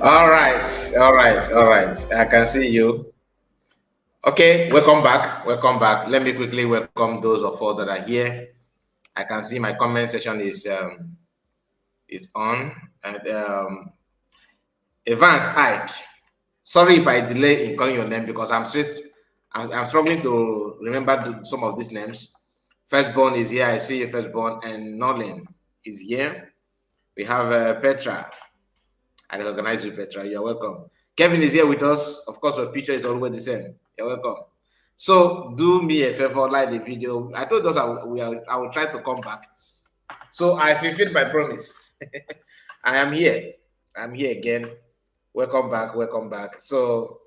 All right, all right, all right. I can see you. Okay, welcome back. Welcome back. Let me quickly welcome those of us that are here. I can see my comment section is on. And Evans Ike. Sorry if I delay in calling your name because I'm struggling to remember some of these names. Firstborn is here. I see you, Firstborn, and Nolan is here. We have Petra. I recognize you, Petra. You're welcome. Kevin is here with us. Of course, your picture is always the same. You're welcome. So do me a favor, like the video. I told us I will try to come back. So I fulfilled my promise. I am here. I'm here again. Welcome back. Welcome back. So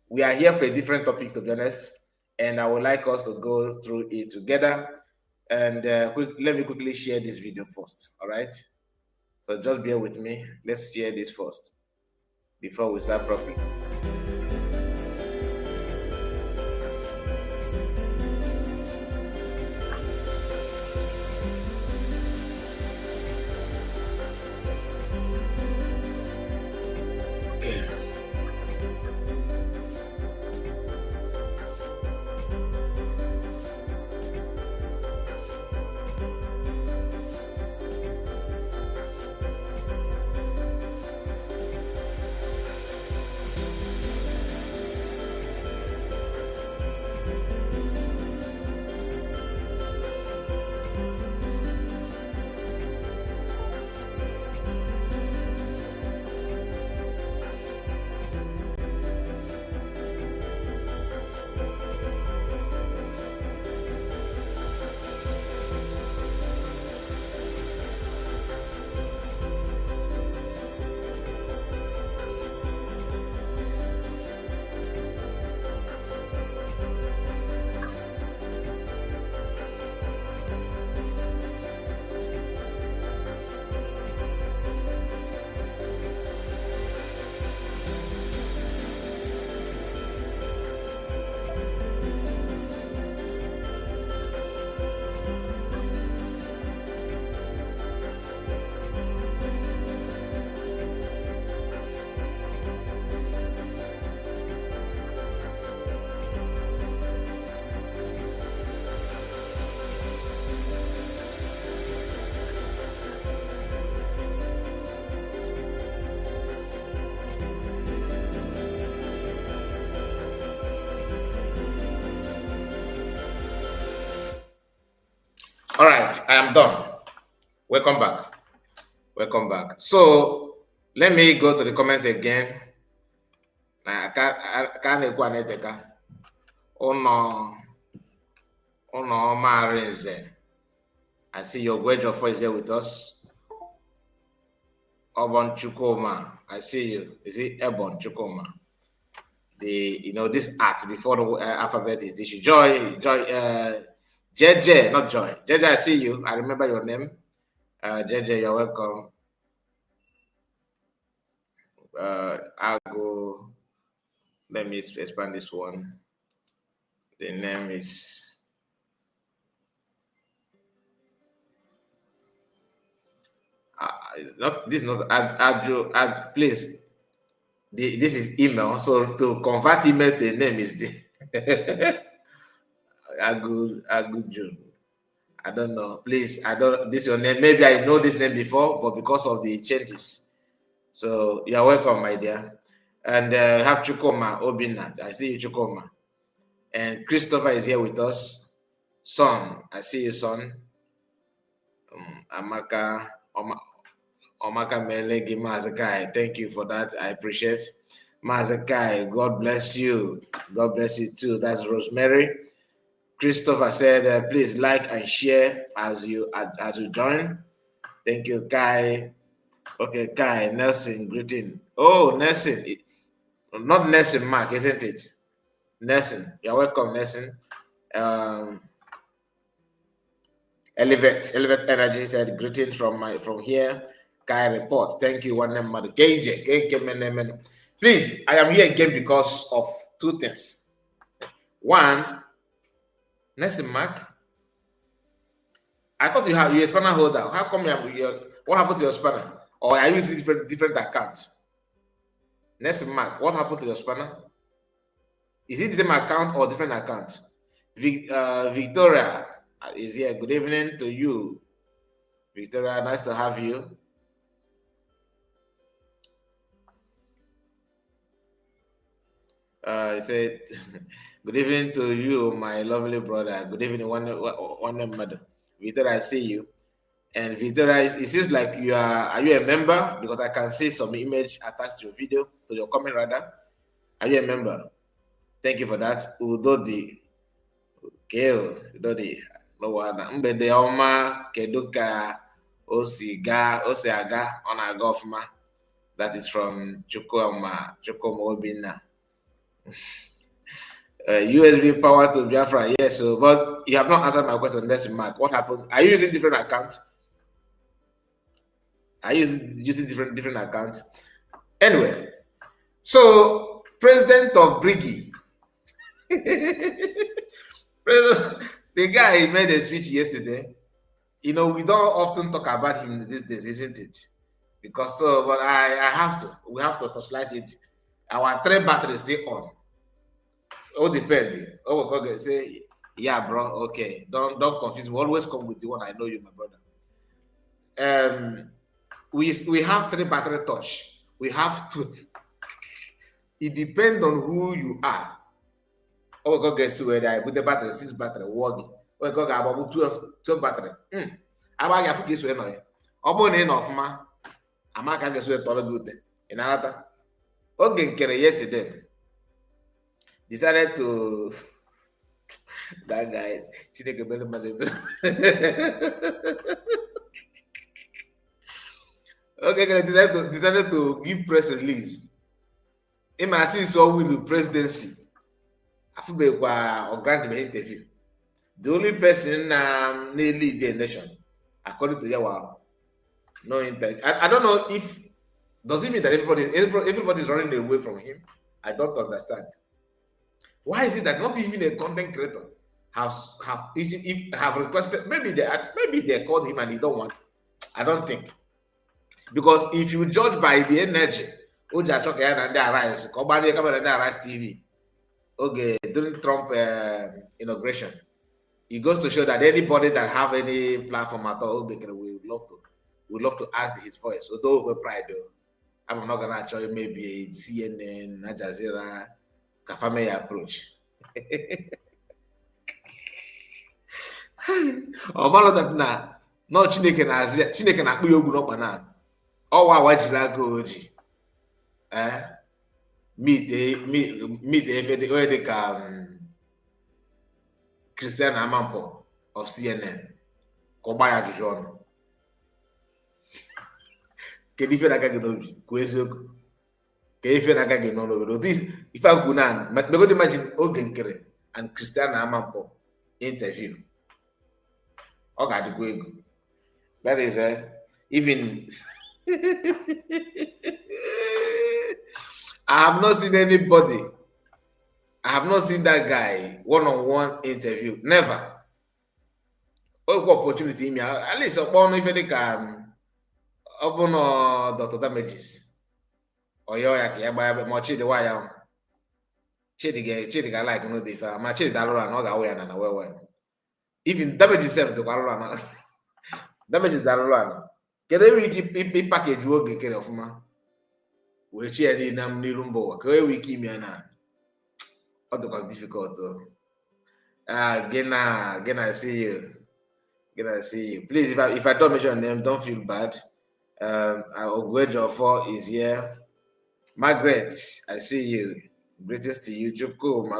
we are here for a different topic, to be honest, and I would like us to go through it together. And let me quickly share this video first. All right. So just bear with me. Let's share this first before we start properly. All right, I am done. Welcome back. Welcome back. So let me go to the comments again. I can't go and Oh no, Marinze. I see your Gwejofo is here with us. Obon Chukoma. I see you. Is it Ebon Chukoma? This art before the alphabet is this. Joy, JJ, not Joy. JJ, I see you. I remember your name. JJ, you're welcome. I'll go Let me expand this one. The name is not this is not please. This is email. So to convert email, the name is the Agujo. I don't know. Please, I don't. This is your name. Maybe I know this name before, but because of the changes. So you are welcome, my dear. And have Chukoma Obina. I see you, Chukoma. And Christopher is here with us. Son, I see you, son. Amaka Melegi Mazakai. Thank you for that. I appreciate. Mazakai, God bless you. God bless you too. That's Rosemary. Christopher said, please like and share as you join. Thank you, Kai. Okay, Kai, Nelson, greeting. Oh, Nelson. Not Nelson Mark, isn't it? Nelson. You're welcome, Nelson. Elevate Energy said, greetings from here. Kai report. Thank you, one name, Mother KJ. Please, I am here again because of two things. One, Nelson Mark, I thought you had your spanner holder. How come what happened to your spanner? Or are you using different accounts? Nelson Mark, what happened to your spanner? Is it the same account or different account? Victoria is here. Good evening to you, Victoria. Nice to have you. He said, good evening to you, my lovely brother. Good evening, one mother. Victoria, I see you. And Victoria, it seems like are you a member? Because I can see some image attached to your video, to your comment rather. Are you a member? Thank you for that. Udodi. Okay, Udodi. No one. Mbede Oma Keduka Osiga on Agofma. That is from Chukwuma Obina. USB power to Biafra, yes. So, but you have not answered my question. That's Mark. What happened? Are you using different accounts? Are you using different accounts? Anyway, so President of Briggy, the guy made a speech yesterday. You know, we don't often talk about him these days, isn't it? Because but I have to. We have to touchlight it. Our 3 batteries still on. All depends. Oh, okay. Say, yeah, bro. Okay, don't confuse me. Always come with the one. I know you, my brother. We have 3 battery touch. We have to. It depends on who you are. Oh, go guess where I put the battery 6 battery working. Oh, go about 12 battery. About your focus where no. Obo in of ma. Amaka guess where tolo good. In another. Okay, Nkere yesterday decided to that guy. She take a better money. Okay, decided to give press release. Him as he saw win the presidency. Afubekwa or grant him an interview. The only person lead the nation, according to Yawa, no interview. I don't know if does it mean that everybody is running away from him? I don't understand. Why is it that not even a content creator have requested? Maybe they called him and he don't want. I don't think, because if you judge by the energy, Oja Choke and they arise, Kobani and they arise TV. Okay, during Trump inauguration, it goes to show that anybody that have any platform at all, we would love to add his voice. Although we're pride, though, I'm not gonna show you maybe CNN, Al Jazeera, Kafame approach. Ọmalụ that na no Chineke na-akpụ ya ogwu n'ọkpa na ọwa wajiri aka oji meet efe onye dị ka Christian Amanpo of CNN ka ọ gbaa ya ajụjụ ọnụ. Kedu ife na-aga gị n'obi kwuo eziokwu? Ka ife na-aga gị n'obi otu ife akwu na megodi imagine oge Nkere and Christian Amanpo interview. Ọ ga-adịkwa ego. That is even I have not seen anybody I have not seen that guy one-on-one interview. Never. Opportunity me. At least upon if they can open Dr. Damages. Or ya ka ya gba ma Chidi wa ya. Chidi ga like no dey fa. Ma Chidi dalora na ọ ga-awụ ya na well. Even Damages self to kwalora na. Damages dalora na. Kedu ebe ike package oge Nkere ọfụma? Wee chi ya na n'iru mba ụwa. Ka ike ime ya na. Ọ dịkwa difficult. Again, I see you. Again, I see you. Please, if I don't mention your name, don't feel bad. Ogwejo4 is here. Margaret, I see you. Greetings to you. Chuku,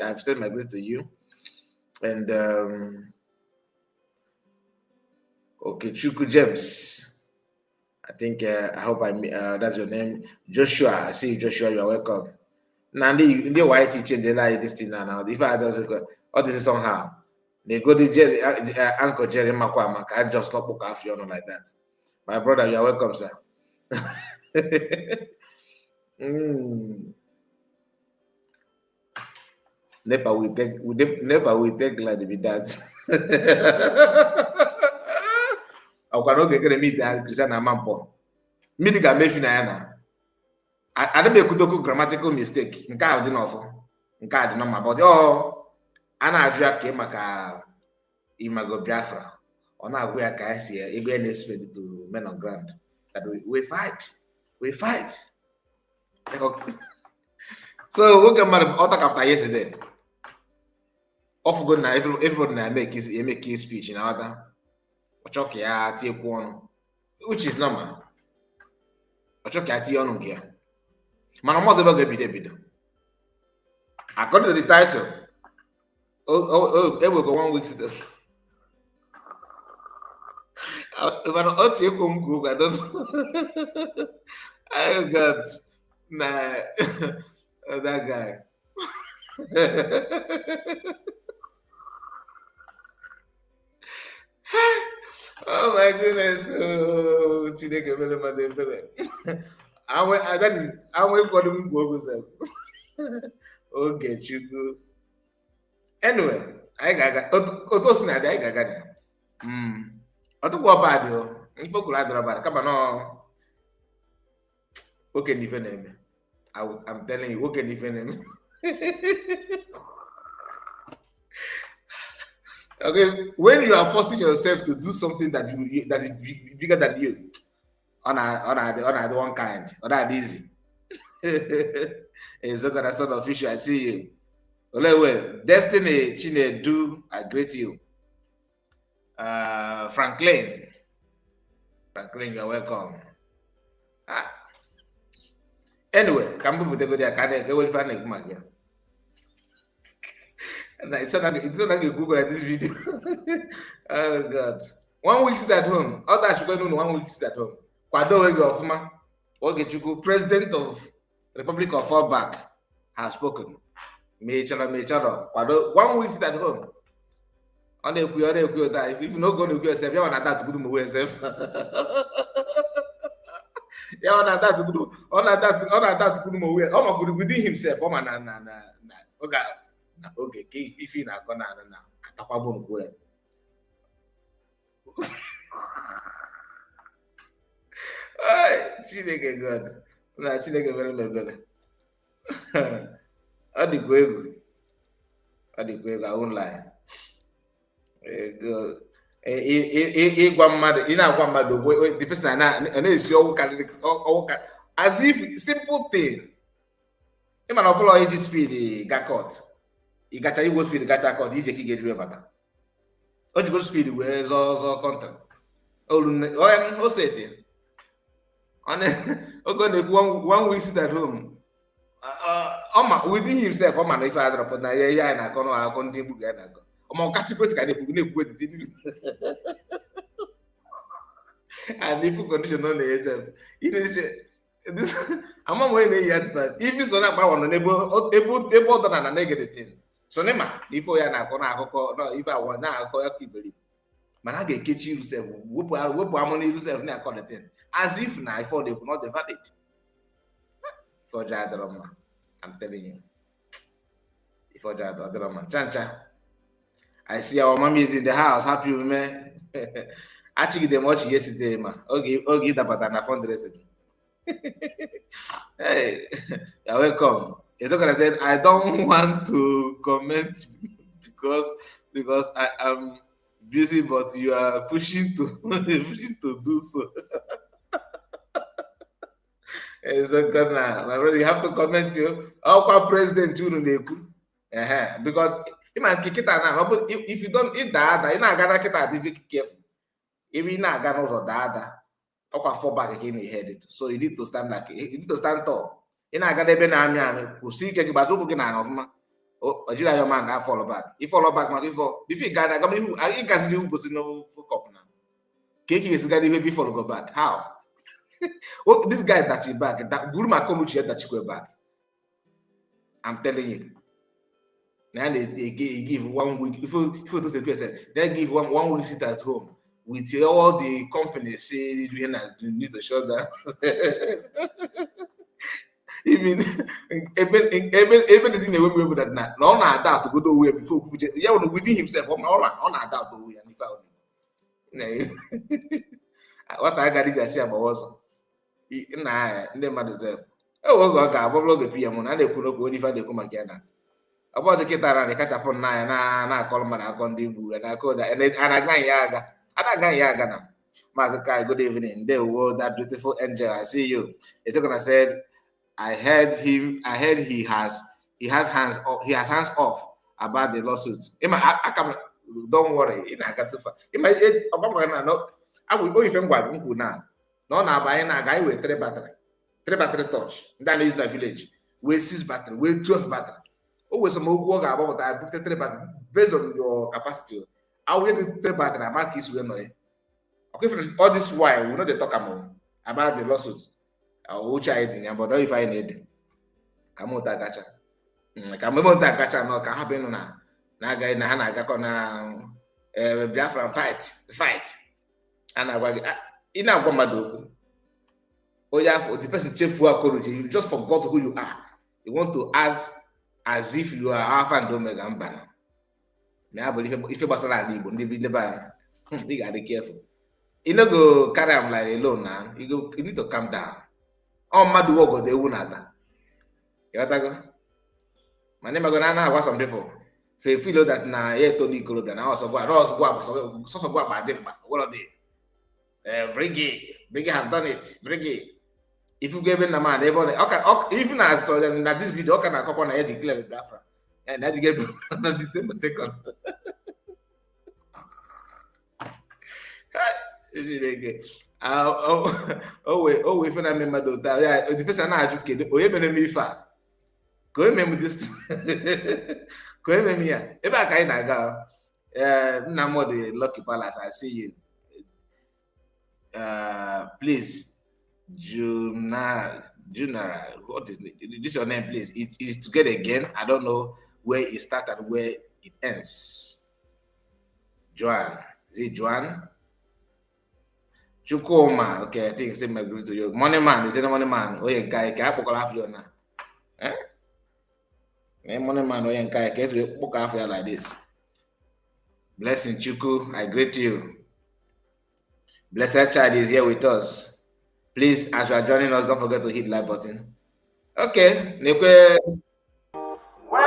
I've said my greeting to you. And okay, Chuku James. I think I hope that's your name. Joshua, I see you, Joshua. You are welcome. Nandi, the white teacher, they like this thing now. If I doesn't go, all this is somehow. They go to Jerry, Uncle Jerry Makwama. I just not book after you like that. My brother, you are welcome, sir. Nepa will take glad to be that. I cannot get a meet Christian Amampo. Midiga Mefina. I don't be a grammatical mistake. In car didn't offer. In car did not but Anna Jack came a Imago Biafra. On our way, I see again expected to men on ground. That we fight. We fight. So look at my other captain yesterday. Off good now, everybody now make his speech in order. Ochokia take one, which is normal. Ochokia tea on here. Man, almost ever get be according to the title. It will go 1 week. I don't know. Oh God, nah, that guy. Oh my goodness! Oh, I'm waiting for them to go yourself. Okay, Chuku. Anyway, I got Otosina. I got. Otukwa bad yo. Ifo kula dra bad. Kaba no. Okay, different name. I'm telling you, okay, different name. Okay, when you are forcing yourself to do something that is bigger than you, on the one kind, on that easy. It's okay, that's not official. I see you. Well, Destiny Chinedu, I greet you. Franklin, you're welcome. Anyway, come with the video. Can will find it, my girl. It's not like you Google at this video. Oh God. 1 week sit at home. All that should go on 1 week sit at home. Kwado Wegofuma, Ogechuku, President of Republic of Fallback, has spoken. Mechara. Kwado 1 week sit at home. On the that if you not going to yourself, you want that to go to my yourself. You want that to go on that to go to my way. Oh my God, within himself. Oh man, na. Okay, if you not gonna na katakwa go. Chineke God. Na Chineke very. Adigwegu. I won't lie. Ịgwa mmadụ, ị na-agwa mmadụ the person na-esi ọwụ as if simple thing. Ịma na ọ bụla iji speed ga cut. Ị gacha igwe speed gacha cut ije ka ị ga-eju ebata. O jigo speed wee zọọ contra. O seti. Ogo na-ekwu 1 week sit at home. Within himself, ọ ma na ife adọrọpụ na ya na-akọ n'akọ ndị Igbo ga na-akọ. And if you condition on the you know, this I'm way if you saw that power on able than a negative thing. So, Nema, before you're not going to if I want now, call you believe. Man, I get kitchen yourself, whoop money yourself, now call the thing. As if now I thought they could not have had it. For Jadaroma, I'm telling you. Before that, drama. Chancha. I see our mommy is in the house. Happy with me. Actually, they watch yesterday, man. Okay, that but I'm fundraising. Hey, you're welcome. It's okay. I said I don't want to comment because I am busy, but you are pushing to pushing to do so. It's okay now, my brother. You have to comment you. Our president you know because kita now. But if you don't eat that, you know gonna kita be careful. If you not gonna also that. Ọkwa fallback again in head it. So you need to stand like you need to stand tall. Ị na-aga n'ebe na-amị amị kwụsị ike gị gbata ụkwụ gị n'ala ọfụma ojiri anya man na follow back follow back maka before ị ga na-aga n'ihu ị gaziri ihu gosi n'ofu cup na ka eke ga-esigara ihe before go back how this guy dachi back buru ma konuchi ya dachikwe back I'm telling you na they give 1 week if you to say they give one week sit at home with all the companies say you need to shut down. Even the thing they will that now. No, not doubt to go to way before yeah, within himself. On not doubt the way and if what I got is say about was nah, never deserve. Oh, God, the PM and they could not go if they come again. About the kid and they catch up on nine, na call man, I can't do and I call that and I got yaga. Gana. Mazakai, good evening. There was that beautiful angel. I see you. It's gonna say, I heard he has hands off about the lawsuit. I come, don't worry, I got too far. I will go if I'm going now. No, now buying a guy with 3 battery touch. That is my village. With 6 battery, with 12 battery. Always some more work about I booked 3 battery based on your capacity. I will get 3 battery. I mark is well. Okay, for all this while, we know they talk about the lawsuit. Which I didn't, but if I need, come out gacha. Come out gacha. No, can happen na. Na guy na hana gako na Biafran fight. And I was in a gomado. Oh yeah, for the person chief you just forgot who you are. You want to act as if you are Alpha and Omega and Banner. Now, but if you was not able, you gotta be careful. You know, go carry him like alone now. You need to calm down. Oh, mad work they won't have. You got to go. My name is gonna have some people. If you feel that now, yeah, Tony Colobia, now also go about them. What are they? Briggy have done it. Briggy. If you give in the man, okay, even as to them that this video, can I come on and declare with Biafra? And that get on December 2nd. If I remember that, yeah, the person I educated, oh, even me far. Go remember this. Go remember here. If I kind of go, no more the Lucky Palace. I see you. Please, Junara, what is this your name, please? It is together again. I don't know where it started, where it ends. Joan, is it Joan? Chukoma, okay, I think same agree to you. Money man, is it a money man? Oh, yeah, guy, can I poke off you now? Eh? Money man, oh, yeah, guy, can I poke off you like this? Blessing Chuku, I greet you. Blessed child is here with us. Please, as you are joining us, don't forget to hit like button. Okay, when we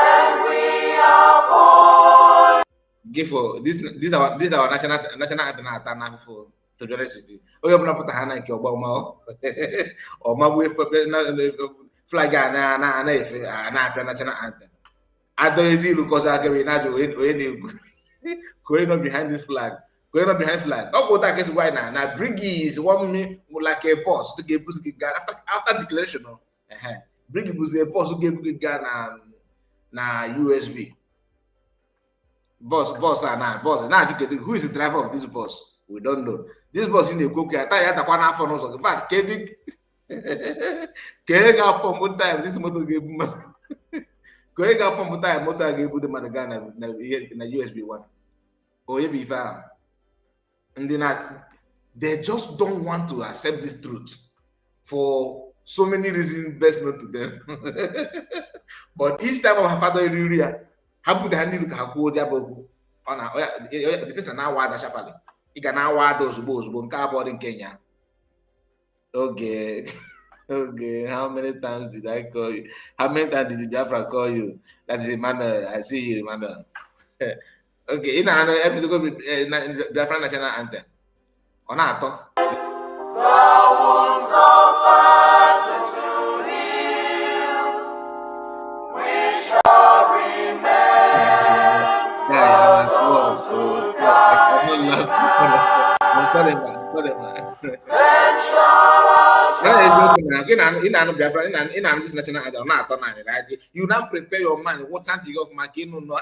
are born. This is our national anthem for. To be honest with you, okay, I'm not put a hand like your bomb or my way for flag na national anthem. I don't see because I can imagine going on behind this flag. Going on behind flag. Oh, what I guess why now? Now, Briggy is one me like a boss to get Buski gun after declaration. Briggy was a boss who gave Buski gun na USB. Boss. Now you can who is the driver of this bus? We don't know. This bus in the cookie. I tell you that one half on us. In fact, Nkere got pump time. This motor gave me. Nkere got pump time. Motor gave the man gun na USB one. Oh, you be found. And then they just don't want to accept this truth for so many reasons best known to them. But each time of my father in Uriah, How put the handy look how cool their book on the person now why the chapel. You can now why those boys won't cardboard in Kenya. Okay. Okay. How many times did I call you? How many times did Biafra call you? That is Emmanuel. I see you, Emmanuel. Okay, in another episode go Biafra national anthem. On our talk. I'm sorry, man. This national anthem, not right? You now prepare your mind. What something of Makino? No,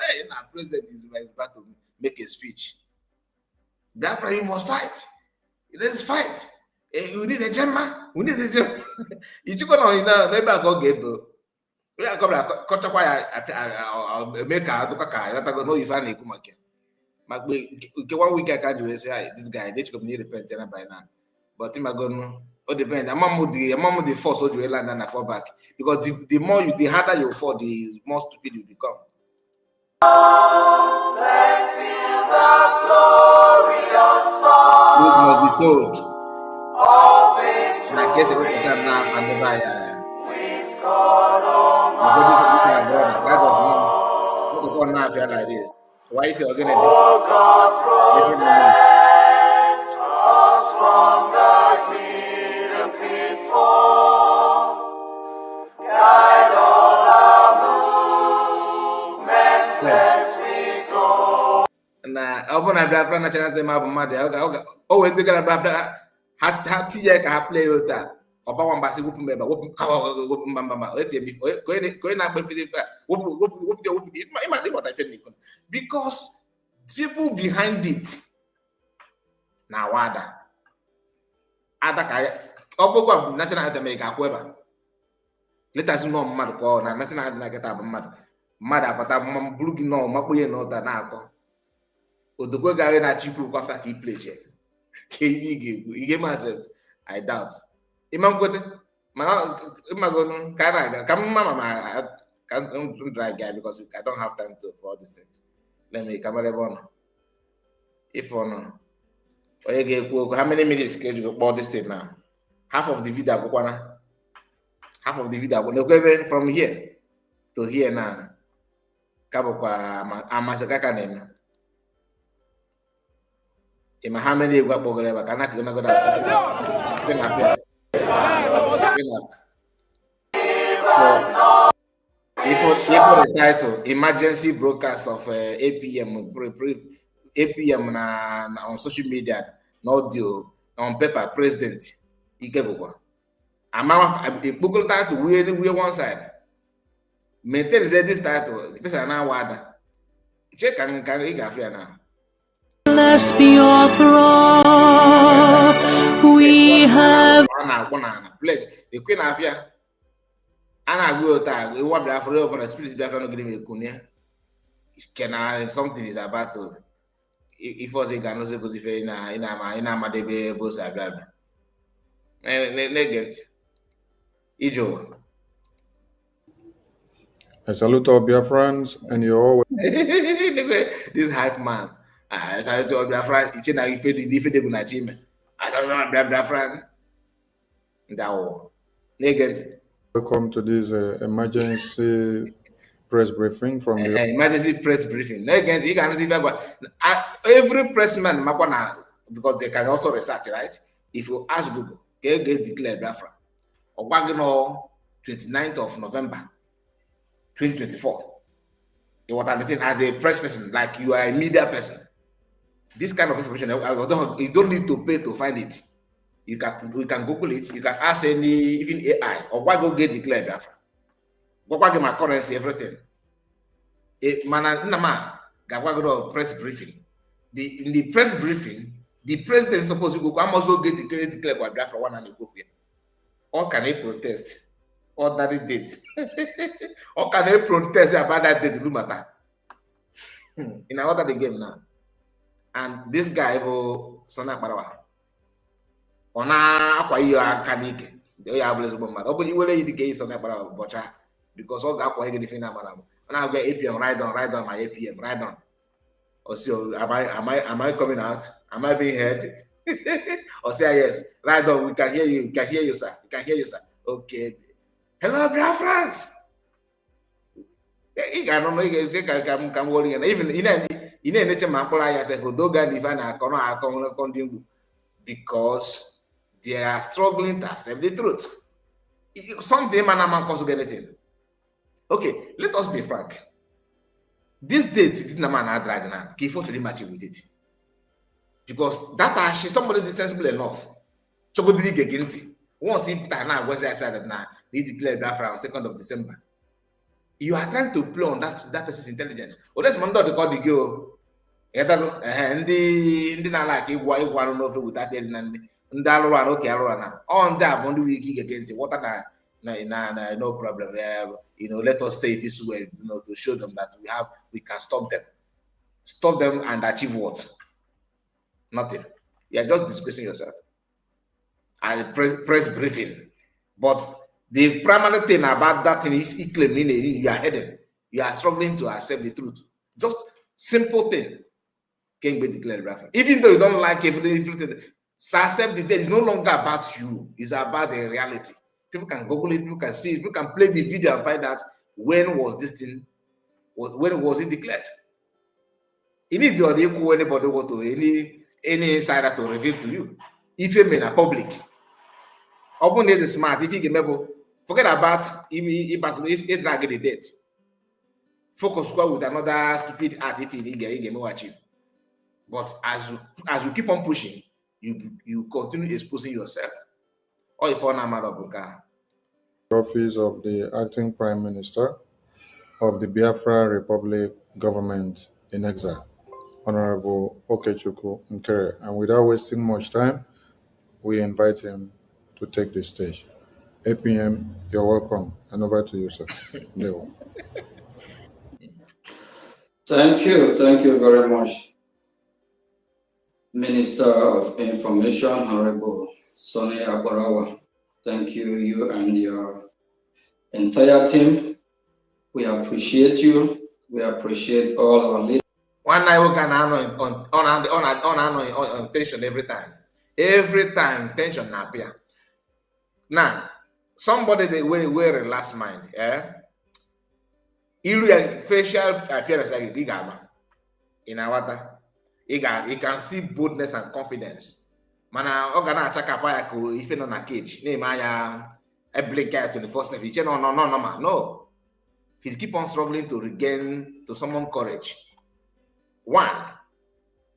president is about to make a speech. Biafra, you must fight. Let's fight. We need a gemma. We need a gem. You took on never go get bro. We are going to cut a make a no you find a kumake. But one week I can't do say this guy, they should need repent by now. But him I go no. All depends. I'm on the force or you land and I fall back. Because the more you the harder you fall, the more stupid you become. Let's feel the glorious song. It must be told. And I guess every time now and the buyer. We scored on my brother. That was me. What the call now feel like this? Why you talking about? Oh God, protect us from the hidden pitfalls. Guide all our movements, lest we go. Nah, open a Biafra national team up, mother. Okay. Oh, wait, they're gonna Biafra. Hati ya ka play ota. Oba wan basi wupu meba. Wupu mbamba. Koe na benefit. Wupu. Imagine what I feel. Because people behind it. Na wada. Ada kaya. Obo kwa national anthem ka kweba. Let us know mmadụ kwa na national anthem na-akịta bụ mmadụ apata bụrụ gị nọ makpụnye na ụta na-akọ odogwe gari na chikwu kwafa ka ipleche ka ibe ga-egwu ihe mazet I doubt ịma nkwete mana ịmagonu ka na-aga ka mma ma ka drag guy because I don't have time for all these things. Let me camera ebe ọnụ if ọnụ onye ga-ekwu okwu how many minutes ka eji kpọọ this thing now? Half of the video akwụkwana from here to here now. Kabukwa amasakaka name. Ima how many you got bogoleba? Can I go down? If for the title, emergency broadcast of APM on social media, no audio, on paper, president, Ikebukwa. A Google title, we one side. Maintain this title, the person now wada. Check can you get now? Let's be all for all we have. Pledge the Queen Afia. Anna go tag. We want Biafra for the spirit Biafra no give me a kunya. Can something is about to. If was a gano se posife ina madebe bosa Biafra. Negate. Ijo. I salute all Biafrans and you always. This hype man. I salute all Biafrans. It's not if they go na team. I salute all Biafrans. That negate. Welcome to this emergency press briefing from the emergency press briefing. Again, you can see every pressman because they can also research, right? If you ask Google, can get declared Biafra? Or 29th of November 2024. You want anything as a press person, like you are a media person. This kind of information, you don't need to pay to find it. You can Google it. You can ask any even AI or why go get declared Biafra. What get my currency, everything. Go press briefing. In the press briefing, the president is supposed to go. I'm also get declared Biafra one and go here. Or can they protest? Ordinary date. Or can they protest about that date? Matter. In order the game now. And this guy will Sona Parawa. Ona akwa kanike. They are blessed bomb. Open you will indicate Sona Parawa bocha because all that akwa get the final. When I get APM, write down my APM, write down. Or say, oh, am I coming out? Am I being heard? Or say yes, write down. We can hear you. We can hear you, sir. We can hear you, sir. Okay. Hello, Biafrans. You can know you can worry, and even in nature, I say for those guys, if I because they are struggling to accept the truth. Someday, man, can't get anything. Okay, let us be frank. This date, it's not man drag now. Give for to match with it. Because that actually somebody is sensible enough. So go dig against it. Once in now was I said that now they declared Biafra on 2nd of December. You are trying to play on that person's intelligence. Or that's Monday they call the girl. And the na like you want to know without telling them. Okay, on that one week against it. What are no problem. Let us say it this way, to show them that we can stop them and achieve what? Nothing. You are just disgracing yourself. And press briefing. But the primary thing about that thing is claiming you are hidden. You are struggling to accept the truth. Just simple thing can be declared Biafra. Even though you don't like everything, accept the date. It's no longer about you. It's about the reality. People can Google it, people can see it, people can play the video and find out when was this thing, when was it declared. You need to anybody go to any insider to reveal to you. If you mean a public, open the smart. If you can forget about if it drag the date. Focus with another stupid art if you get achieve. But as you keep on pushing, you continue exposing yourself. Or if you're not Office of the Acting Prime Minister of the Biafra Republic Government in Exile, Honorable Okechukwu Nkere. And without wasting much time, we invite him to take the stage. APM, you're welcome. And over to you, sir. Thank you very much, Minister of Information, Honorable Sonny Agbarawa. Thank you and your entire team. We appreciate you. We appreciate all our leaders. One night we can on tension every time. Every time tension appear. Now, somebody they wear a last mind, facial appearance like in our you can see boldness and confidence. Mana ogana achaka pa ko ife no na cage. Name aya a blink 24/7. No. He keep on struggling to regain to summon courage. One,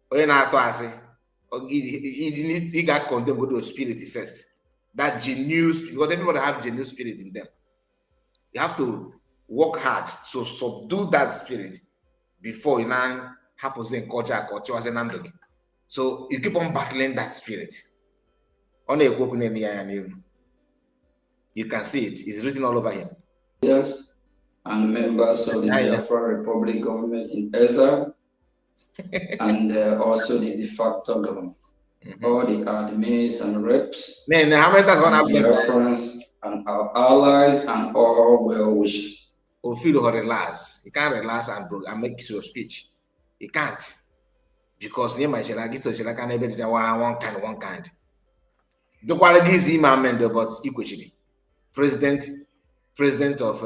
he got condemned with the spirit first. That genuine spirit, because everybody have genuine spirit in them. You have to work hard to subdue that spirit before you happens in culture as an underdog. So you keep on battling that spirit. You can see it. It's written all over him. Yes, and members of the Biafra Republic government in Ezra, and also the de facto government. All the admins and reps, Biafrans and our allies and all well wishes. Relax. You can't relax and make your speech. You can't. Because one kind. The quality is amended, but equally. President of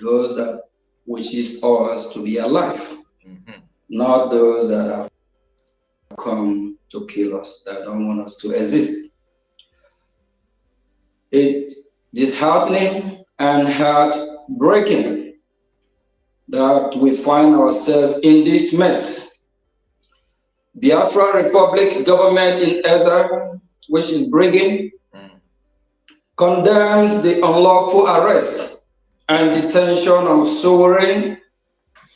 those that wishes us to be alive, not those that have come to kill us, that don't want us to exist. It is disheartening and heartbreaking that we find ourselves in this mess. Biafra Republic government in Ezra, which is bringing, condemns the unlawful arrest and detention of Sovereign,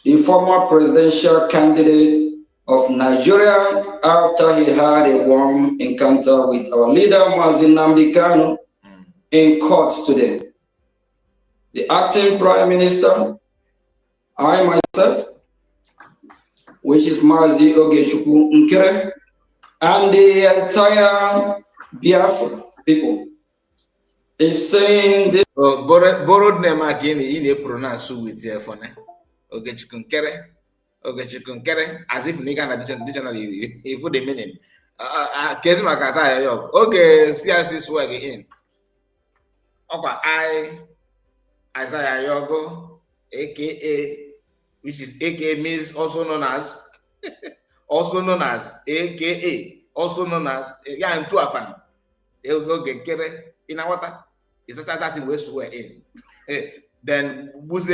the former presidential candidate of Nigeria, after he had a warm encounter with our leader, Mazi Nnamdi Kanu, in court today. The acting prime minister, I myself, which is Mazi Okechukwu Nkere, and the entire Biafra people is saying this borrowed name again in a pronounce with phone. Nkere. Nkere, as if nigga dictionary, you put the meaning. Case my casa, okay, CRC swag in. Okay, Isaiah Yogo, aka, which is aka means also known as, yeah, and two of them. They'll go get Nkere in a water. Is that thing we swear in? Then Buze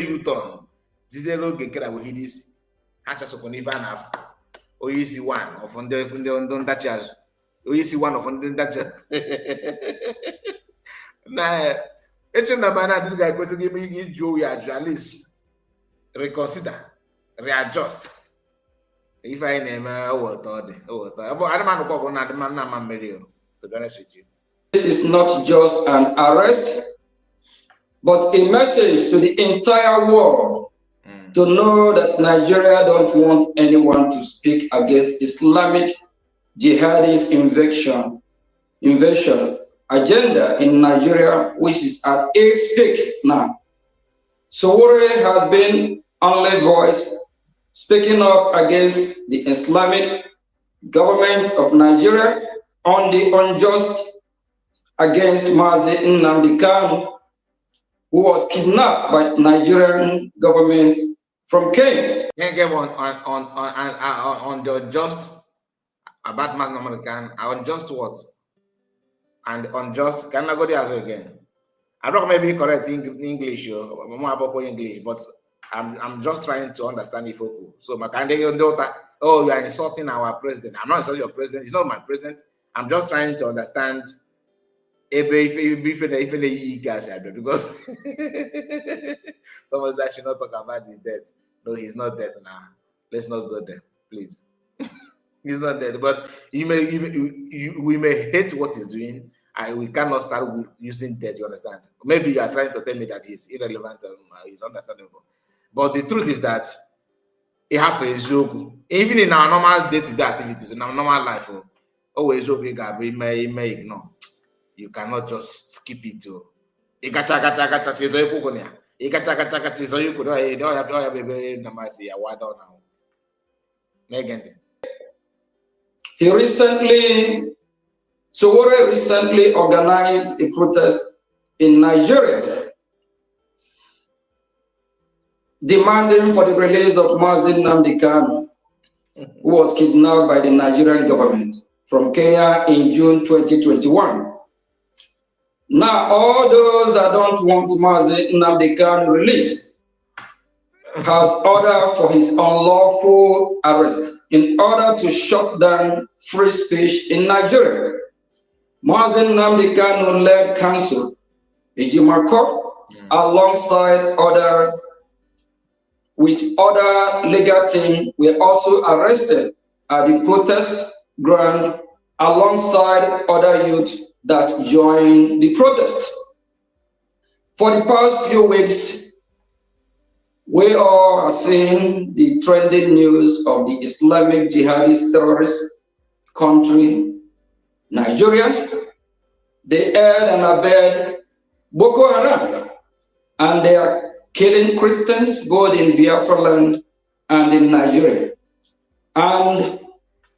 U-turn. Zizelo Nkere will hit this. Hatcha Sokoniva and half. Or you see one of on the Dutchers. Or you see one of on the Dutchers. Nah, it's in the banner. This guy going to give me Joey at least reconsider, readjust. If I name but I don't know what I'm not married. To be honest with you, this is not just an arrest, but a message to the entire world to know that Nigeria don't want anyone to speak against Islamic jihadist invasion agenda in Nigeria, which is at its peak now. Sowore has been only voice speaking up against the Islamic government of Nigeria on the unjust against Mazi Nnamdi Kanu, who was kidnapped by Nigerian government from Kenya. Can't get on the just about Mazi Nnamdi Kanu. Unjust what? And unjust. Can I go there as well again? I don't maybe correct in English or more about English, but I'm just trying to understand if so my daughter, oh, you are insulting our president. I'm not insulting your president, he's not my president. I'm just trying to understand because someone that should not talk about his death. No, he's not dead now. Let's not go there, please. He's not dead, but we may hate what he's doing. We cannot start using death, you understand? Maybe you are trying to tell me that he's irrelevant, he's understandable. But the truth is that it happens. Even in our normal day-to-day activities, in our normal life, always may ignore. You cannot just skip it. Sowore recently organized a protest in Nigeria demanding for the release of Mazi Nnamdi Kanu, who was kidnapped by the Nigerian government from Kenya in June 2021. Now, all those that don't want Mazi Nnamdi Kanu released has ordered for his unlawful arrest in order to shut down free speech in Nigeria. Mazi Nnamdi Kanu led council, Ejimako, alongside other legal team were also arrested at the protest ground alongside other youth that joined the protest. For the past few weeks, we all are seeing the trending news of the Islamic jihadist terrorist country, Nigeria. They aid and abet Boko Haram, and they are killing Christians both in Biafra land and in Nigeria. And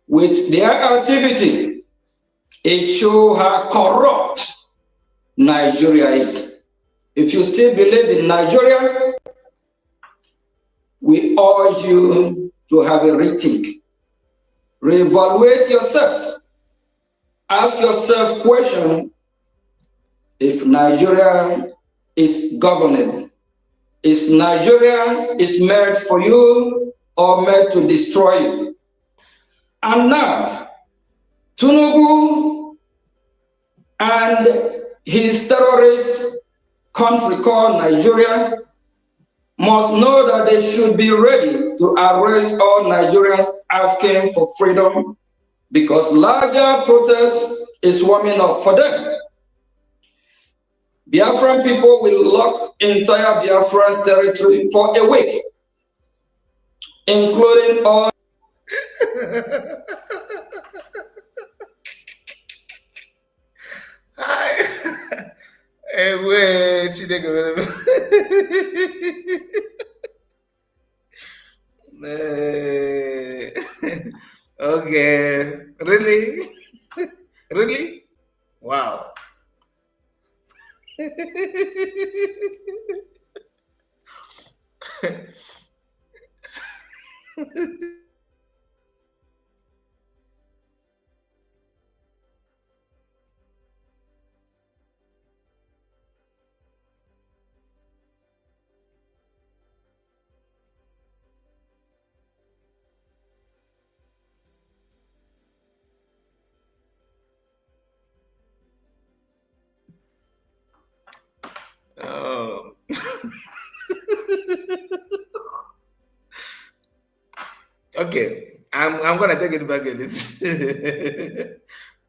with their activity, it shows how corrupt Nigeria is. If you still believe in Nigeria, we urge you to have a rethink. Reevaluate yourself. Ask yourself question if Nigeria is governable. Is Nigeria made for you or made to destroy you? And now, Tinubu and his terrorist country called Nigeria must know that they should be ready to arrest all Nigerians asking for freedom, because larger protest is warming up for them. Biafran people will lock entire Biafran territory for a week, including all Wait, Chineke, okay, really? Really? Wow. Oh. Okay, I'm gonna take it back a little.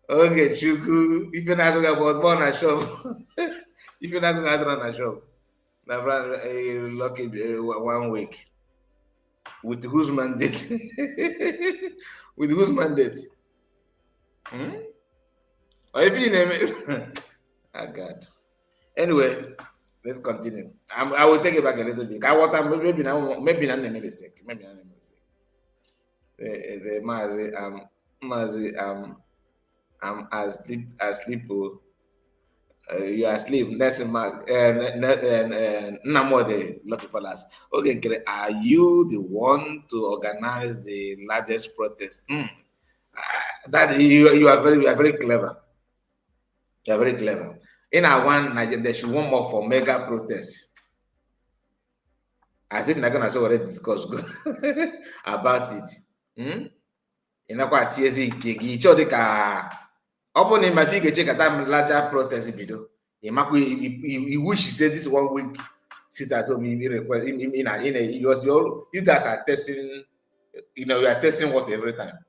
Okay, Chuku, if you're not going to born a shop, if you're not going to run a shop, now run a lucky 1 week. With whose mandate? With whose mandate? Hmm? Or if you name it, oh God. Anyway, let's continue. I will take it back a little bit. I want maybe not a mistake. Maybe not a mistake. Mazi, Mazi, I'm asleep. You are asleep. Next mark, Namode, lot of people ask. Okay, Nkere, are you the one to organize the largest protest? That you are very clever. You are very clever. In our one Nigeria, there should one more for mega protests. As if not gonna show already discuss about it. Inakwa TSC Kegi Chodika. Open in my figure check at that larger protest video. He wish he said this 1 week sit at home request you guys are testing, you are testing what every time.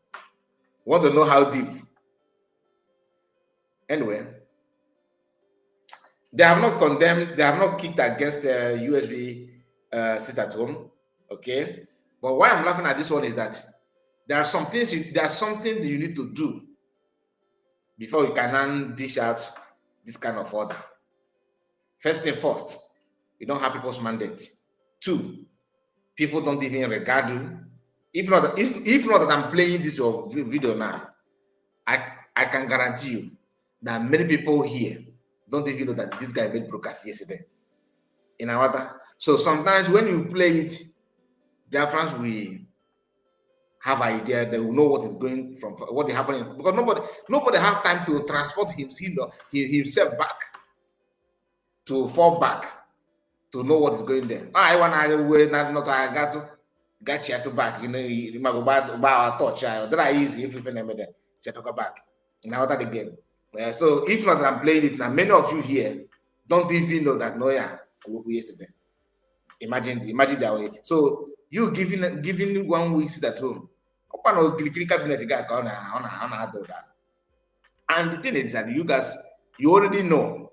Want to know how deep. Anyway, they have not condemned, they have not kicked against USB sit at home. Okay. But why I'm laughing at this one is that there are some things there's something that you need to do before you can dish out this kind of order. First thing first, you don't have people's mandate. 2, people don't even regard you. If not that I'm playing this your video now, I can guarantee you that many people here don't even know that this guy made broadcast yesterday. In our order. So sometimes when you play it, their friends will have idea, they will know what is going from what is happening, because nobody have time to transport himself back to fall back to know what is going there. I want not I got you to back, you might go about touch that easy if you there talk back now that again. So if not I'm playing it now, many of you here don't even know that yesterday. Imagine that way. So you giving 1 week sit at home. And the thing is that you guys, you already know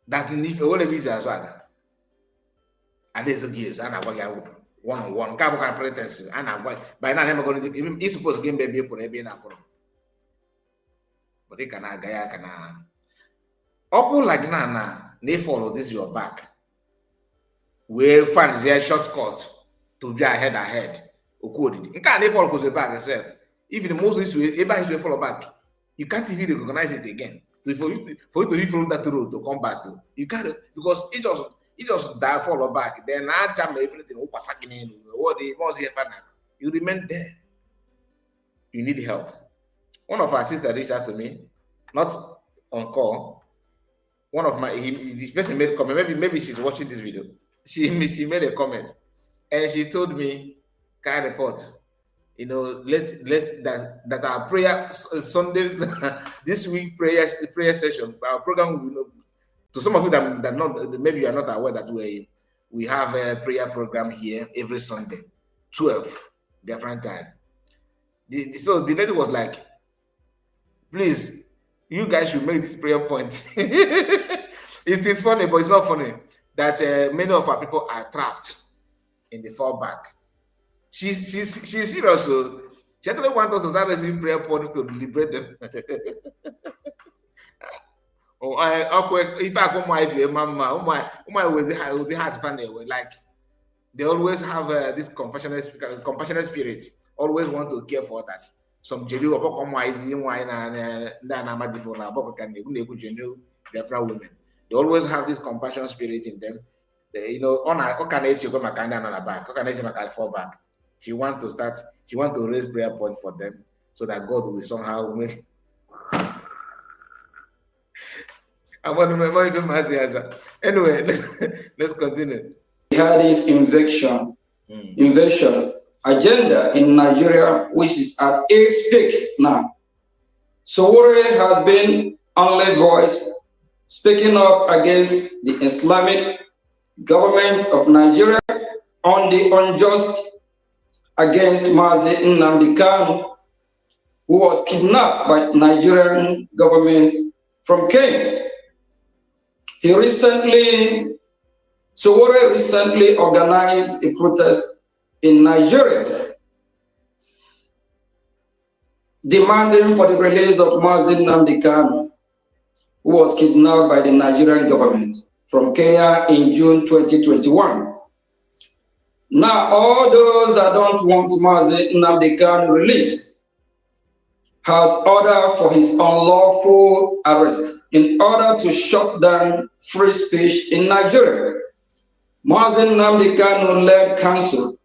that if you want to be as well, and there's a years and I work one-on-one, kind of pretense, and I by now I'm going to give him. He's supposed to game baby for a baby, but he can open like na they follow this your back. We find their shortcut to be ahead. You can't follow goes back yourself. If the most this way, everybody follow back. You can't even recognize it again. So for you to follow that road to come back, you can't, because it just die follow back. Then I jam everything. What the most here you remain there. You need help. One of our sisters reached out to me, not on call. One of this person made a comment. Maybe she's watching this video. She made a comment, and she told me, "Can report, let's that our prayer Sundays this week prayer session, our program, to some of you that not maybe you are not aware that we have a prayer program here every Sunday, 12 different time. So the lady was like, please, you guys should make this prayer point. It's funny, but it's not funny that many of our people are trapped in the fallback. She's serious. So She actually wants us to start receiving prayer points to liberate them. Oh, if I come my mama, my with the heart funny like they always have this compassionate spirit. Always want to care for others. Some Jeru or come my wine and Namadifo can Biafra women. They always have this compassion spirit in them. They, on a can you go on a back, can I fall back. She want to raise prayer points for them so that God will somehow make. I want to remember even my answer. Anyway, let's continue. He had his invasion agenda in Nigeria, which is at its peak now. Sowore has been only voice speaking up against the Islamic government of Nigeria on the unjust against Mazi Nnamdi Kanu, who was kidnapped by the Nigerian government from Kenya. Sowore recently organized a protest in Nigeria demanding for the release of Mazi Nnamdi Kanu, who was kidnapped by the Nigerian government from Kenya in June 2021. Now, all those that don't want Mazi Nnamdi Kanu released has ordered for his unlawful arrest in order to shut down free speech in Nigeria. Mazi Nnamdi Kanu led council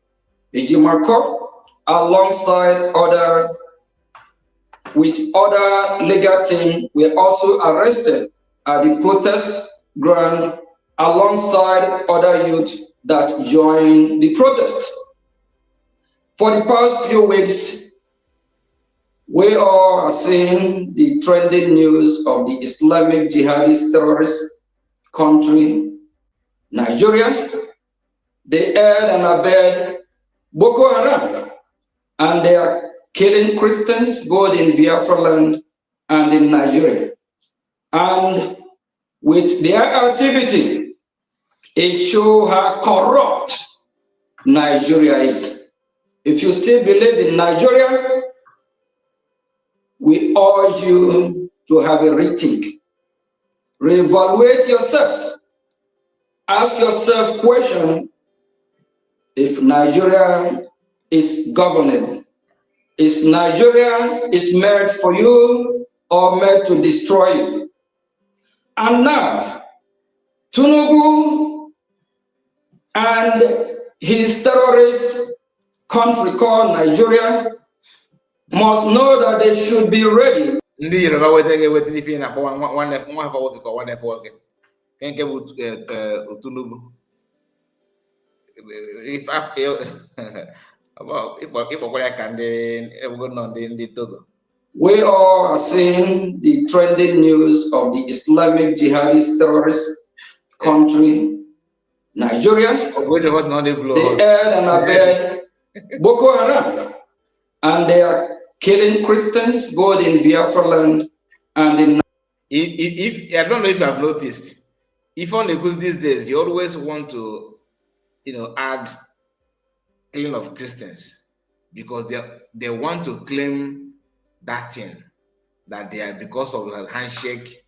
Ejimako alongside other legal team were also arrested at the protest ground alongside other youth that joined the protest. For the past few weeks, we all are seeing the trending news of the Islamic jihadist terrorist country, Nigeria. They aid and abet Boko Haram, and they are killing Christians both in Biafra land and in Nigeria. And with their activity, it shows how corrupt Nigeria is. If you still believe in Nigeria, we urge you to have a rethink. Reevaluate yourself. Ask yourself question if Nigeria is governable. Is Nigeria made for you or made to destroy you? And now, Tinubu and his terrorist country called Nigeria must know that they should be ready. Ndị Yoruba weta ife na-akpọ nwa afọ nwoke ka nwanne afọ nwoke nke bụ Tinubu ịkpọkwara ya ka ndị Togo. We all are seeing the trending news of the Islamic jihadist terrorist country, Nigeria. They aid and abet Boko Haram, and they are killing Christians both in Biafra land and in. If I don't know if you have noticed, if on the good these days, you always want to, add killing of Christians because they want to claim that thing that they are because of the handshake,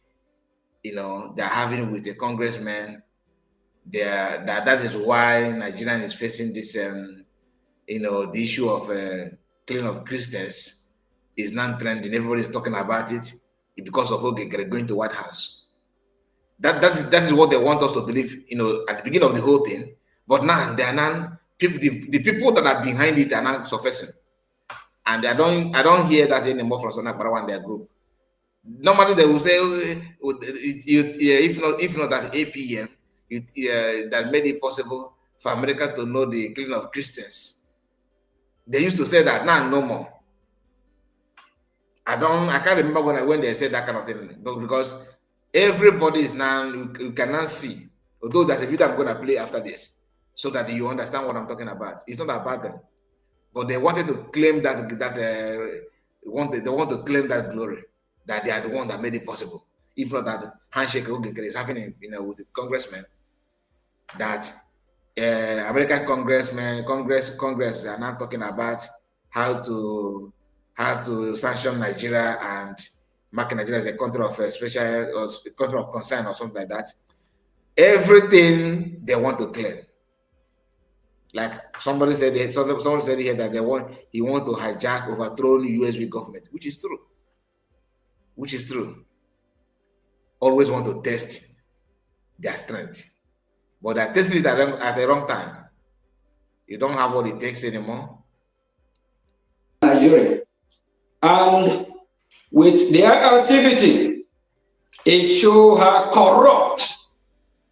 they're having with the congressman. That is why Nigeria is facing this, the issue of killing of Christians is non-trending. Everybody is talking about it because of Nkere going to White House. That is what they want us to believe, at the beginning of the whole thing. But now they are now the people that are behind it are now surfacing, and I don't hear that anymore from Sana Barawa and their group. Normally they will say, if not at APM, that made it possible for America to know the killing of Christians. They used to say that now no more. I can't remember when they said that kind of thing, because everybody is now, you cannot see. Although there's a video I'm going to play after this, so that you understand what I'm talking about. It's not about them, but they wanted to claim that they want to claim that glory, that they are the one that made it possible. If not that handshake Nkere is happening, with the congressman, that American Congress are now talking about how to had to sanction Nigeria and mark Nigeria as a country of special or a country of concern or something like that. Everything they want to claim. Like somebody said here that he want to hijack, overthrow the USB government, which is true. Which is true. Always want to test their strength. But they're testing it at the wrong time. You don't have what it takes anymore. Nigeria. And with their activity, it shows how corrupt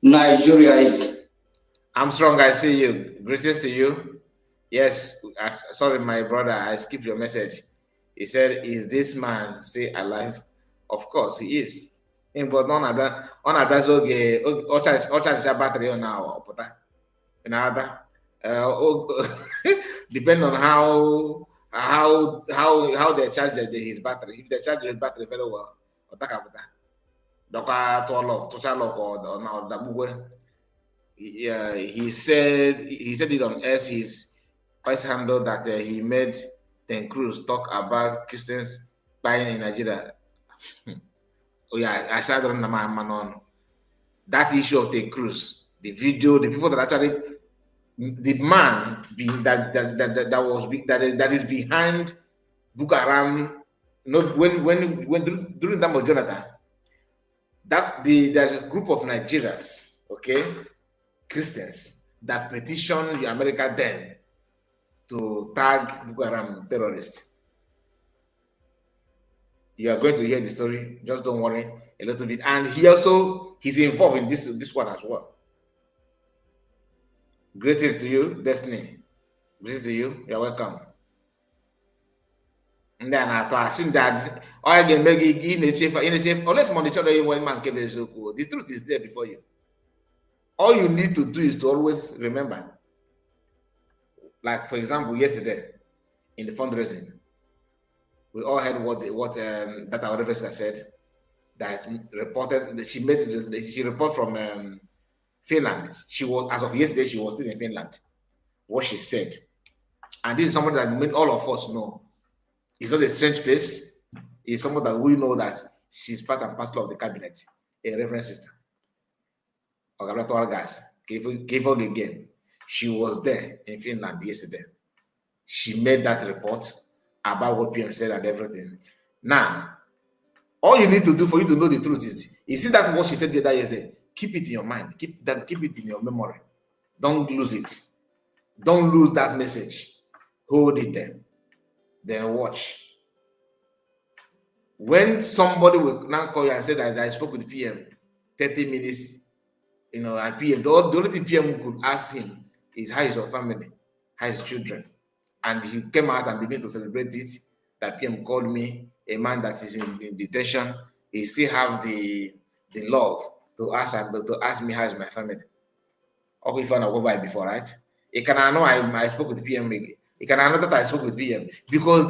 Nigeria is. Armstrong, I see you. Greetings to you. Yes, sorry, my brother, I skipped your message. He said, "Is this man still alive?" Of course, he is. But on address okay, battery on now, depend on how they charge his battery. If they charge his battery very well, he said it on his vice handle that he made Nkere talk about Christians buying in Nigeria. Oh yeah, I started on on that issue of Nkere, the video, the people that actually, the man that is behind Boko Haram. When during time of Jonathan, there's a group of Nigerians, okay, Christians that petitioned America then to tag Boko Haram terrorists. You are going to hear the story. Just don't worry a little bit. And he's involved in this one as well. Greetings to you, Destiny. Greetings to you. You're welcome. And then I assume that I can make it in a chief, unless monitor one man can be so cool. The truth is there before you. All you need to do is to always remember. Like, for example, yesterday in the fundraising, we all heard what that our referee said. That reported that she reported from Finland. She was, as of yesterday, she was still in Finland. What she said, and this is something that made all of us know. It's not a strange face. It's someone that we know that she's part and parcel of the cabinet, a reference sister. Gas gave her again. She was there in Finland yesterday. She made that report about what PM said and everything. Now, all you need to do for you to know the truth is, you see that what she said yesterday, keep it in your mind, keep it in your memory. Don't lose it. Don't lose that message. Hold it there. Then watch. When somebody will now call you and say that I spoke with PM 30 minutes, and PM, the only thing PM could ask him is how is your family, how is children. And he came out and began to celebrate it, that PM called me, a man that is in detention. He still have the love to ask me how is my family. Or if I know over before, right? It can I know I spoke with PM again. It can I know that I spoke with PM because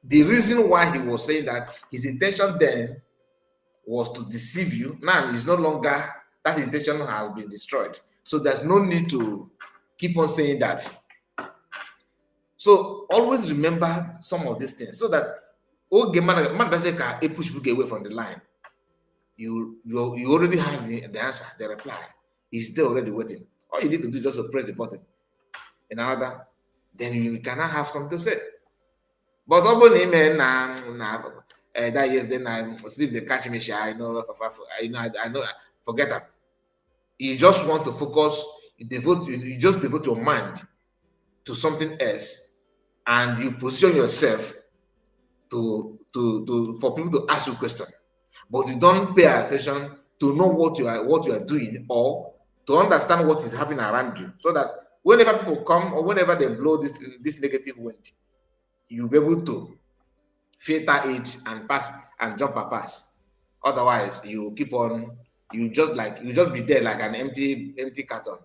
the reason why he was saying that his intention then was to deceive you. Now it's no longer, that intention has been destroyed. So there's no need to keep on saying that. So always remember some of these things so that push people away from the line. You already have the answer, the reply. It's there already waiting. All you need to do is just to press the button. In another, then you cannot have something to say. But that yes, then I sleep the catch me. I know, forget that. You just want to focus. You just devote your mind to something else, and you position yourself for people to ask you a question, but you don't pay attention to know what you are doing or to understand what is happening around you, so that whenever people come or whenever they blow this negative wind, you'll be able to filter it and pass and jump a pass. Otherwise, you just be there like an empty carton.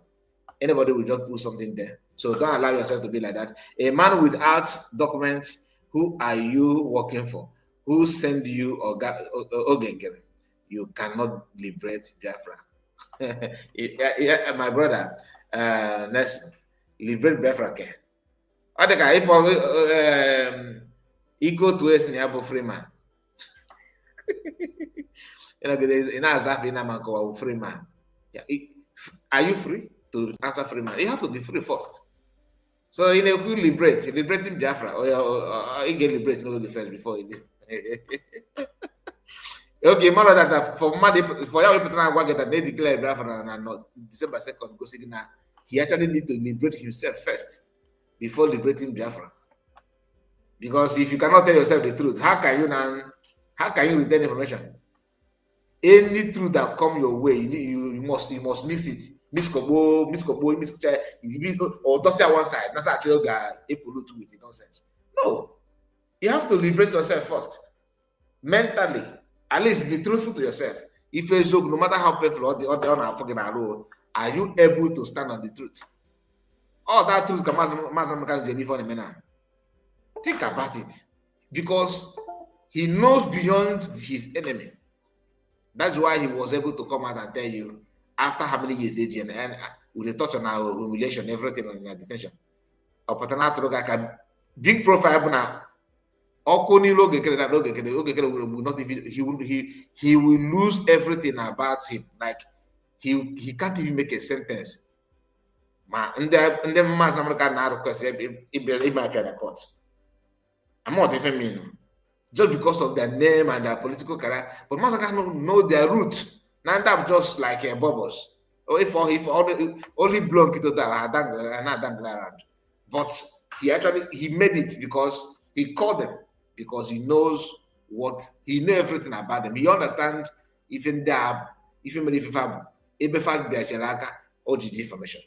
Anybody will just put something there. So don't allow yourself to be like that. A man without documents, who are you working for? Who send you Nkere? You cannot liberate Biafra. My brother, let's liberate Biafra. I think if equal to us in free man. In Azaf in Amako, free man. Yeah. Are you free to answer free man? You have to be free first. So in a good liberating Biafra, or you get liberating all the first before you do. Okay, more than that for your people now that they declare Biafra and not December 2nd, because he actually need to liberate himself first before liberating Biafra. Because if you cannot tell yourself the truth, how can you retain information? Any truth that come your way, you must mix it. Mix kobo, or just say one side. That's actually a pollute with it nonsense. No, you have to liberate yourself first. Mentally, at least be truthful to yourself. If you joke, no matter how painful or the other fucking road, are you able to stand on the truth? All that truth can think about it, because he knows beyond his enemy. That's why he was able to come out and tell you after how many years and with a touch on our humiliation, everything on our detention. Big profile now. Will not even he will lose everything about him. Like he can't even make a sentence. And then mass number can now request the court. I'm not even mean. Just because of their name and their political career, but most of them know their root. Now I'm just like bubbles. Or if only blown to that and not around. But he made it because he called them, because he knows he knew everything about them. He understands even dab, even if fab, fact be or GG information.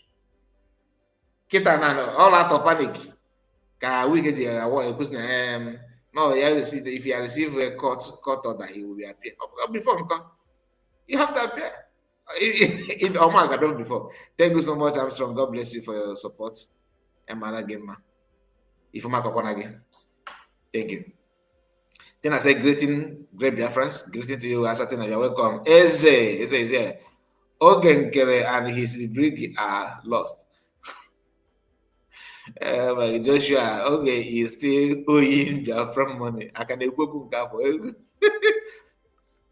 Kita all out of panic. We get no, if you receive a court order, he will be appear. Before you have to appear. I don't before. Thank you so much, Armstrong. God bless you for your support. If you again. Thank you. Then I say greeting, great Biafrans. Greeting to you, Asatina. You're welcome. Eze is here. Nkere and his brig are lost. Joshua, okay, he's still owing Biafran money. I can go for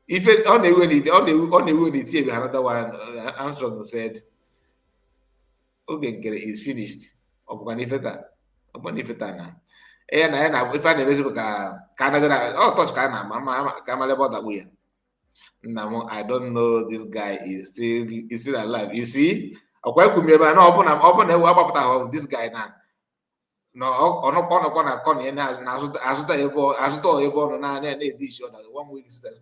if it on the way it's another one. Armstrong said, Nkere is finished. Now. And if I never touch I don't know, this guy is still alive. You see, this guy now. No, azụta ebe ọ nọ na-edi isi ọda 1 week sitere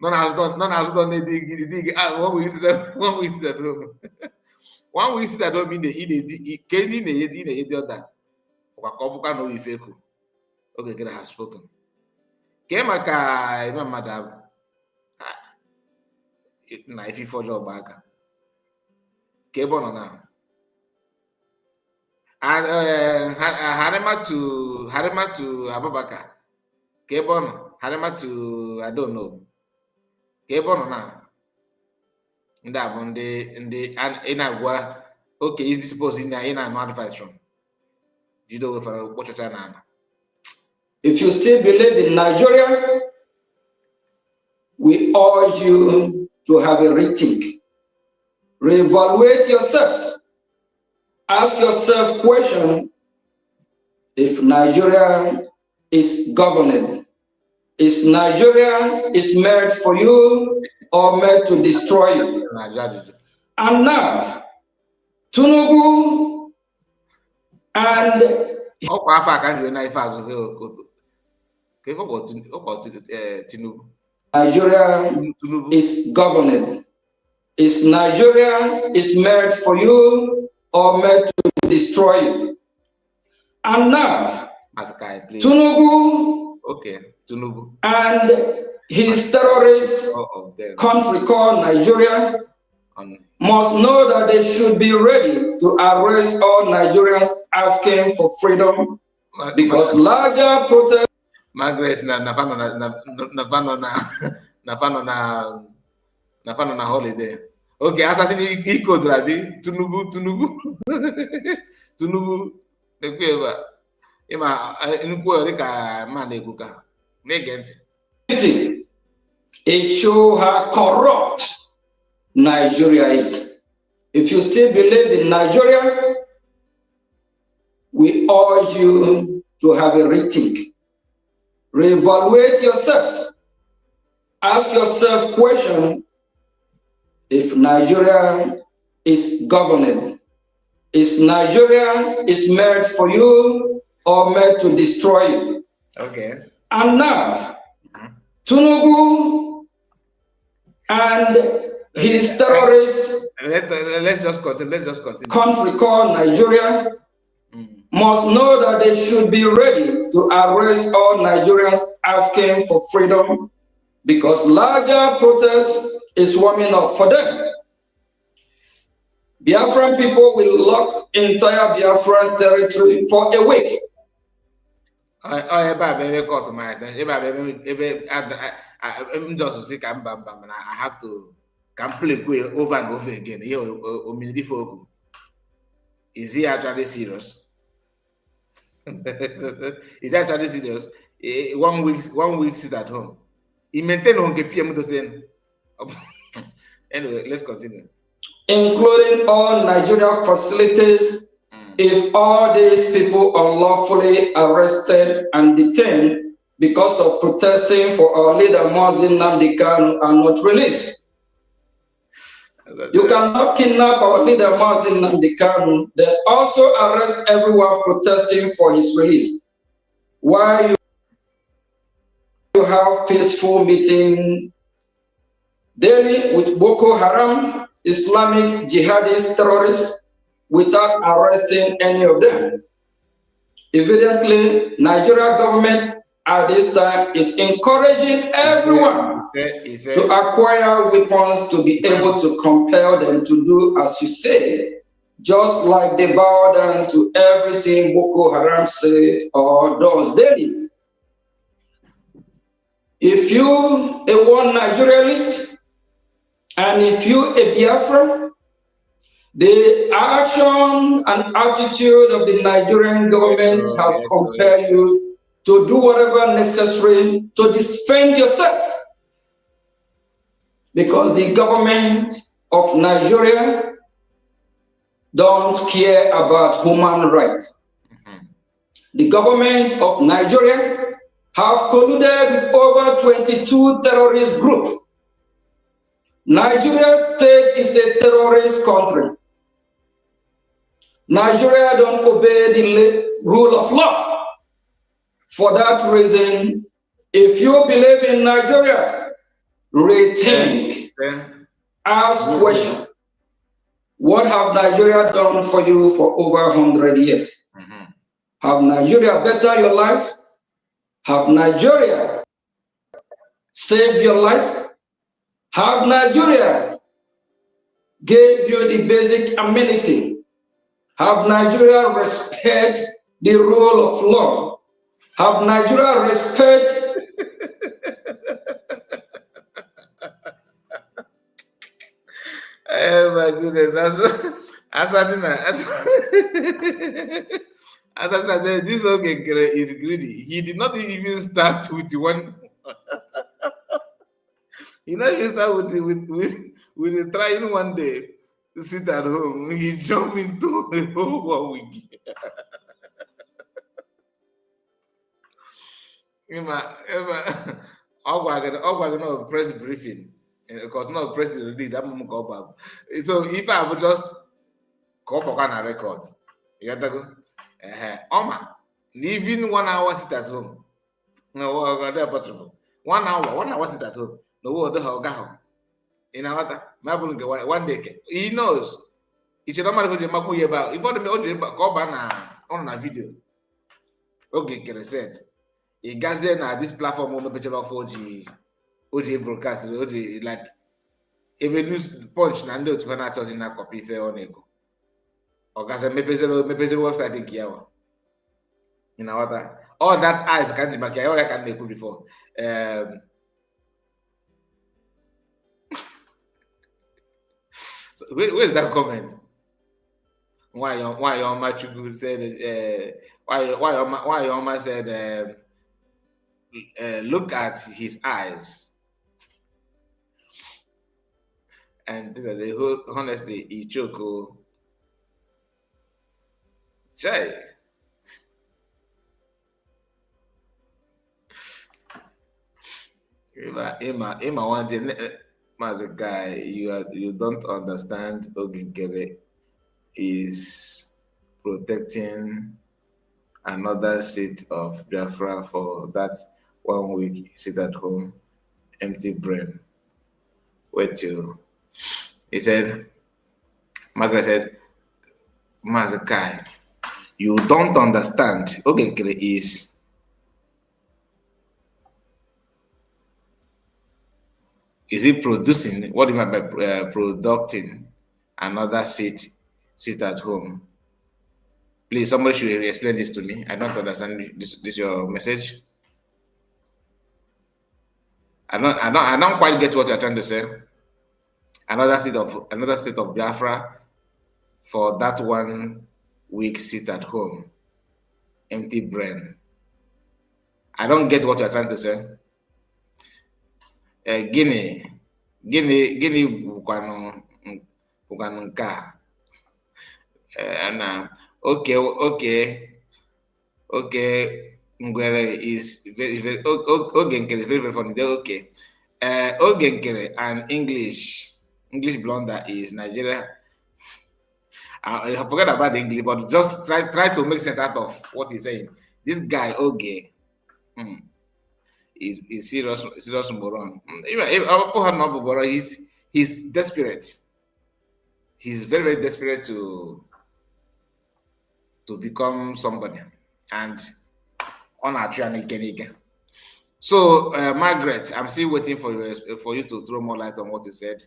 nọ na-azụta na-edi 1 week sitere 1 week sitere obi na-edi ka ị na-edi ọda ọkwa ka ọ bụkwa na oyife eku oge gara ha spoken ke maka ime mmadụ na ife ọjọọ gba aka ka ebe ọ nọ na and Harima to Abubakar. Harima to I don't know. Kebono now. Ndabonde and inagwa. Okay, you suppose in no advice from. You do for what you're now. If you still believe in Nigeria, we urge you to have a rethink. Reevaluate yourself. Ask yourself question, if Nigeria is governable, is Nigeria made for you or made to destroy you? And now, Tinubu and Nigeria is governable. Is Nigeria made for you or made to destroy you? And now, Tinubu and his terrorist country called Nigeria must know that they should be ready to arrest all Nigerians asking for freedom, because larger protests. na holiday. Okay, as I think he could be Tinubu. The quiver. It shows how corrupt Nigeria is. If you still believe in Nigeria, we urge you to have a rethink. Reevaluate yourself. Ask yourself question if Nigeria is governable. Is Nigeria is made for you or made to destroy you? Okay. And now, Tinubu and his terrorists Let's just continue. country called Nigeria must know that they should be ready to arrest all Nigerians asking for freedom because larger protest is warming up for them. Biafran people will lock entire Biafran territory for a week. I have to play over and over again. Is he actually serious? Is he actually serious? 1 week sit at home. He maintained on PM to say. Anyway, let's continue. Including all Nigeria facilities, if all these people unlawfully arrested and detained because of protesting for our leader Mazin Nnamdi Kanu are not released. You cannot kidnap our leader Mazin Nnamdi Kanu, then also arrest everyone protesting for his release. Why you have peaceful meeting daily with Boko Haram, Islamic jihadist terrorists, without arresting any of them. Evidently, Nigeria government at this time is encouraging everyone to acquire weapons to be able to compel them to do as you say, just like they bow down to everything Boko Haram said or does daily. If you a one Nigerianist and if you a Biafran, the action and attitude of the Nigerian government have compelled you to do whatever necessary to defend yourself. Because the government of Nigeria don't care about human rights. The government of Nigeria have colluded with over 22 terrorist groups. Nigeria state is a terrorist country. Nigeria don't obey the rule of law. For that reason, if you believe in Nigeria, rethink, ask questions. What have Nigeria done for you for over 100 years? Have Nigeria bettered your life? Have Nigeria saved your life? Have Nigeria gave you the basic amenity? Have Nigeria respect the rule of law? Have Nigeria respect oh my goodness, as I said, this Nkere is greedy. He did not even start with the one. He not even start with the trying one day to sit at home. He jumped into the whole 1 week. Emma, press briefing because not press release. So if I would just call back on a record, you got to go. Oma, even 1 hour sit at home. No, that's possible. 1 hour sit at home. No, what the hell, go. In our one day, he knows. It's a normal video. About if the call on a video. Okay, Nkere said. He got there now. This platform on the picture of OG broadcast. OG like even news punch. Nando to find out in a copy fair on ego. Or guys, maybe website in Kiawa. In our all that eyes can't be making. I can make before. So where's that comment? why Oma Chukwu said why Oma said look at his eyes. And honestly, Ichoko, Jay. Ima one thing, as a guy, you don't understand Nkere is protecting another seat of Biafra for that 1 week sit at home, empty brain. Wait till he said, Margaret said, Mazakai, you don't understand. Nkere is it producing? What do you mean by producing another sit at home? Please, somebody should explain this to me. I don't understand this your message. I don't quite get what you're trying to say. Another state of Biafra for that 1 week sit at home, empty brain. I don't get what you're trying to say. Guinea bụkwanụ nke a. Okay, Nkere is very Nkere is very funny. Okay, Nkere and English blunder is Nigeria. I forget about the English, but just try to make sense out of what he's saying. This guy Oge is serious moron. Even he's desperate. He's very, very desperate to become somebody, and on our journey. So, Margaret, I'm still waiting for you to throw more light on what you said.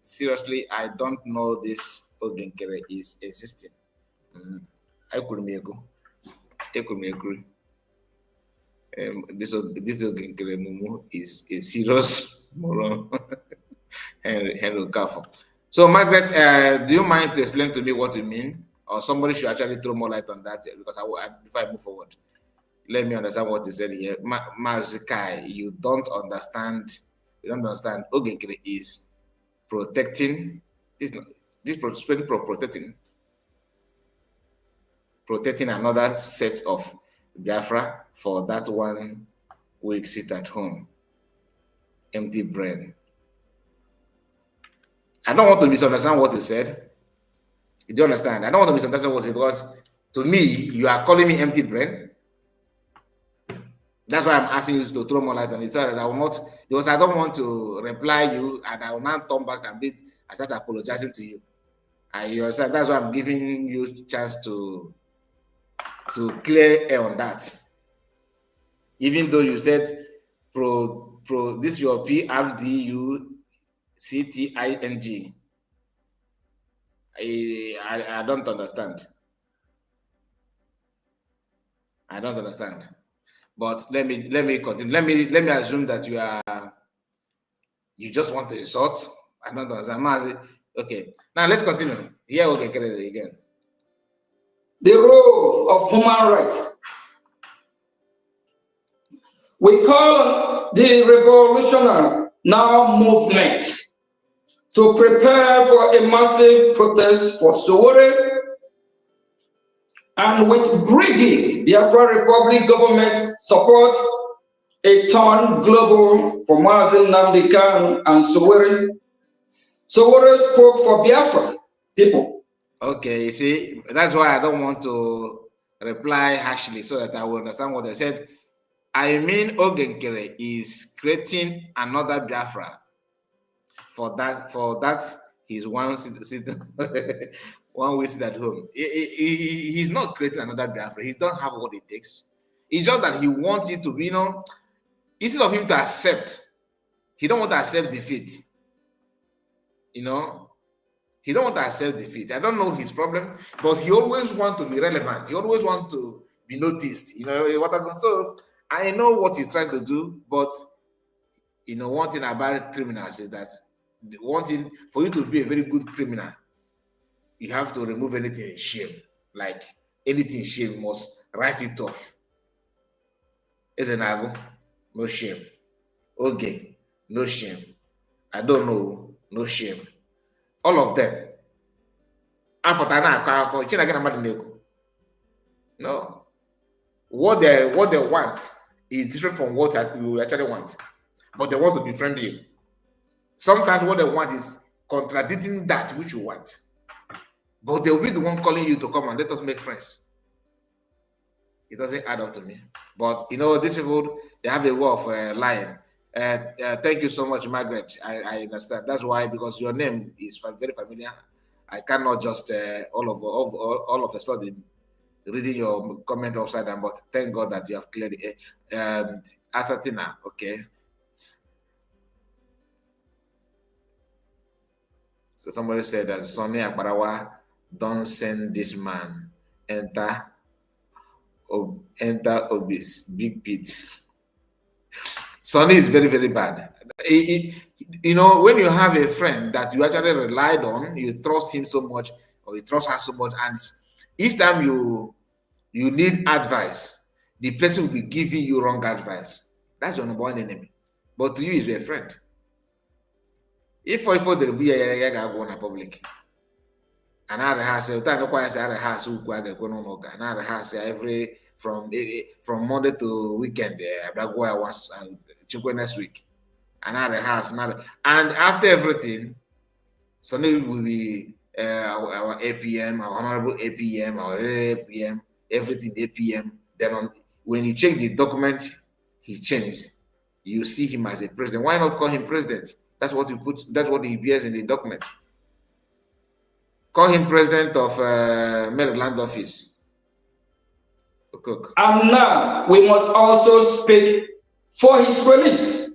Seriously, I don't know this Nkere is existing. I couldn't agree. This Nkere Mumu is a serious moron. Henry Kafo. So, Margaret, do you mind to explain to me what you mean? Or somebody should actually throw more light on that, because before I move forward, let me understand what you said here. Mazikai, you don't understand. You don't understand. Nkere is protecting protecting another set of Biafra for that 1 week sit at home, empty brain. I don't want to misunderstand what you said. You do understand? I don't want to misunderstand what you said, because to me, you are calling me empty brain. That's why I'm asking you to throw more light on it, so that I will not, because I don't want to reply you and I will not turn back and I start apologizing to you. You understand? That's why I'm giving you a chance to clear air on that. Even though you said this your PRDUCTING. I don't understand. I don't understand. But let me continue. Let me assume that you just want to insult. I don't understand. Okay. Now let's continue. Here we get it again. The role of human rights. We call on the revolutionary now movement to prepare for a massive protest for Sowore, and with greedy Biafra Republic government support, a turn global for Mazi Nnamdi Kanu and Sowore. Sowore spoke for Biafra people. Okay, you see, that's why I don't want to reply harshly, so that I will understand what I said. I mean, Nkere is creating another Biafra for that his 1 week sit at home. He's not creating another Biafra. He don't have what it takes. It's just that he wants it to be, instead of him to accept, he don't want to accept defeat. He don't want to accept defeat. I don't know his problem, but he always wants to be relevant. He always wants to be noticed. So I know what he's trying to do, but one thing about criminals is that wanting for you to be a very good criminal, you have to remove anything in shame. Like anything in shame, you must write it off. Ezenago, no shame. Okay, no shame. I don't know, no shame. All of them. No. What they want is different from what you actually want. But they want to befriend you. Sometimes what they want is contradicting that which you want. But they'll be the one calling you to come and let us make friends. It doesn't add up to me. But you know, these people, they have a way of lying. Thank you so much, Margaret. I understand. That's why, because your name is very familiar. I cannot just all of a sudden reading your comment upside down. But thank God that you have cleared it. Asatina, okay. So somebody said that Sonny Akbarawa, don't send this man enter Obis big pit. Sonny is very, very bad. You know, when you have a friend that you actually relied on, you trust him so much, or you trust her so much, and each time you need advice, the person will be giving you wrong advice. That's your number one enemy. But to you, is your friend. If there be a go on public, and I rehearse, every from Monday to weekend, I go once next week, and I rehearse, and after everything, Sunday will be our APM, our honorable APM, our APM, everything APM. Then when you check the document, he changed. You see him as a president. Why not call him president? That's what you put. That's what he bears in the document. Call him president of Maryland office. Okay. And now we must also speak for his release.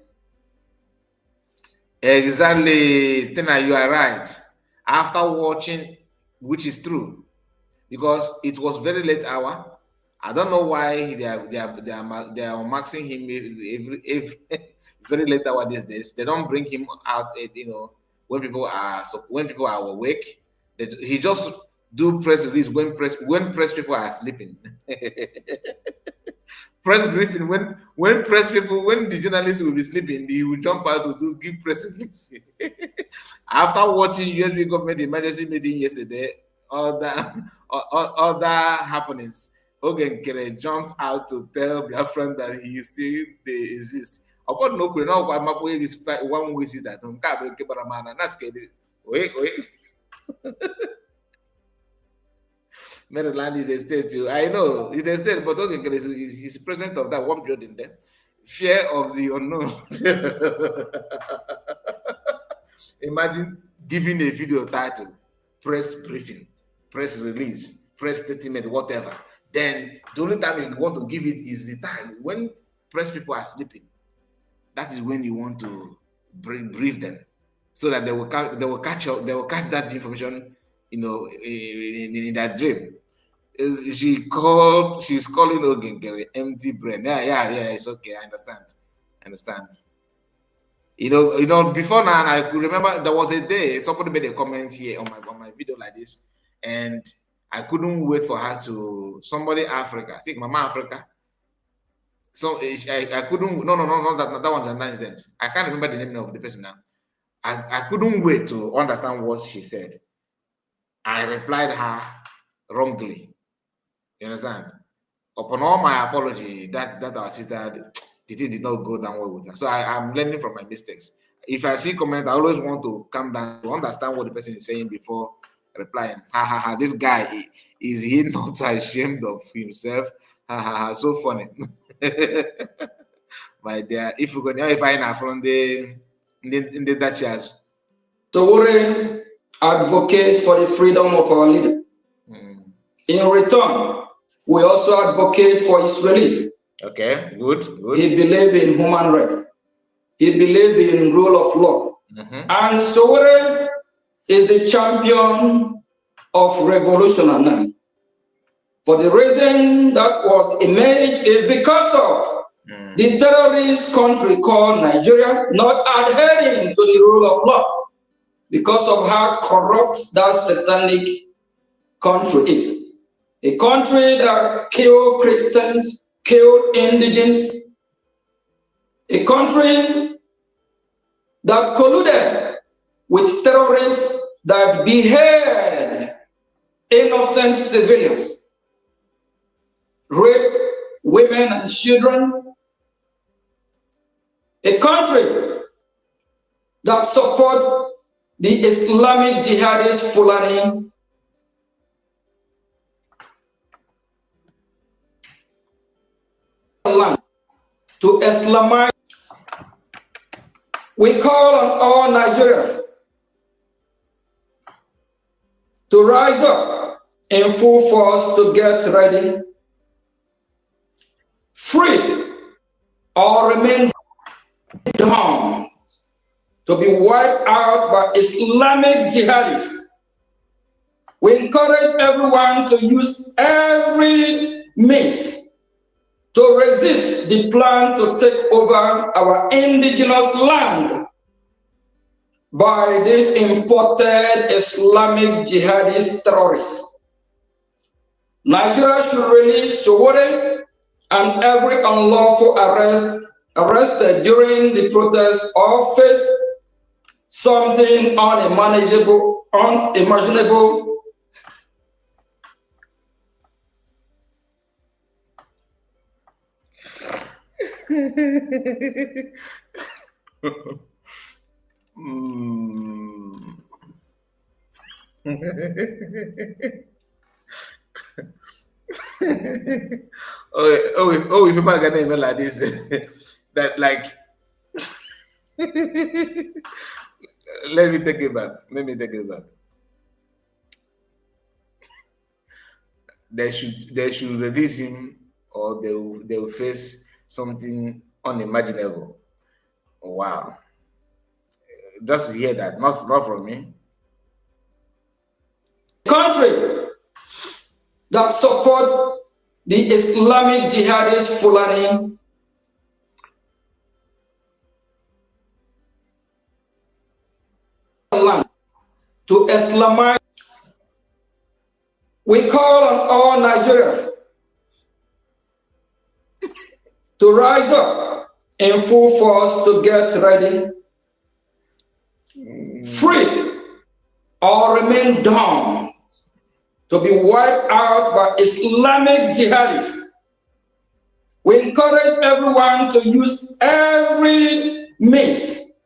Exactly, Tina, you are right. After watching, which is true, because it was very late hour. I don't know why they are maxing him every very late hour these days. They don't bring him out, you know, when people are awake. He just do press release when press people are sleeping. Press briefing when the journalists will be sleeping, he will jump out to give press release. After watching USB government emergency meeting yesterday, other happenings, Nkere jumped out to tell Biafran that they exist. Upon no question, now is 1 week at home. That's wait. Maryland is a state too. I know it's a state, but he's president of that one building there. Fear of the unknown. Imagine giving a video title, press briefing, press release, press statement, whatever. Then the only time you want to give it is the time when press people are sleeping. That is when you want to brief them, so that they will catch that information, you know, in that dream. She's calling Nkere empty brain. Yeah, it's okay. I understand. You know, before now, I could remember there was a day somebody made a comment here on my video like this, and I couldn't wait for her to somebody Africa. I think Mama Africa. So I couldn't. No, that one's a nice dance. I can't remember the name of the person now. I couldn't wait to understand what she said. I replied her wrongly. You understand? Upon all my apology, that our sister, the thing did not go down well with her. So I'm learning from my mistakes. If I see comment, I always want to calm down to understand what the person is saying before replying. This guy, is he not ashamed of himself? So funny. My dear, if you're going to find from the Dutchies. So we advocate for the freedom of our leader. In return, we also advocate for his release. Okay, good. He believed in human rights. He believed in rule of law. And Sowore is the champion of revolution now. For the reason that was imaged is because of the terrorist country called Nigeria not adhering to the rule of law, because of how corrupt that satanic country is. A country that killed Christians, killed indigents, a country that colluded with terrorists that behead innocent civilians, rape women and children, a country that supports the Islamic jihadist Fulani, land to Islamize. We call on all Nigerians to rise up in full force to get ready, free or remain down, to be wiped out by Islamic jihadists. We encourage everyone to use every means to resist the plan to take over our indigenous land by these imported Islamic jihadist terrorists. Nigeria should release Sowore and every unlawful arrested during the protest or face something unimaginable. If people get email like this, that like, let me take it back. They should release him, or they will face something unimaginable. Wow. Just hear that, not from me. Country that supports the Islamic jihadist Fulani land to Islamize. We call on all Nigerians to rise up in full force to get ready, free or remain down, to be wiped out by Islamic jihadists. We encourage everyone to use every means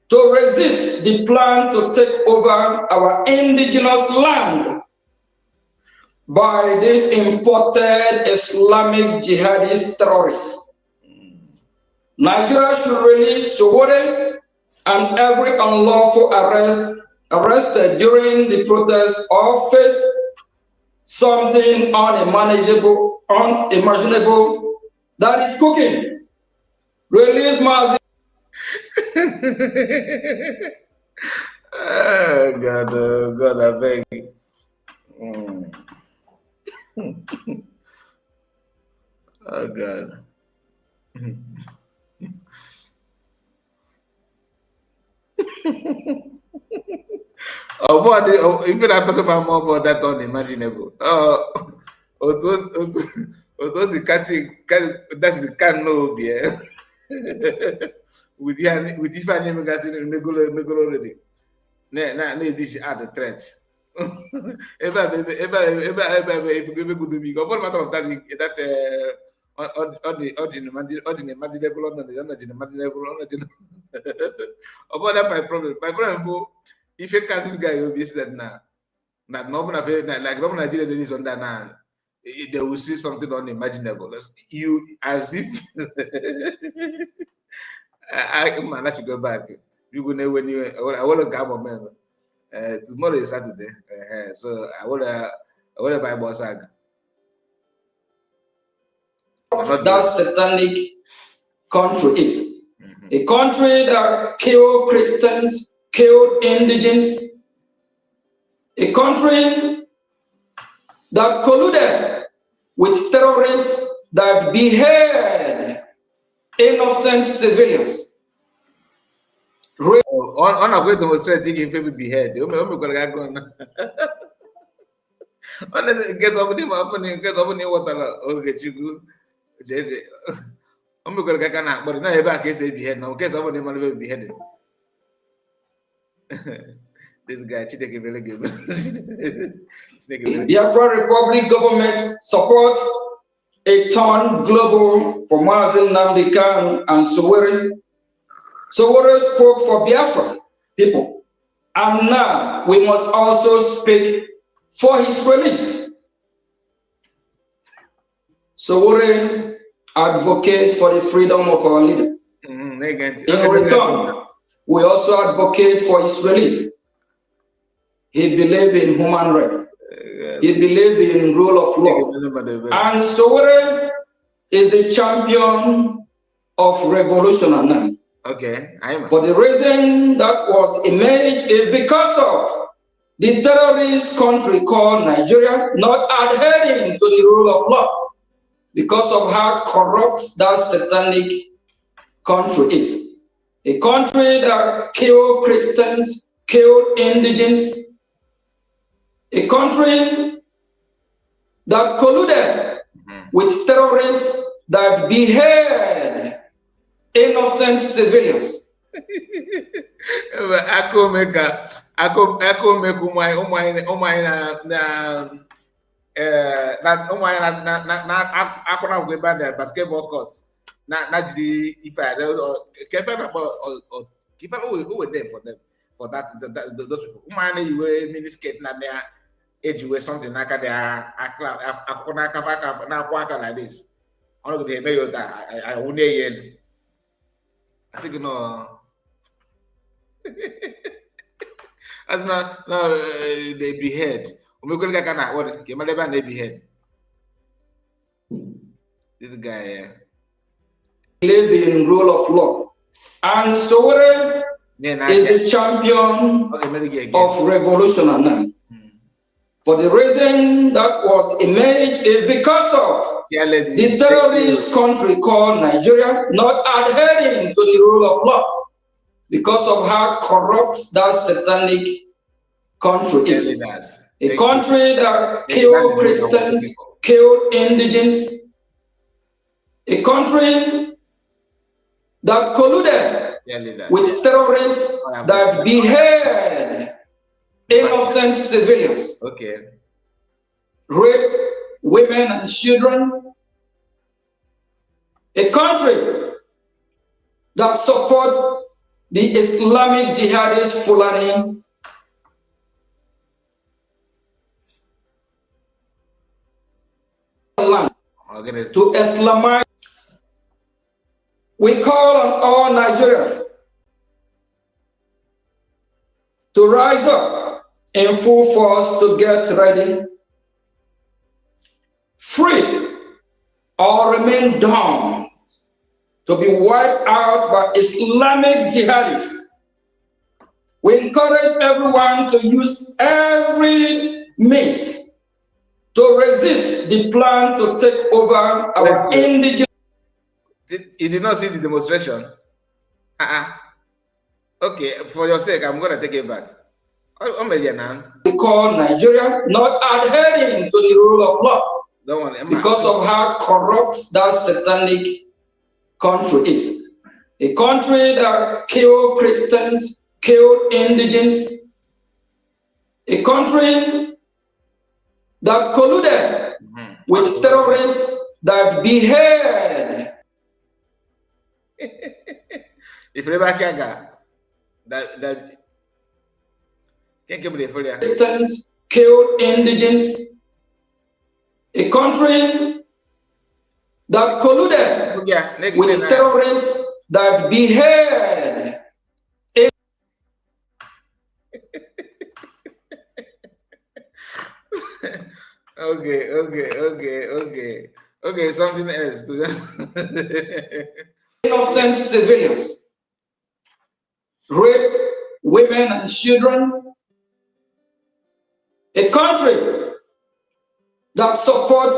to resist the plan to take over our indigenous land by these imported Islamic jihadist terrorists. Nigeria should release Sowore and every unlawful arrested during the protest or face something unimaginable that is cooking. Release Mazi. God, I beg. Oh God. If you're not talking about more about that unimaginable. That's the can no be. With if I name already. Nah, this add a threat. If you give a good week, what matter of that unimaginable or unimaginable about that my problem. My problem if you can't this guy will be that now. Like normal Nigeria is on that now. They will see something unimaginable. You as if I man, let you go back. You will know when you I want to come on man. Tomorrow is Saturday. So I want to buy boss ag. That satanic country is. A country that killed Christians, killed indigents, a country that colluded with terrorists that behead innocent civilians. On a way to demonstrate, thinking if we behead, Get up in water. Okay, you go. I'm going to get but now you're back. Say behead now. Guess somebody might be beheaded. This guy, Chideke really good. Biafra Republic government support a turn global for Mazen Nnamdi Kanu and Sowore. Sowore spoke for Biafra people. And now we must also speak for his release. Sowore advocate for the freedom of our leader. In return, we also advocate for his release. He believed in human rights. He believed in rule of law. And Sowore is the champion of revolution now. Okay, for the reason that was emerged is because of the terrorist country called Nigeria not adhering to the rule of law, because of how corrupt that satanic country is. A country that killed Christians, killed indigents, a country that colluded with terrorists that behead innocent civilians. Ako make na basketball courts. Not the if I who were there for them for those people. You were mini skate na their age were something like that. Like this. I don't know that I won't hear. I think no. As now they behead. What? They behead. This guy. Live in rule of law, and Sowore is the champion of revolution now. For the reason that was emerged is because of the terrorist country called Nigeria not adhering to the rule of law, because of how corrupt that satanic country is. A country that killed Christians, killed indigents, a country that colluded with terrorists that behead innocent civilians, rape women and children, a country that supports the Islamic jihadist Fulani land to Islamize. We call on all Nigerians to rise up in full force to get ready, free or remain dumb, to be wiped out by Islamic jihadists. We encourage everyone to use every means to resist the plan to take over our indigenous. You did not see the demonstration? Okay, for your sake, I'm going to take it back. We call Nigeria not adhering to the rule of law because of how corrupt that satanic country is. A country that killed Christians, killed indigents, a country that colluded with terrorists that behead. If you ever that can't give me the full Christians killed indigents, a country that colluded with terrorists that behead. Okay, something else. Innocent civilians, rape women and children, a country that supports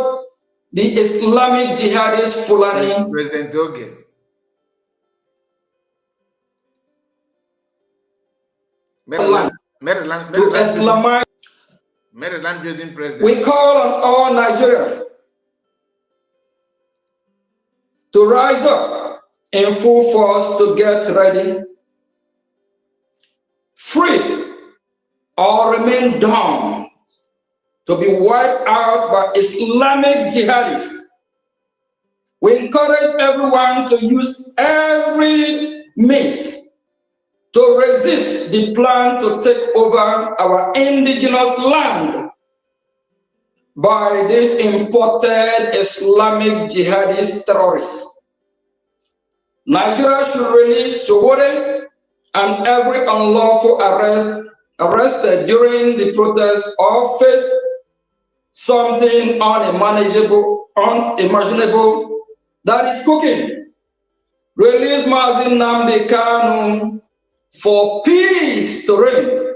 the Islamic jihadist Fulani. President Oge. Maryland. To Islamize. Maryland building president. We call on all Nigerians to rise up in full force to get ready, free or remain dumb, to be wiped out by Islamic jihadists. We encourage everyone to use every means to resist the plan to take over our indigenous land by these imported Islamic jihadist terrorists. Nigeria should release Sowore and every unlawful arrested during the protest or face something unimaginable that is cooking. Release Mazi Nnamdi Kanu for peace to reign.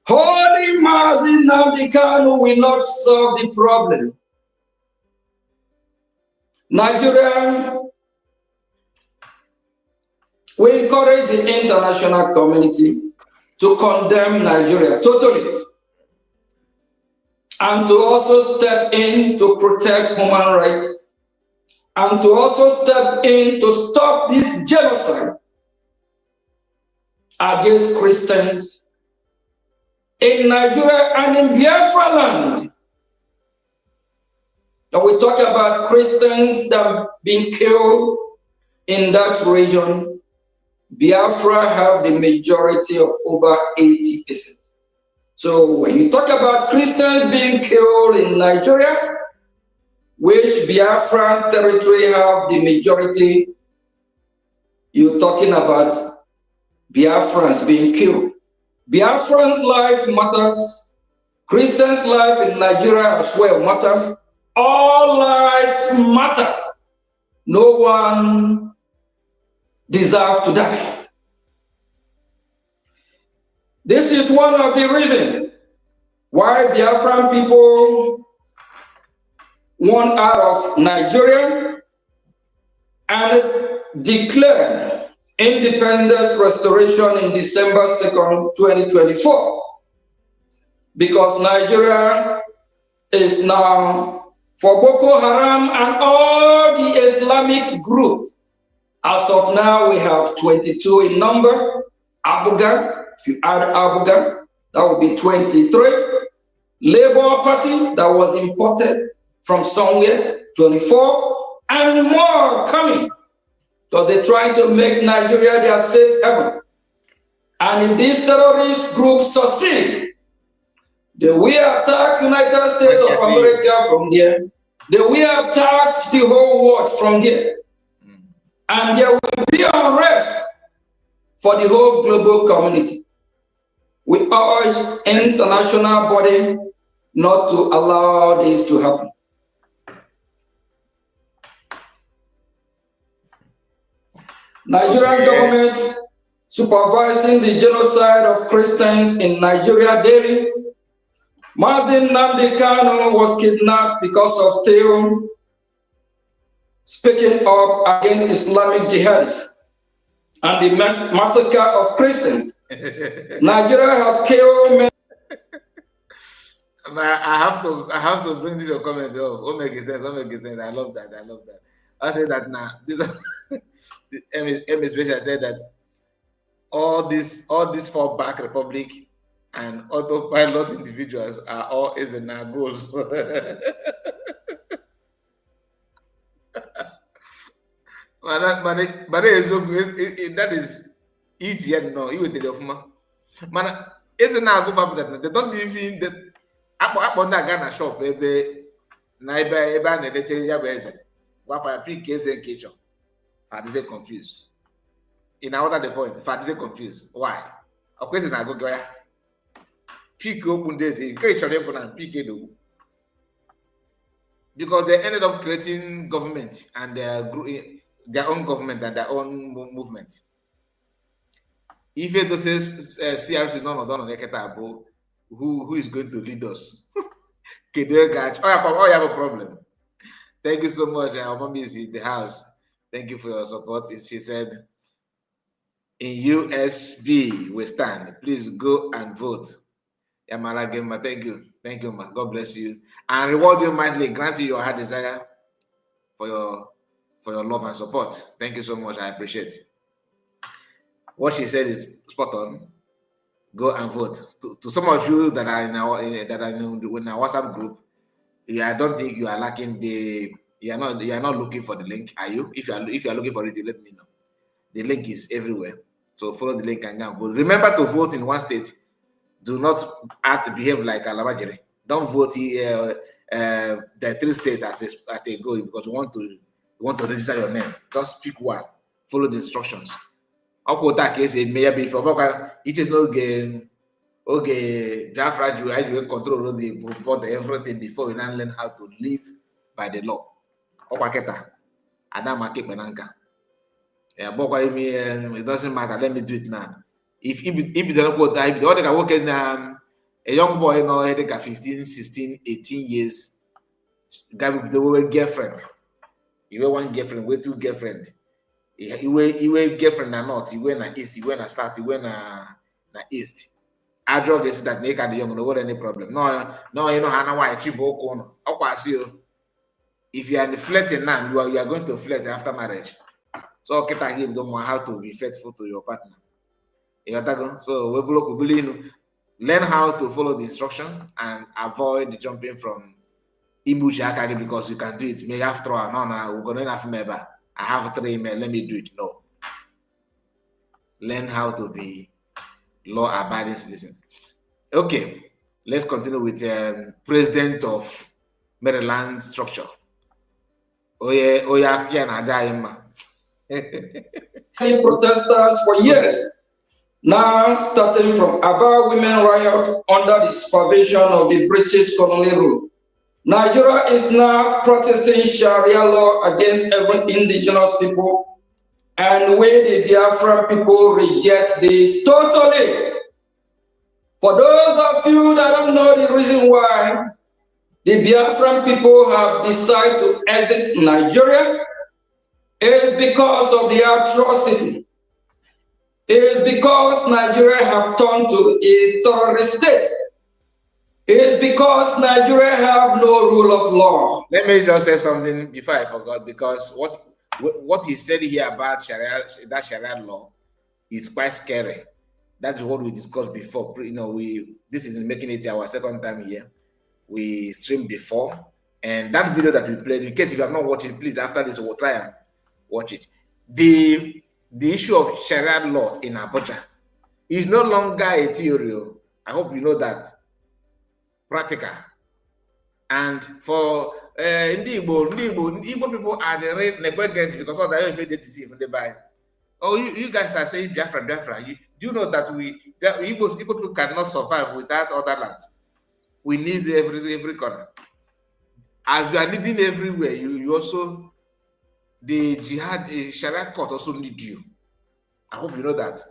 Holding Mazi Nnamdi Kanu will not solve the problem. Nigeria, we encourage the international community to condemn Nigeria totally and to also step in to protect human rights and to also step in to stop this genocide against Christians in Nigeria and in Biafra land. And we talk about Christians that have been killed in that region. Biafra have the majority of over 80%. So when you talk about Christians being killed in Nigeria, which Biafran territory have the majority, you're talking about Biafrans being killed. Biafrans' life matters. Christians' life in Nigeria as well matters. All life matters. No one deserves to die. This is one of the reasons why Biafran people want out of Nigeria and declare independence restoration in December 2nd, 2024. Because Nigeria is now for Boko Haram and all the Islamic groups. As of now, we have 22 in number. Abuga, if you add Abuga, that would be 23. Labour Party that was imported from somewhere, 24, and more coming. Because they're trying to make Nigeria their safe haven. And if these terrorist groups succeed, they will attack United States of America from there. They will attack the whole world from there. And there will be unrest for the whole global community. We urge international body not to allow this to happen. Nigerian government supervising the genocide of Christians in Nigeria daily. Mazi Nnamdi Kanu was kidnapped because of still speaking up against Islamic jihadists and the massacre of Christians. Nigeria has killed many. I have to bring this your comment up. Oh, make sense. I love that. I say that now. MS Special said that all this fallback republic and autopilot individuals are all is in our goals. That is easier no. You will tell you, man. It's na go for that. They don't even that. Akpọ na Ghana shop ebe na ebe a na-elete ya bụ eze. Wafa pick eze nke chọ. Fadize confused. In order the point, Fadize confused. Why? Of course, na go go ya. Pick open this in case you're pick it. Because they ended up creating government and their own government and their own movement. If it says CRC no done on who is going to lead us? Oh, you have a problem. Thank you so much. Our mom is in the house. Thank you for your support. She said, in USB we stand. Please go and vote. Yeah, Malagema, thank you. Thank you, ma. God bless you. And reward you mightily, grant you your heart desire for your love and support. Thank you so much. I appreciate it. What she said is spot on. Go and vote. To some of you that are in our WhatsApp group, yeah, I don't think you are lacking you are not looking for the link, are you? If you are looking for it, you let me know. The link is everywhere. So follow the link and go and vote. Remember to vote in one state. Do not behave like Alamajiri. Don't vote the 3 states at a go because you want to register your name. Just pick one. Follow the instructions. It is no game. Okay, Jafra, you control the report everything before we now learn how to live by the law. It doesn't matter. Let me do it now. If you don't go die, the other can work in a young boy, I think 15, 16, 18 years, guy with the girlfriend. You wear one girlfriend, we 2 girlfriend. You wear girlfriend or not, you wear na east, you wear na south, you wear na east. I drug is that make the young no any problem. No, you know how why cheap corner. If you are flirting now, you are going to flirt after marriage. So him don't know how to be faithful to your partner. So we learn how to follow the instructions and avoid jumping from Imushaka because you can do it. Maybe after all, no, we're gonna have member. I have 3 email, let me do it. No. Learn how to be law-abiding citizen. Okay, let's continue with President of Maryland structure. Protesters for years, now starting from Aba women riot under the supervision of the British colonial rule. Nigeria is now practicing Sharia law against every indigenous people, and we, the Biafran people, reject this totally. For those of you that don't know the reason why the Biafran people have decided to exit Nigeria, it is because of the atrocity. It is because Nigeria have turned to a terrorist state. It is because Nigeria have no rule of law. Let me just say something before I forgot, because what he said here about Sharia law is quite scary. That's what we discussed before. This is making it our 2nd time here. We streamed before, and that video that we played, in case if you have not watched it, please after this we'll try and watch it. The issue of Sharia law in Abuja is no longer a theory. I hope you know that. Practical. And for Igbo people are the real negligent because of the way they deceive when they buy. Oh, you guys are saying Biafra. Do you know that Igbo people cannot survive without other land? We need every corner. As you are needing everywhere, you also, the jihad Sharia court also need you. I hope you know that.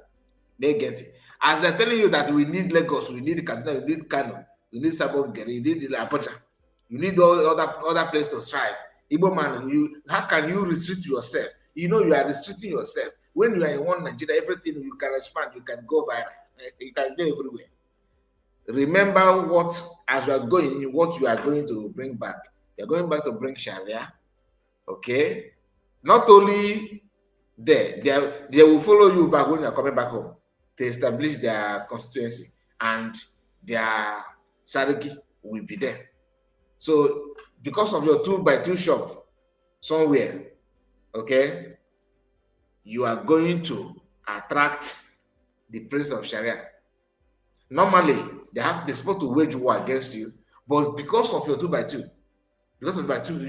They get it. As they're telling you that we need Lagos, we need Kaduna, we need Kano, you need Nkere, you need Abuja, you need other places to strive. Igbo man, how can you restrict yourself? You are restricting yourself. When you are in one Nigeria, everything you can expand, you can go viral, you can go everywhere. Remember what you are going to bring back. You're going back to bring Sharia, okay? Not only they will follow you back when you're coming back home to establish their constituency, and their Sariki will be there. So because of your 2x2 shop somewhere, okay, you are going to attract the prince of Sharia. Normally, they're supposed to wage war against you, but because of your 2x2,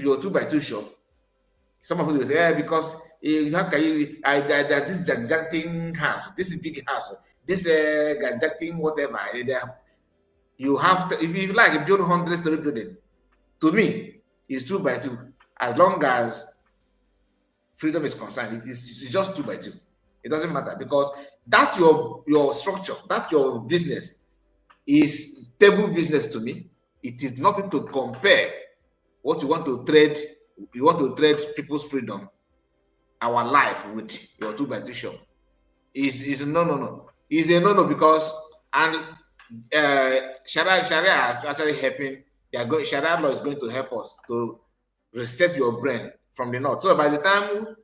your 2x2 shop, some of you will say, because how can you? This gigantic house, this big house, this gigantic whatever. You have to, if you like, build 100-story building. To me, it's 2x2. As long as freedom is concerned, it's just 2x2. It doesn't matter, because that's your structure, that's your business. Is table business to me. It is nothing to compare what you want to trade. You want to trade people's freedom, our life, with your 2x2 shop. Is no. It's a no because, and Sharia is actually helping. Sharia law is going to help us to reset your brain from the north. So by the time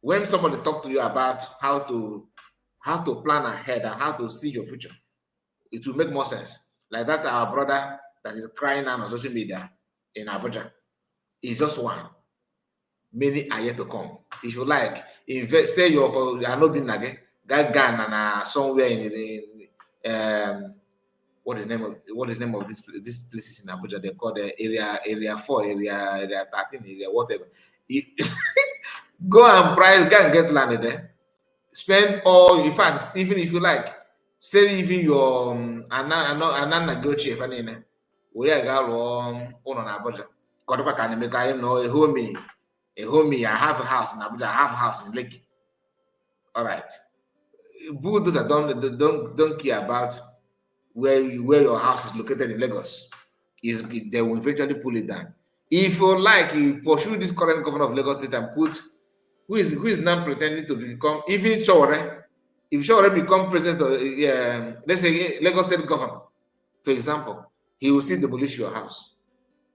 when somebody talk to you about how to plan ahead and how to see your future, it will make more sense. Like that, our brother that is crying out on social media in Abuja is just one. Many are yet to come. If you like, invest, say you're for I know being again, that Ghana and somewhere what is name of this places in Abuja? They call the area 4, area 13, area whatever. Go and price, go and get landed there. Spend all, in fact, even if you like, say even your and negotiate for any we are going on Abuja. Kotoka can make I know a homie, I have a house in Abuja, I have a house in Lake. All right. Bulldozer don't care about where your house is located in Lagos. They will eventually pull it down. If you like, you pursue this current governor of Lagos State and put who is now pretending to become even Shore. If Shore become president of let's say Lagos State governor, for example, he will still demolish your house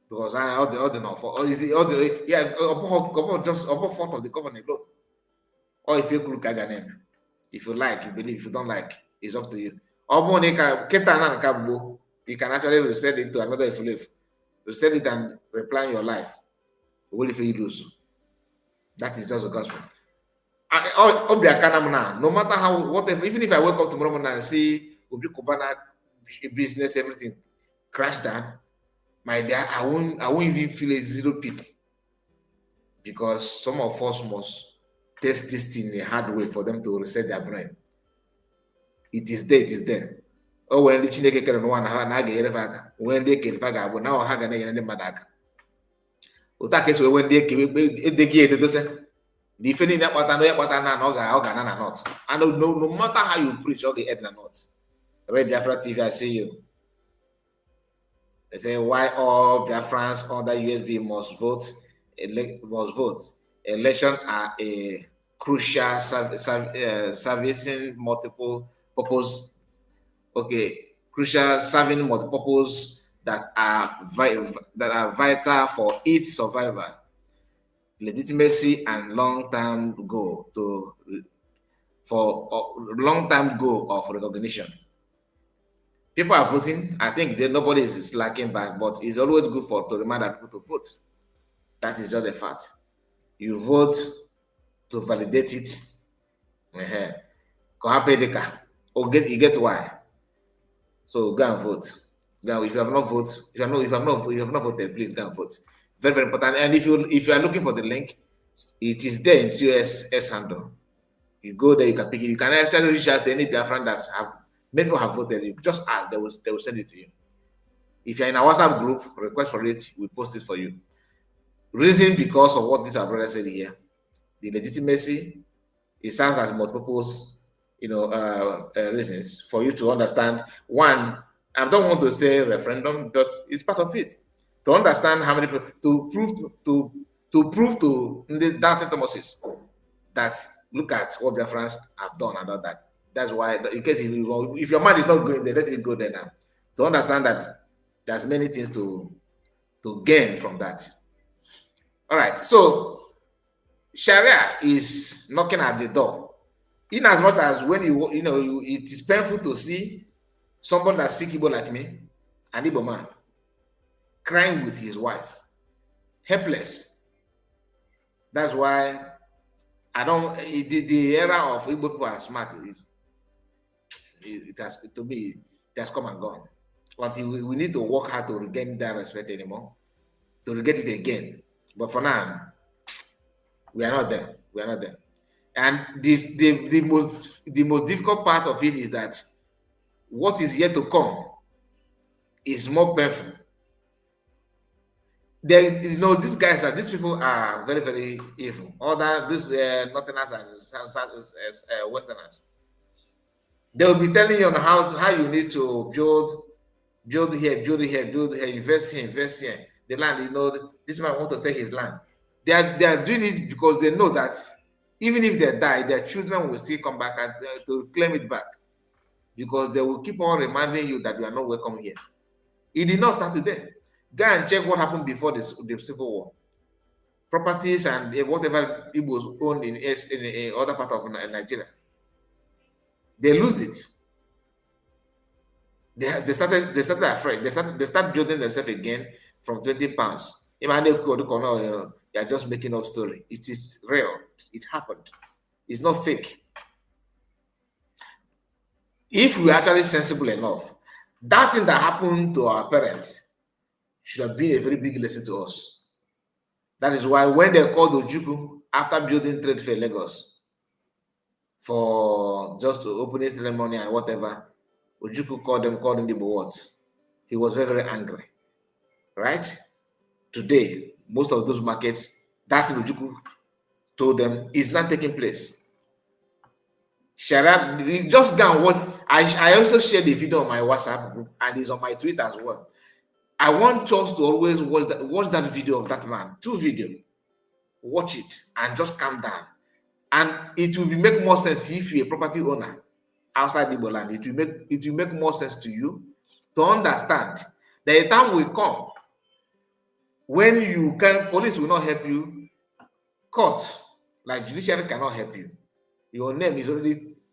because all the no for or is it all the just above fourth of the governor alone. Or if you look at your name, if you like, you believe. If you don't like, it's up to you. Or you can actually reset it to another if you live. Reset it and replan your life. What if you lose? That is just the gospel. No matter how, whatever, even if I wake up tomorrow morning and see Obi Kubana business, everything crash down, my dear, I won't even feel a zero peak because some of us must test this thing in a hard way for them to reset their brain. It is there, it is there. Oh, when the Chineke kere no one na ga aka when they can faga but now ha ga na yene mmadụ aka. Ụta ka esi when they edegi ededo se the ife niile akpata no yakpata na ọ ga na not. And no matter how you preach all the na not. Red Biafra TV, I see you. They say why all Biafrans under USB must vote. Election are a crucial servicing multiple purpose. Okay, crucial serving multiple purpose that are vital for its survival, legitimacy, and long-term goal of recognition. People are voting. I think that nobody is slacking back, but it's always good to remind people to vote. That is just a fact. You vote to validate it. You get why. So go and vote. If you have not voted, please go and vote. Very, very important. And if you are looking for the link, it is there in COS handle. You go there, you can pick it. You can actually reach out to any Biafran that many people have voted. You just ask, they will send it to you. If you're in a WhatsApp group, request for it, we post it for you. Reason because of what this our brother said here. The legitimacy, it serves as multiple reasons for you to understand. One, I don't want to say referendum, but it's part of it. To understand how many people, to prove to the doubting Thomases that look at what Biafrans have done and all that. That's why, in case if your mind is not going there, let it go there now. To understand that there's many things to gain from that. All right, so Sharia is knocking at the door. In as much as when it is painful to see somebody that speaks Igbo like me, an Igbo man, crying with his wife, helpless. That's why I don't. The era of Igbo people are smart. It has come and gone. But we need to work hard to regain that respect anymore, to regain it again. But for now, we are not there. We are not there. And the most difficult part of it is that what is yet to come is more painful. These people are very, very evil. These Northerners and Westerners, they will be telling you on how you need to build here, invest here. The land, this man wants to sell his land. They are doing it because they know that even if they die, their children will still come back to claim it back. because they will keep on reminding you that you are not welcome here. It did not start today. Go and check what happened before the Civil War. Properties and whatever Igbos own in other part of Nigeria, they lose it. They started afresh. They start building themselves again from 20 pounds. You are just making up story. It is real. It happened. It's not fake. If we are actually sensible enough, that thing that happened to our parents should have been a very big lesson to us. That is why when they called Ojukwu after building Trade Fair Lagos for just opening ceremony and whatever, Ojukwu called him the what? He was very, very angry. Right? Today, most of those markets, that Ojukwu told them is not taking place. Sharia, just go and watch. I also shared the video on my WhatsApp group and it's on my Twitter as well. I want us to always watch that video of that man. 2 videos. Watch it and just calm down. And it will make more sense if you're a property owner outside Igbo land. It will make more sense to you to understand that a time will come when police will not help you, court, like judiciary cannot help you. Your name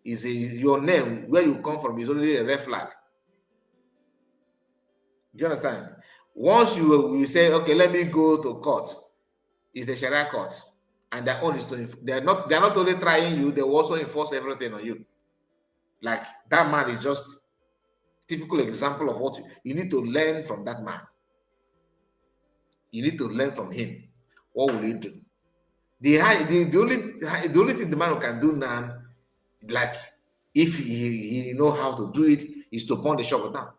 your name where you come from is already a red flag. Do you understand? Once you say, okay, let me go to court, it's the Sharia court, and their own is they're not only trying you, they will also enforce everything on you. Like that man is just typical example of what you need to learn from that man. You need to learn from him. What will he do? The only thing the man can do now, like if he know how to do it, is to burn the shop down.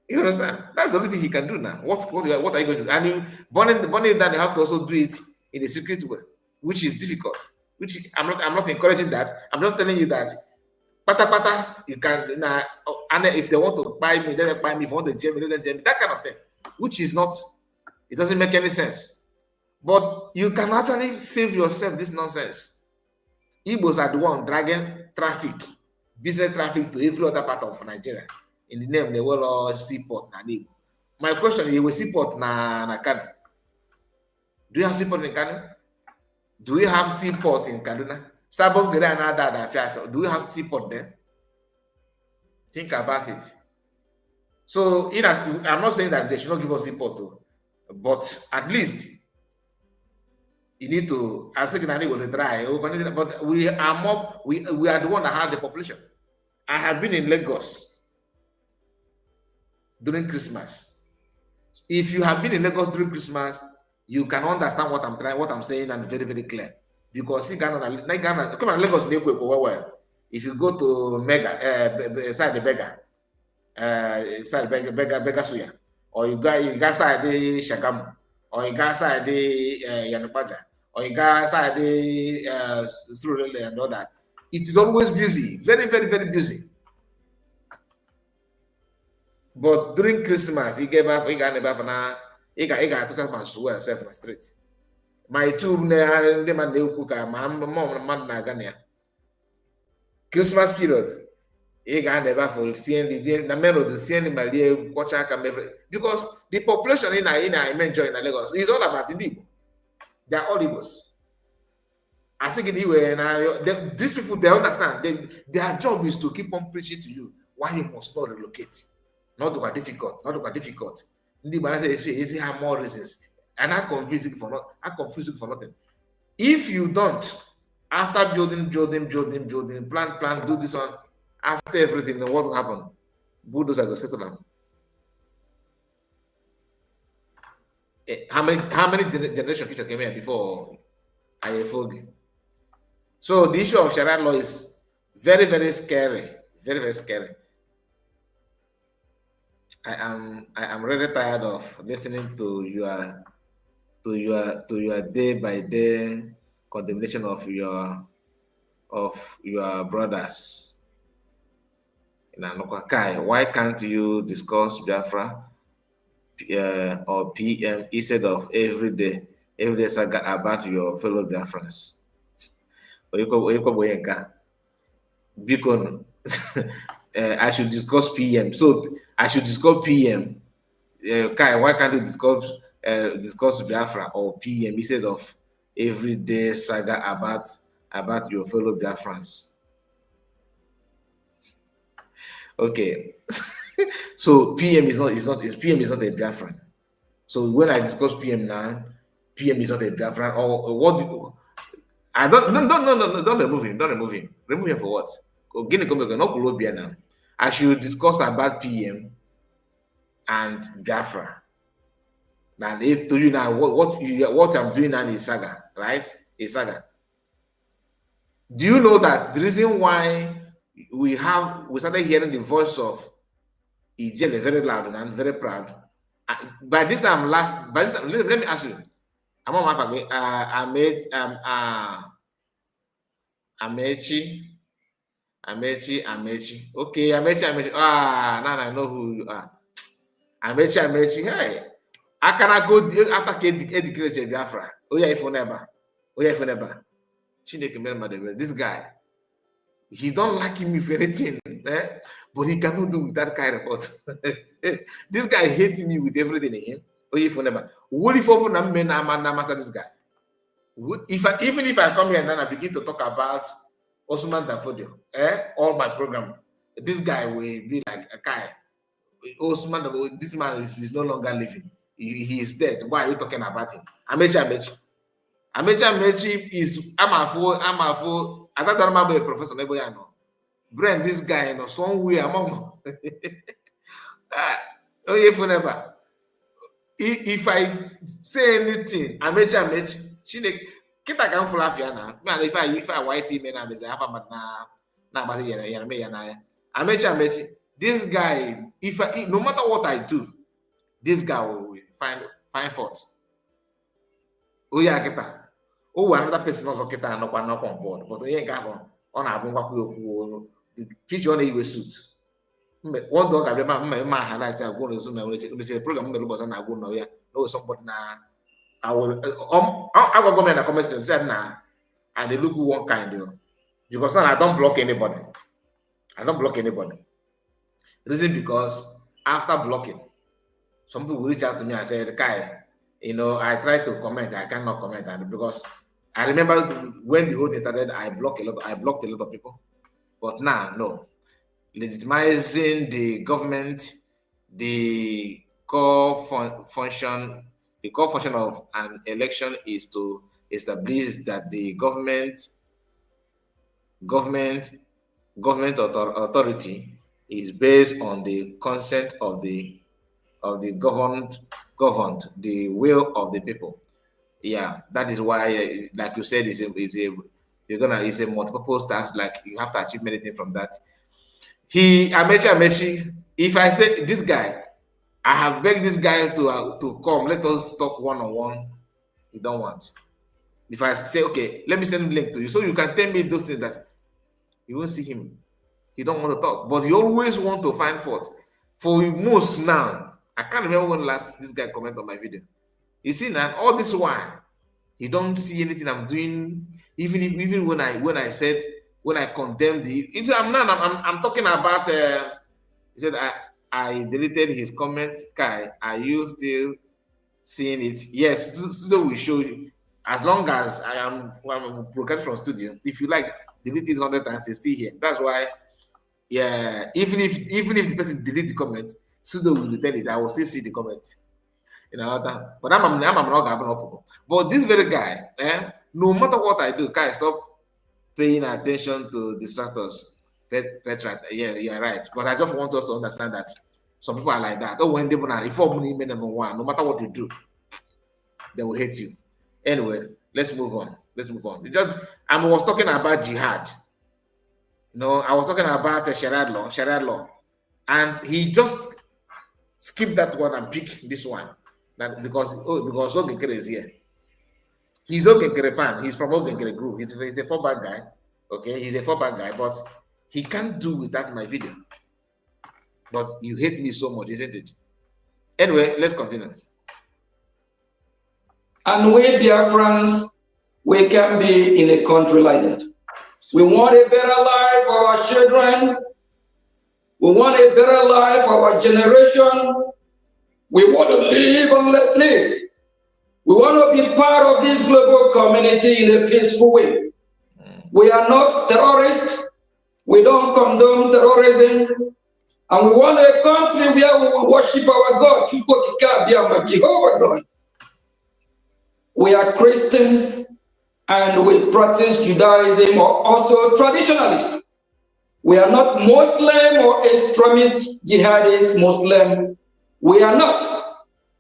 You understand? That's the only thing he can do now. What are you going to do? And you burning it down, you have to also do it in a secret way, which is difficult. Which I'm not encouraging that. I'm just telling you that pata you can and if they want to buy me, let them buy me. If they want to jam me, let them jam me. That kind of thing. Which is not, it doesn't make any sense. But you can actually save yourself this nonsense. Igbos are the one dragging traffic, business traffic to every other part of Nigeria. In the name, they will all seaport. My question is, will seaport na Kano? Do you have seaport in Kano? Do we have seaport in Kaduna? Do we have seaport there? Think about it. So, I'm not saying that they should not give us seaport, but at least you need to. I'm saying that will try, but we are the one that have the population. I have been in Lagos during Christmas. If you have been in Lagos during Christmas, you can understand what I'm saying, and very, very clear. Because come on, Lagos, if you go to Mega, side the Beggar Suya, or you got side the Shagamu, or you got side the Yanupaja, or you got side the Surulele and all that, it is always busy, very, very, very busy. But during Christmas, he got to talk about yourself in the street. My two Christmas period, he got never for seeing the men of the seeing because the population in enjoying Lagos is all about Igbo. They are all Igbos. I think these people, they understand. Their job is to keep on preaching to you why you must not relocate. Not difficult. The man says easy have more reasons. And I confuse you for nothing. If you don't, after building, plan, do this one, after everything, then what will happen? Bulldozer will settle down. How many generations came here before I forget? So the issue of Sharia law is very, very scary. Very, very scary. I am really tired of listening to your day by day condemnation of your brothers. Why can't you discuss Biafra or PM instead of every day saga about your fellow Biafrans? Biko, I should discuss PM. So I should discuss PM. Kai, why can't you discuss Biafra or PM instead of everyday saga about your fellow Biafrans? Okay. So PM is not PM is not a Biafran. So when I discuss PM now, PM is not a Biafran or what? I don't remove him. Don't remove him. Remove him for what? Now. I should discuss about PM and Biafra. And if to you now, what I'm doing now is saga, right? A saga. Do you know that the reason why we started hearing the voice of Ijele very loud and very proud? By this time, let me ask you. I'm on my family. Amechi. Okay, Amechi. Now I know who you are. Amechi. Hey, I cannot go after K Biafra. Oh yeah, if never. This guy, he don't like him if anything, but he cannot do with that kind of report. This guy hates me with everything in him. Oh, if never. What if open a man master this guy? Even if I come here and then I begin to talk about Osman Danfodio, all my program, this guy will be like a guy. Osman, this man is no longer living. He is dead. Why are you talking about him? Amechi is I'm a fool. I don't remember a professor. Maybe I know. Brand this guy, somewhere among. Oh, if never. If I say anything, Amechi, kita kan fulafia na. Man, if I white man, I'm say afa na basi yana. Amechi, this guy, no matter what I do, this guy will find fault. Oh yeah, kita. Oh, another person also kita no on board, but he ain't got on the picture on a suit. One dog I remember my highlights are going to program I go no somebody now. I will go in the comment section said nah, and they look one kind because now I don't block anybody. Reason because after blocking, some people reach out to me and say, Kai, I try to comment, I cannot comment, and because I remember when the whole thing started, I blocked a lot of people. But now, no. Legitimizing the government, the core function of an election is to establish that the government authority is based on the consent of the governed, the will of the people. Yeah, that is why, like you said, it's a multi-purpose task. Like you have to achieve many things from that. Amechi, if I say this guy, I have begged this guy to come. Let us talk one-on-one. You don't want. If I say, okay, let me send a link to you, so you can tell me those things that you won't see him. He don't want to talk, but you always want to find fault. For most now, I can't remember when last this guy commented on my video. You see now, all this while, he don't see anything I'm doing. Even when I condemned I'm talking about. He said I deleted his comment. Kai, are you still seeing it? Yes, studio will show you. As long as I'm broadcast from studio, if you like delete it 100 times, it's still here. That's why. Yeah, even if the person delete the comment, studio will return it. I will still see the comment. But I'm not having up. But this very guy, no matter what I do, guys, stop paying attention to distractors. Petra, yeah, you're right. But I just want us to understand that some people are like that. Oh, when they no matter what you do, they will hate you. Anyway, let's move on. I was talking about jihad. I was talking about Sharia law, and he just skipped that one and picked this one. Because Nkere is here. He's Nkere fan. He's from Nkere group. He's a Fallback guy. Okay, he's a Fallback guy, but he can't do without my video. But you hate me so much, isn't it? Anyway, let's continue. And we Biafrans, we can be in a country like that. We want a better life for our children. We want a better life for our generation. We want to live and let live. We want to be part of this global community in a peaceful way. We are not terrorists. We don't condone terrorism. And we want a country where we will worship our God, Jehovah God. We are Christians and we practice Judaism or also traditionalists. We are not Muslim or extremist jihadist Muslim. We are not.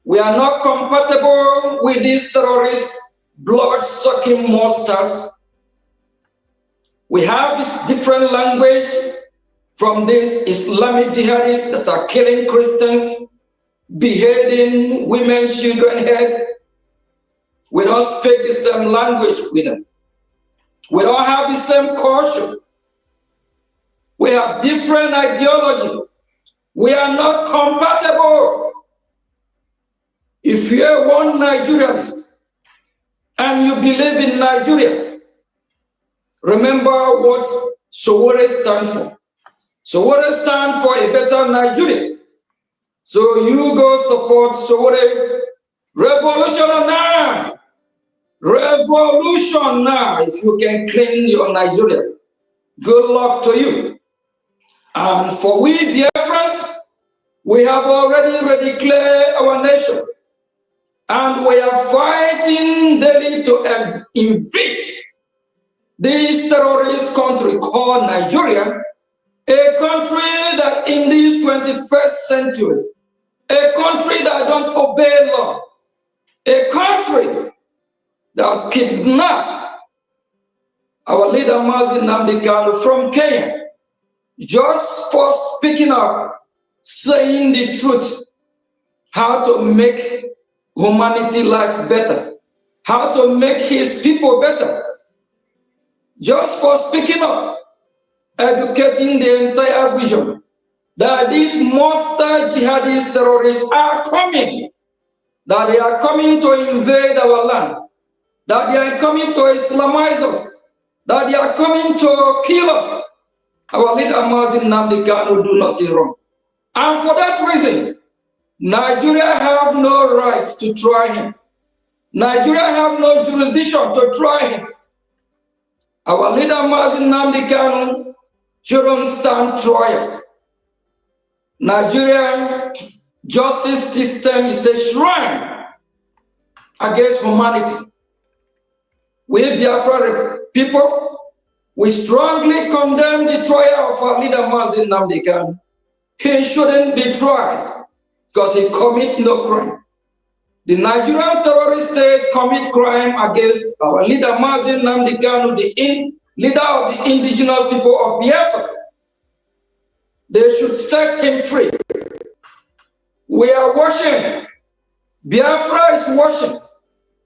We are not compatible with these terrorists, blood-sucking monsters. We have this different language from these Islamic jihadists that are killing Christians, beheading women, children head. We don't speak the same language with them. We don't have the same culture. We have different ideology. We are not compatible. If you are one Nigerianist and you believe in Nigeria, remember what Sowore stands for. Sowore stands for a better Nigeria. So you go support Sowore. Revolution now! Revolution now! If you can clean your Nigeria, good luck to you. And for we Biafrans, we have already declared our nation. And we are fighting daily to invade this terrorist country called Nigeria, a country that in this 21st century, a country that don't obey law, a country that kidnapped our leader Mazi Nnamdi Kanu from Kenya just for speaking up, saying the truth, how to make humanity life better, how to make his people better, just for speaking up, educating the entire vision that these monster jihadist terrorists are coming, that they are coming to invade our land, that they are coming to Islamize us, that they are coming to kill us. Our leader Mazi Nnamdi Kanu do nothing wrong. And for that reason, Nigeria have no right to try him. Nigeria have no jurisdiction to try him. Our leader Mazi Nnamdi Kanu shouldn't stand trial. Nigeria justice system is a shrine against humanity. We Biafra people, we strongly condemn the trial of our leader Mazi Nnamdi Kanu. He shouldn't be tried because he commit no crime. The Nigerian terrorist state commit crime against our leader Mazi Nnamdi Kanu, the leader of the indigenous people of Biafra. They should set him free. We are watching. Biafra is watching.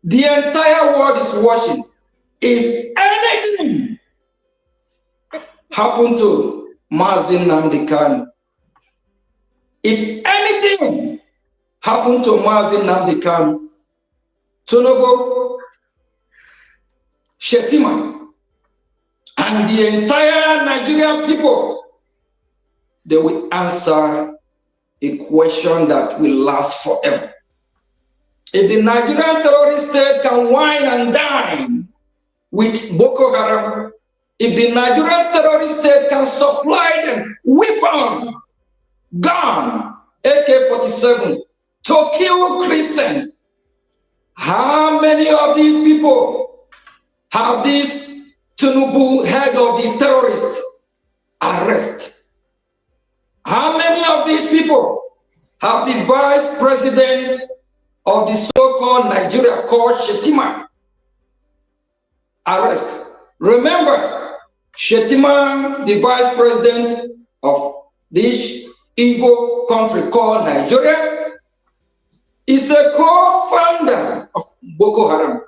The entire world is watching. If anything happened to Mazi Nnamdi Kanu, if anything happened to Mazi Nnamdi Kanu, Tinubu, Shetima, and the entire Nigerian people, they will answer a question that will last forever. If the Nigerian terrorist state can wine and dine with Boko Haram, if the Nigerian terrorist state can supply them weapons, gun, AK-47, to kill Christians, how many of these people have this Tinubu, head of the terrorists, arrested? How many of these people have the vice president of the so-called Nigeria called Shetima arrested? Remember, Shetima, the vice president of this evil country called Nigeria, is a co-founder of Boko Haram.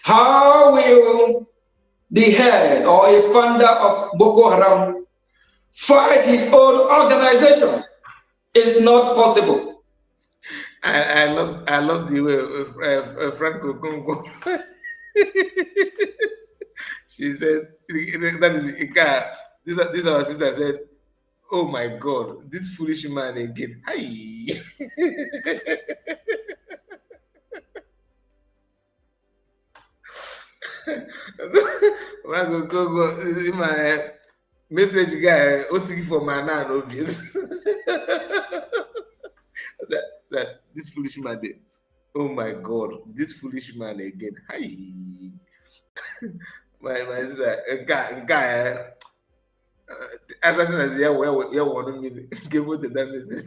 How will the head or a founder of Boko Haram fight his own organization? It's not possible. I love the way Franco Congo. She said that is Nkere. This our sister said Oh my God, this foolish man again. Hi. Go. In my message guy, OC for my nan obvious. This foolish man. Oh my God, this foolish man again. Hi. My sister, guy. As soon as yeah, well, 1 minute, give me the damage.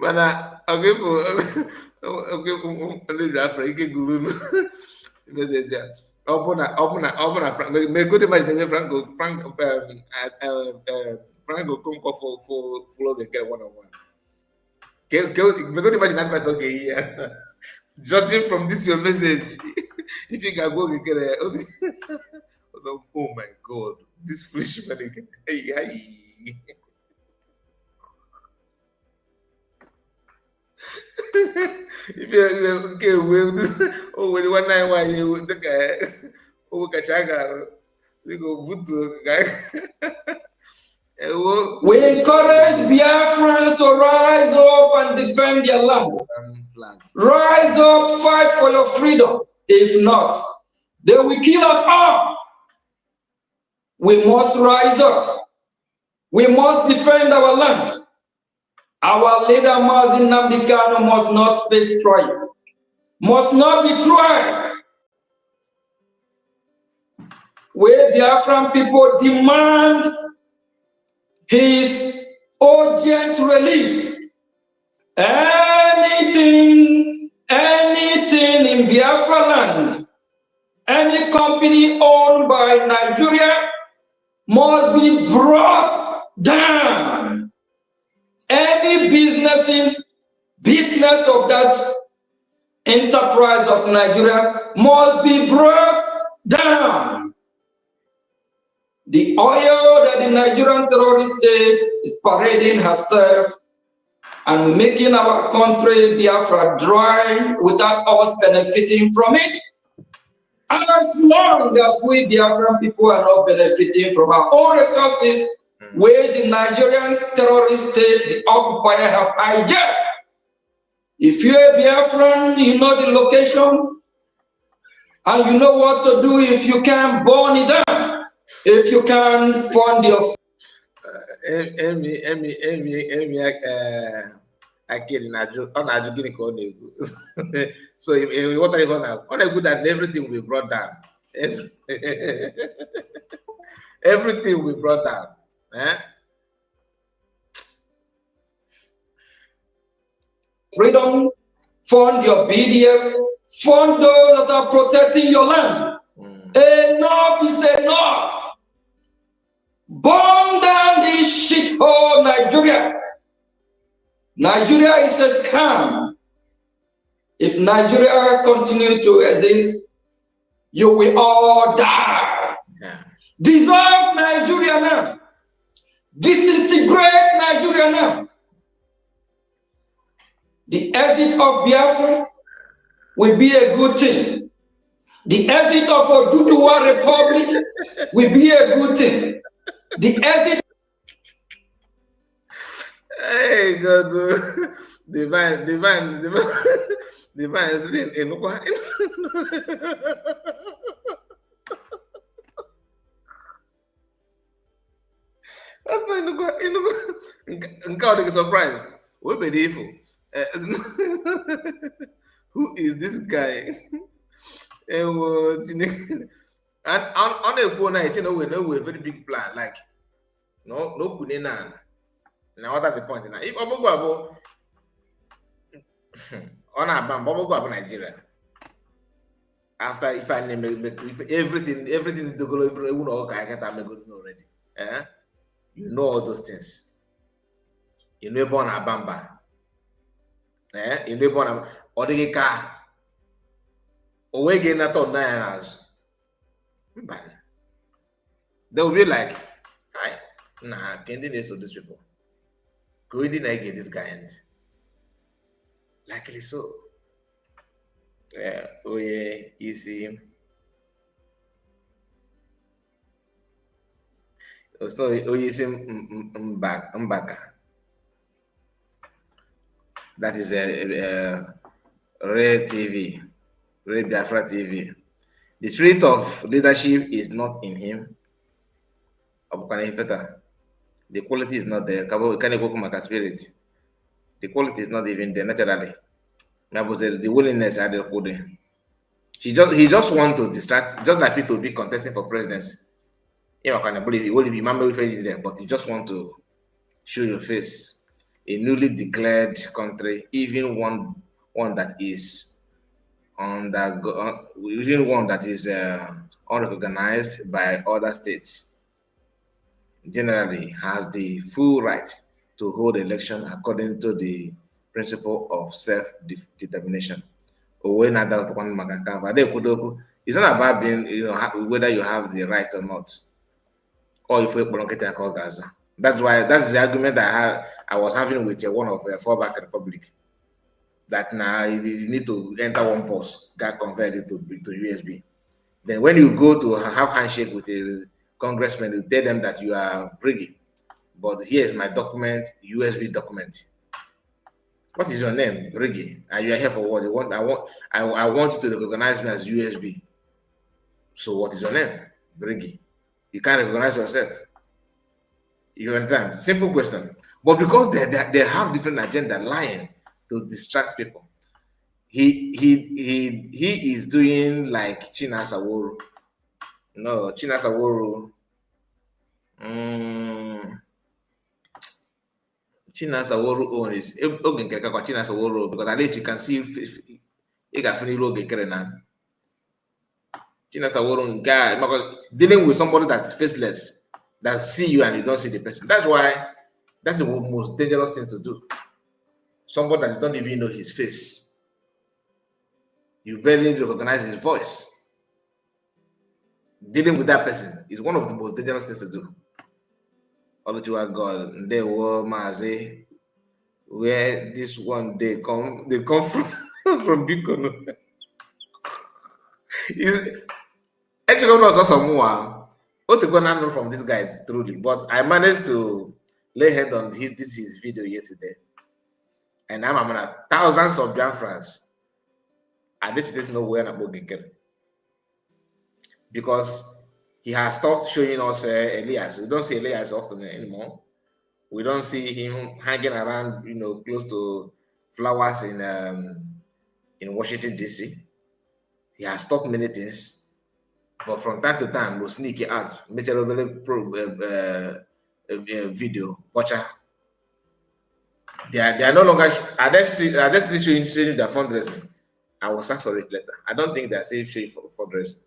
Mana okay po okay ano da fra ike gulu no message ya open na Frank me go dey match dem Frank go come call for follow the get one on one me go dey match that person okay yeah judging from this your message if you can go get okay oh my God this foolish man again hey if you okay, oh, when one night why you the guy, oh, Kachaga, we go put to guy. We encourage Biafrans to rise up and defend their land. Flag. Rise up, fight for your freedom. If not, they will kill us all. We must rise up. We must defend our land. Our leader, Mazin Namdekano, must not face trial, must not be tried. We Biafran people demand his urgent release. Anything in Biafra land, any company owned by Nigeria must be brought down. Any business of that enterprise of Nigeria must be brought down. The oil that the Nigerian terrorist state is parading herself and making our country Biafra dry without us benefiting from it. As long as we Biafran people are not benefiting from our own resources, where the Nigerian terrorist state, the occupier, have hijacked. If you're a Biafran, you know the location, and you know what to do if you can burn it down, if you can fund your... Akiri ọ na-ajụ gịnị ka ọ na-ekwu so what are you gonna ọ na-ekwu that everything will be brought down everything will be brought down freedom, fund your BDF, fund those that are protecting your land. Enough is enough. Burn down this shithole Nigeria. Nigeria is a scam. If Nigeria continues to exist, you will all die. Dissolve Nigeria now. Disintegrate Nigeria now. The exit of Biafra will be a good thing. The exit of Oduduwa Republic will be a good thing. The exit... Hey, God, divine is in that's not in God surprise. We'll be evil. Who is this guy? And on a corner, you know, we know a very big plan. Like, no Kunenan. Now, what are the point? Now, if Obogo on a bam, Bobo Nigeria. After if I name if everything to go over, you know, I get I'm good already. You know all those things. You know, born a bamba. You know, born a Odega. Away again at all 9 hours. But they will be like, hi, nah, can't do this to these people. Go did I get this guy and likely so. Yeah, oh yeah, you see. So Oyisi Mbaka. That is a Ray TV, Ray Biafra TV. The spirit of leadership is not in him. The quality is not there. Spirit. The quality is not even there naturally. The willingness are the coding. He just want to distract, just like people to be contesting for presidency. You can believe it will be remember there, but you just want to show your face. A newly declared country, even one that is even one that is unrecognized by other states, generally has the full right to hold election according to the principle of self-determination. It's not about being, whether you have the right or not, or if we Gaza. That's the argument I was having with one of Fallback Republic. That now you need to enter one post, get converted to USB. Then when you go to have handshake with a congressman, you tell them that you are Briggy. But here's my document, USB document. What is your name, Briggy? And you are here for what? I want you to recognize me as USB. So what is your name, Briggy? You can't recognize yourself. You understand? Simple question. But because they have different agenda lying to distract people. He is doing like Chinasa Woro. No, Chinasa Woro. Chinasa Woro own is Chinasa Woro, because at least you can see if you got funny road Nkere now. Chinasa Woro guy dealing with somebody that's faceless, that see you and you don't see the person. That's the most dangerous thing to do. Somebody that you don't even know his face. You barely recognize his voice. Dealing with that person is one of the most dangerous things to do. Oluchiwa God, they were Maze, where this one they come from from Bikono. Actually, also someone. What to go know from this guy truly, but I managed to lay head on his video yesterday. And I'm among thousands of Biafrans. I didn't know where about Nkere, because he has stopped showing us Elias. We don't see Elias often anymore. We don't see him hanging around, close to flowers in Washington DC. He has stopped many things, but from time to time, we'll sneak it out. Make a video. Watch out. They are no longer. Are they still showing their fundraising? I will search for it later. I don't think they're still showing fundraising.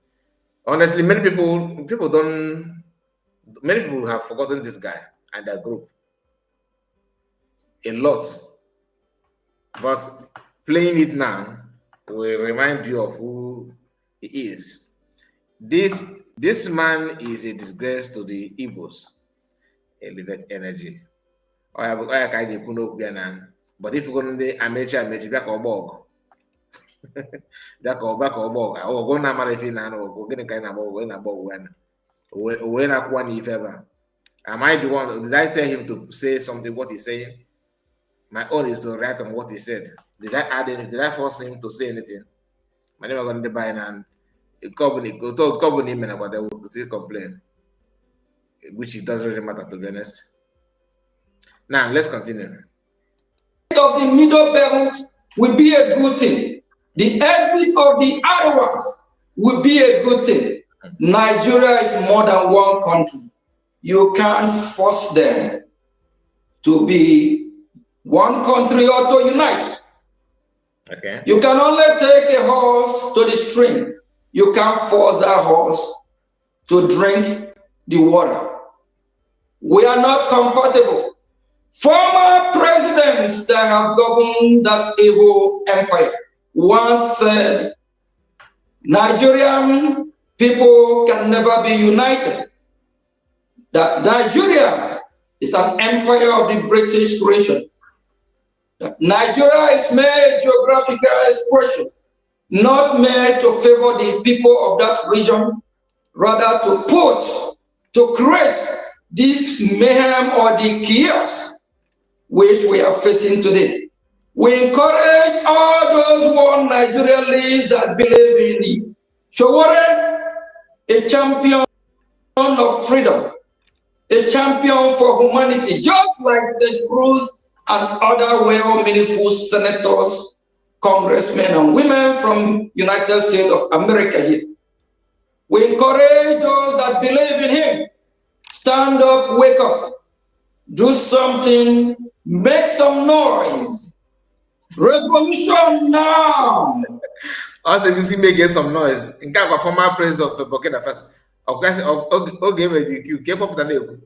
Honestly, many people have forgotten this guy and their group a lot. But playing it now will remind you of who he is. This man is a disgrace to the Igbos. Elevate energy. But if you're going to amateur back or bog. Back or bog. I will go now marifin and go get a kind of when if ever. Am I the one? Did I tell him to say something what he's saying? My own is to write on what he said. Did I add anything? Did I force him to say anything? My name is going to buy and a company go to company about they will still complain. Which it doesn't really matter, to be honest. Now let's continue. Of the middle belt will be a good thing. The exit of the Arawas will be a good thing. Nigeria is more than one country. You can't force them to be one country or to unite. Okay. You can only take a horse to the stream. You can't force that horse to drink the water. We are not compatible. Former presidents that have governed that evil empire once said, Nigerian people can never be united. That Nigeria is an empire of the British creation. That Nigeria is made geographical expression, not made to favor the people of that region, rather to create this mayhem or the chaos which we are facing today. We encourage all those one Nigerians that believe in the Showore, a champion of freedom, a champion for humanity, just like Ted Cruz and other well-meaningful senators, congressmen, and women from United States of America here. We encourage those that believe in him. Stand up, wake up, do something, make some noise. Revolution now! Also, this may get some noise. In fact, a former president of Burkina Faso, okay, the careful with the name.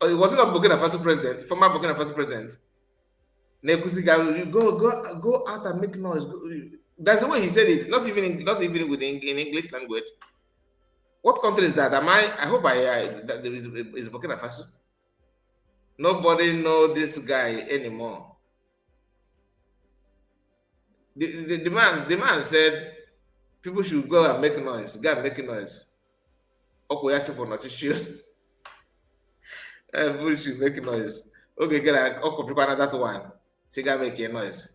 It wasn't a Burkina Faso president, former Burkina Faso president. Go out and make noise. That's the way he said it. Not even with in English language. What country is that? I hope that there is Burkina Faso. Nobody know this guy anymore. The man said people should go and make noise. Go and make noise. Okay, people should make noise. Okay, prepare another one. So go make a noise.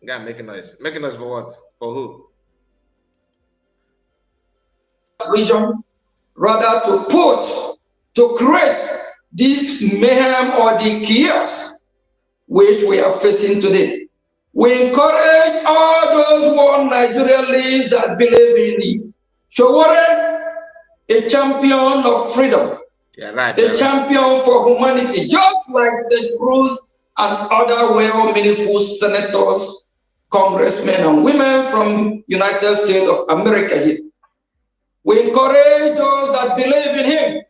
Go and make noise. Make noise for what? For who? Region, rather to create this mayhem or the chaos which we are facing today. We encourage all those one Nigerians that believe in the Showore, a champion of freedom, a champion for humanity, just like Ted Cruz and other well-meaningful senators, congressmen, and women from United States of America here. We encourage those that believe in him.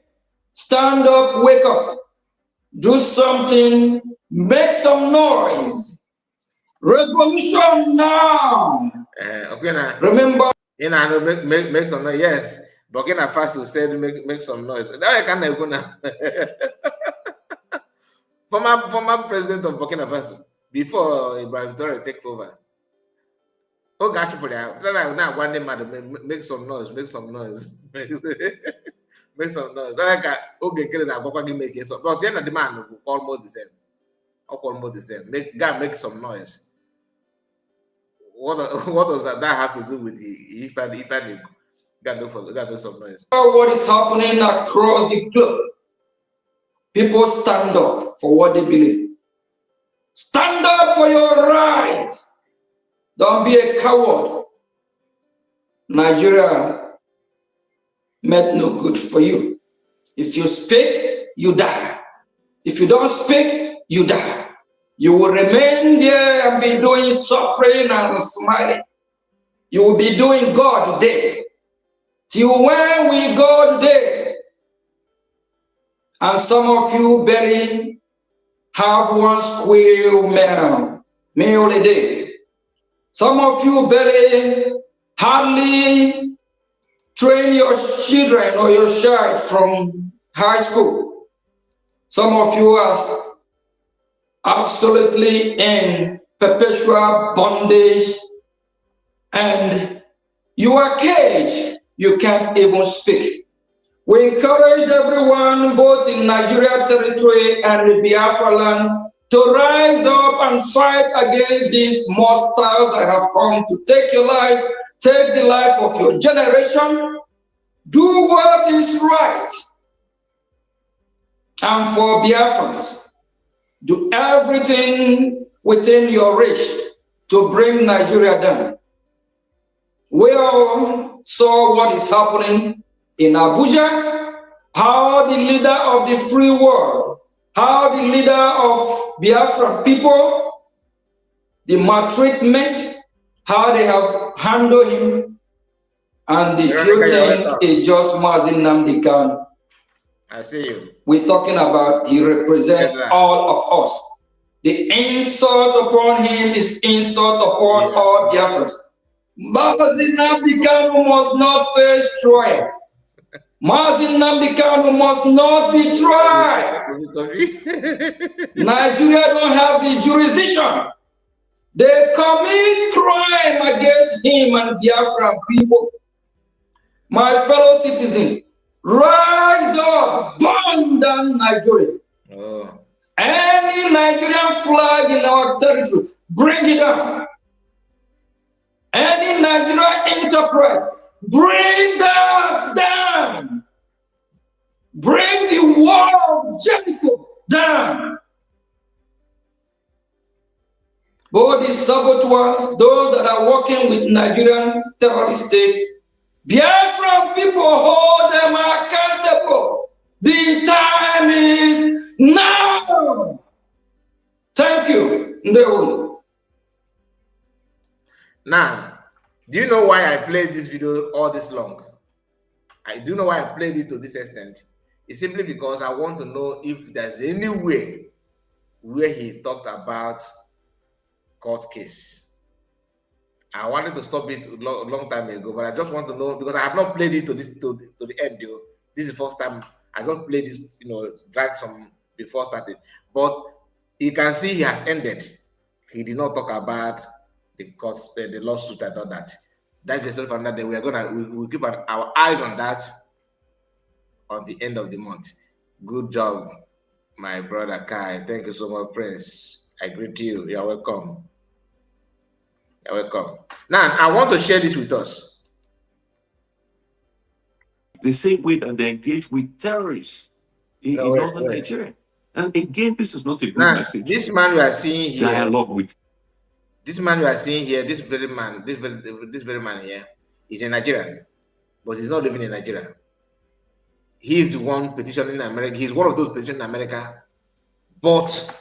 Stand up, wake up, do something, make some noise. Revolution now! Okay, now. Remember, make some noise. Yes, Burkina Faso said make some noise. That I can't go now. former president of Burkina Faso before Ibrahim Traoré take over. Oh, got you for that. Now one day, madam, make some noise. Make some noise. Make some noise. Like okay, Nkere na go make it. But the end of the man will almost the same. Almost the same. Make some noise. What does that has to do with if I got do some noise? what is happening across the globe? People stand up for what they believe. Stand up for your right. Don't be a coward. Nigeria meant no good for you. If you speak, you die. If you don't speak, you die. You will remain there and be doing suffering and smiling. You will be doing God today. Till when we go today? And some of you barely have one square meal a day. Some of you barely hardly train your children or your child from high school. Some of you are absolutely in perpetual bondage and you are caged. You can't even speak. We encourage everyone, both in Nigeria territory and the Biafra land, to rise up and fight against these monsters that have come to take your life, take the life of your generation. Do what is right. And for Biafrans, do everything within your reach to bring Nigeria down. We all saw what is happening in Abuja, how the leader of the free world, how the leader of Biafran people, the maltreatment, how they have handled him, and the few thing is just Mazin Nnamdi Kanu. I see you. We're talking about he represents all of us. The insult upon him is insult upon all Biafrans. Mazin Nnamdi Kanu must not face trial. Mazin Nnamdi Kanu must not be tried. Nigeria don't have the jurisdiction. They commit crime against him and Biafran people. my fellow citizens, rise up, burn down Nigeria. Oh. Any Nigerian flag in our territory, bring it down. Any Nigerian enterprise, bring that down. Bring the wall of Jericho down. Both the saboteurs, those that are working with Nigerian terrorist state, Biafran people hold them accountable. The time is now. Thank you. No. Now, do you know why I played this video all this long? I do know why I played it to this extent. It's simply because I want to know if there's any way where he talked about court case. I wanted to stop it a long time ago, but I just want to know because I have not played it to the end. This is the first time I don't play this, drag some before starting. But you can see he has ended. He did not talk about the lawsuit and all that. That's the story for another day. We'll keep our eyes on that on the end of the month. Good job, my brother Kai. Thank you so much, Prince. I greet you. You're welcome. You're welcome. Now, I want to share this with us. The same way that they engage with terrorists in northern Nigeria. And again, this is not a good message. This man we are seeing here, dialogue with. This man we are seeing here, this very man here, is a Nigerian, but he's not living in Nigeria. He's the one petitioning in America. He's one of those petitioning in America, but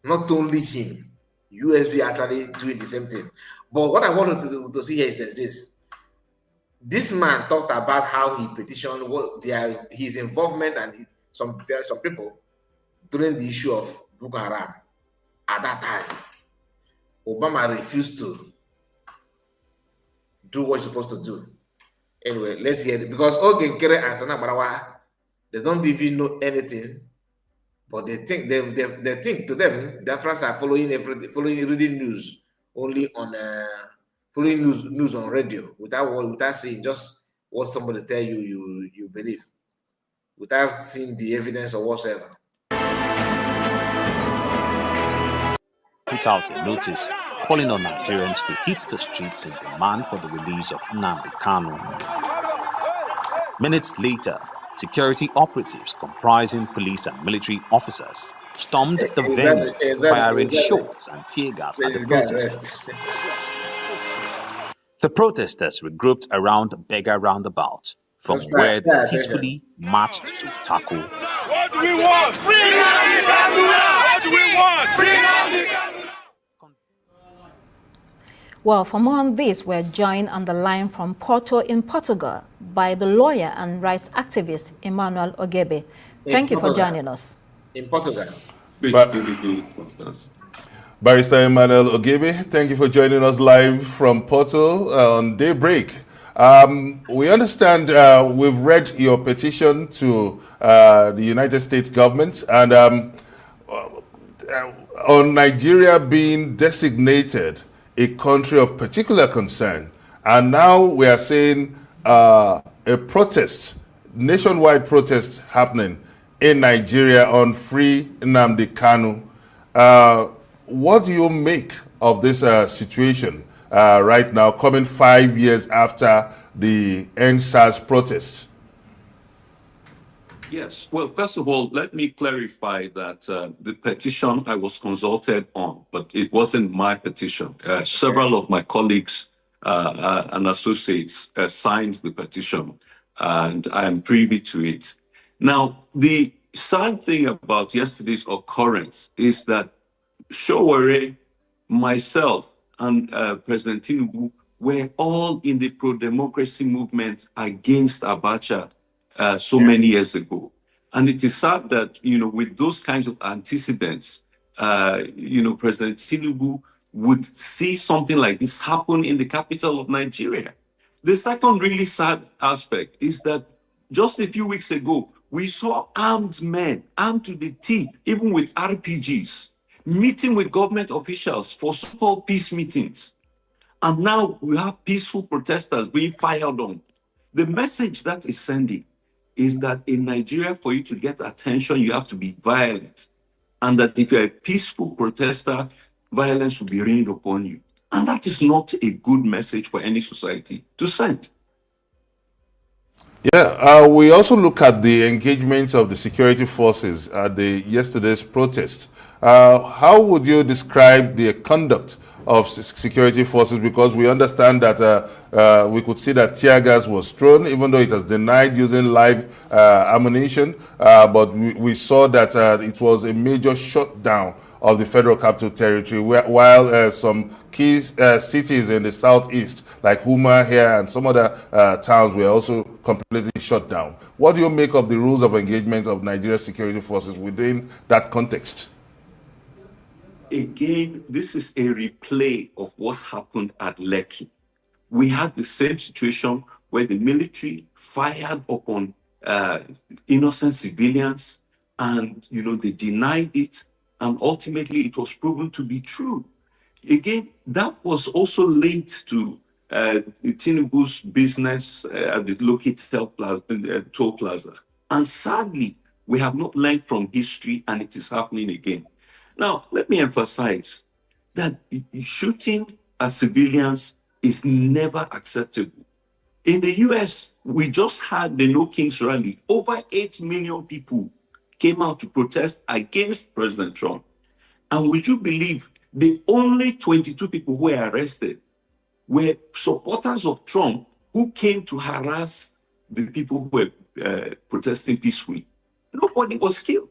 not only him. USB actually doing the same thing. But what I wanted to see here is this. This man talked about how he petitioned, his involvement and some people during the issue of Boko Haram. At that time, Obama refused to do what he's supposed to do. Anyway, let's hear it. Because Nkere and Sana Barawa, they don't even know anything, but they think to them, their friends are following reading news only on following news on radio without seeing just what somebody tell you believe, without seeing the evidence or whatsoever. Put out a notice calling on Nigerians to hit the streets in demand for the release of Nnamdi Kanu. Minutes later, security operatives comprising police and military officers stormed the venue, firing shots and tear gas at the protesters. The protesters regrouped around the Beggar roundabout, from where they peacefully marched to tackle. What do we want? Free Nnamdi Kanu! What do we want? Free Nnamdi Kanu! Well, for more on this, we're joined on the line from Porto in Portugal by the lawyer and rights activist Emmanuel Ogebe. Thank you for joining us. In Portugal. Barrister Emmanuel Ogebe, thank you for joining us live from Porto on Daybreak. We understand we've read your petition to the United States government and on Nigeria being designated a country of particular concern. And now we are seeing a protest, nationwide protest happening in Nigeria on free Nnamdi Kanu. What do you make of this situation right now, coming 5 years after the NSAS protests? Yes. Well, first of all, let me clarify that the petition I was consulted on, but it wasn't my petition. Several of my colleagues and associates signed the petition, and I am privy to it. Now, the sad thing about yesterday's occurrence is that Sowore, myself, and President Tinubu were all in the pro-democracy movement against Abacha many years ago. And it is sad that, with those kinds of antecedents, President Tinubu would see something like this happen in the capital of Nigeria. The second really sad aspect is that just a few weeks ago, we saw armed men, armed to the teeth, even with RPGs, meeting with government officials for so-called peace meetings. And now we have peaceful protesters being fired on. The message that is sending is that in Nigeria, for you to get attention, you have to be violent. And that if you're a peaceful protester, violence will be rained upon you. And that is not a good message for any society to send. Yeah, we also look at the engagement of the security forces at yesterday's protest. How would you describe the conduct of security forces? Because we understand that we could see that tear gas was thrown, even though it has denied using live ammunition. But we saw that it was a major shutdown of the Federal Capital Territory, while some key cities in the southeast, like Huma here and some other towns, were also completely shut down. What do you make of the rules of engagement of Nigeria's security forces within that context? Again, this is a replay of what happened at Lekki. We had the same situation where the military fired upon innocent civilians, and they denied it, and ultimately it was proven to be true. Again, that was also linked to Tinubu's business at the Lokki toll plaza. And sadly, we have not learned from history, and it is happening again. Now, let me emphasize that shooting at civilians is never acceptable. In the US, we just had the No Kings rally. Over 8 million people came out to protest against President Trump. And would you believe the only 22 people who were arrested were supporters of Trump who came to harass the people who were protesting peacefully? Nobody was killed.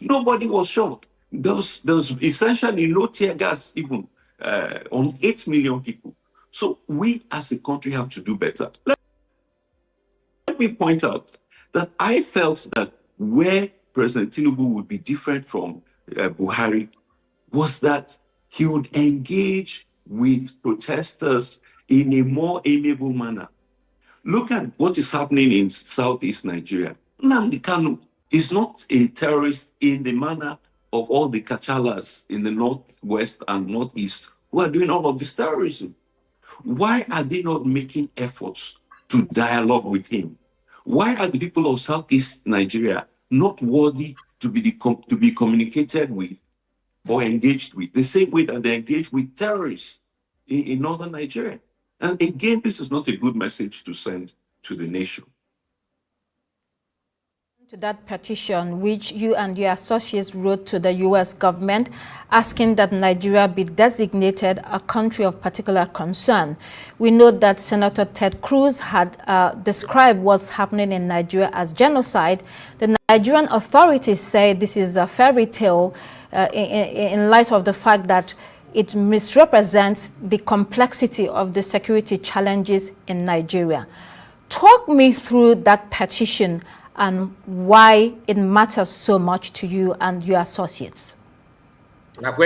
Nobody was shot. There was essentially no tear gas even on 8 million people. So we as a country have to do better. Let me point out that I felt that where President Tinubu would be different from Buhari was that he would engage with protesters in a more amiable manner. Look at what is happening in southeast Nigeria. Nnamdi Kanu is not a terrorist in the manner of all the Kachalas in the northwest and northeast who are doing all of this terrorism. Why are they not making efforts to dialogue with him? Why are the people of southeast Nigeria not worthy to be communicated with or engaged with, the same way that they engage with terrorists in northern Nigeria? And again, this is not a good message to send to the nation. To that petition, which you and your associates wrote to the U.S. government, asking that Nigeria be designated a country of particular concern. We know that Senator Ted Cruz had described what's happening in Nigeria as genocide. The Nigerian authorities say this is a fairy tale in light of the fact that it misrepresents the complexity of the security challenges in Nigeria. Talk me through that petition and why it matters so much to you and your associates. Let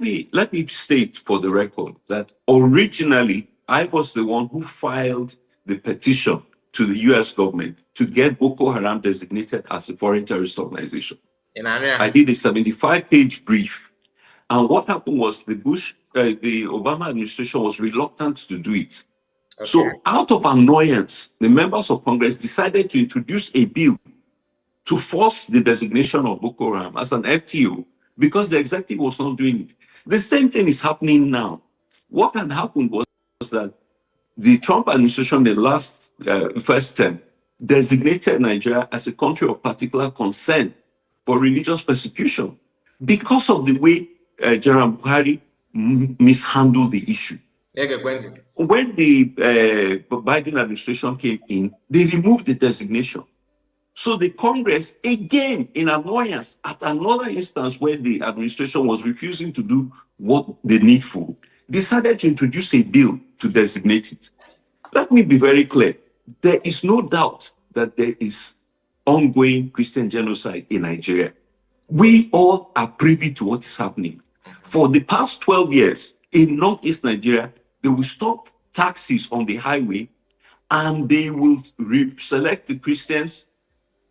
me state for the record that originally I was the one who filed the petition to the US government to get Boko Haram designated as a foreign terrorist organization. I did a 75-page brief. And what happened was the Obama administration was reluctant to do it. Okay. So out of annoyance, the members of Congress decided to introduce a bill to force the designation of Boko Haram as an FTO because the executive was not doing it. The same thing is happening now. What had happened was that the Trump administration, the last first term, designated Nigeria as a country of particular concern for religious persecution because of the way General Buhari mishandled the issue. When the Biden administration came in, they removed the designation. So the Congress, again, in annoyance, at another instance where the administration was refusing to do what they needful, decided to introduce a bill to designate it. Let me be very clear. There is no doubt that there is ongoing Christian genocide in Nigeria. We all are privy to what is happening. For the past 12 years, in northeast Nigeria, they will stop taxis on the highway and they will select the Christians,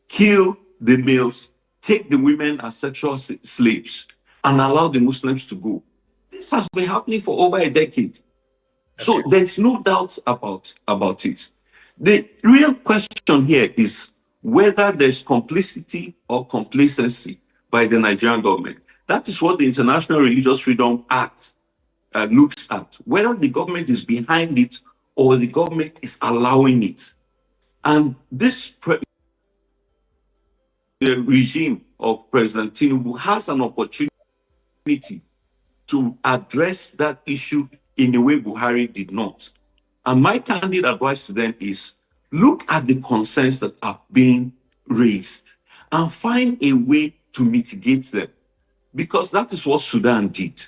kill the males, take the women as sexual slaves, and allow the Muslims to go. This has been happening for over a decade. So there's no doubt about it. The real question here is whether there's complicity or complacency by the Nigerian government. That is what the International Religious Freedom Act looks at, whether the government is behind it or the government is allowing it. And this the regime of President Tinubu has an opportunity to address that issue in a way Buhari did not. And my candid advice to them is look at the concerns that are being raised and find a way to mitigate them, because that is what Sudan did.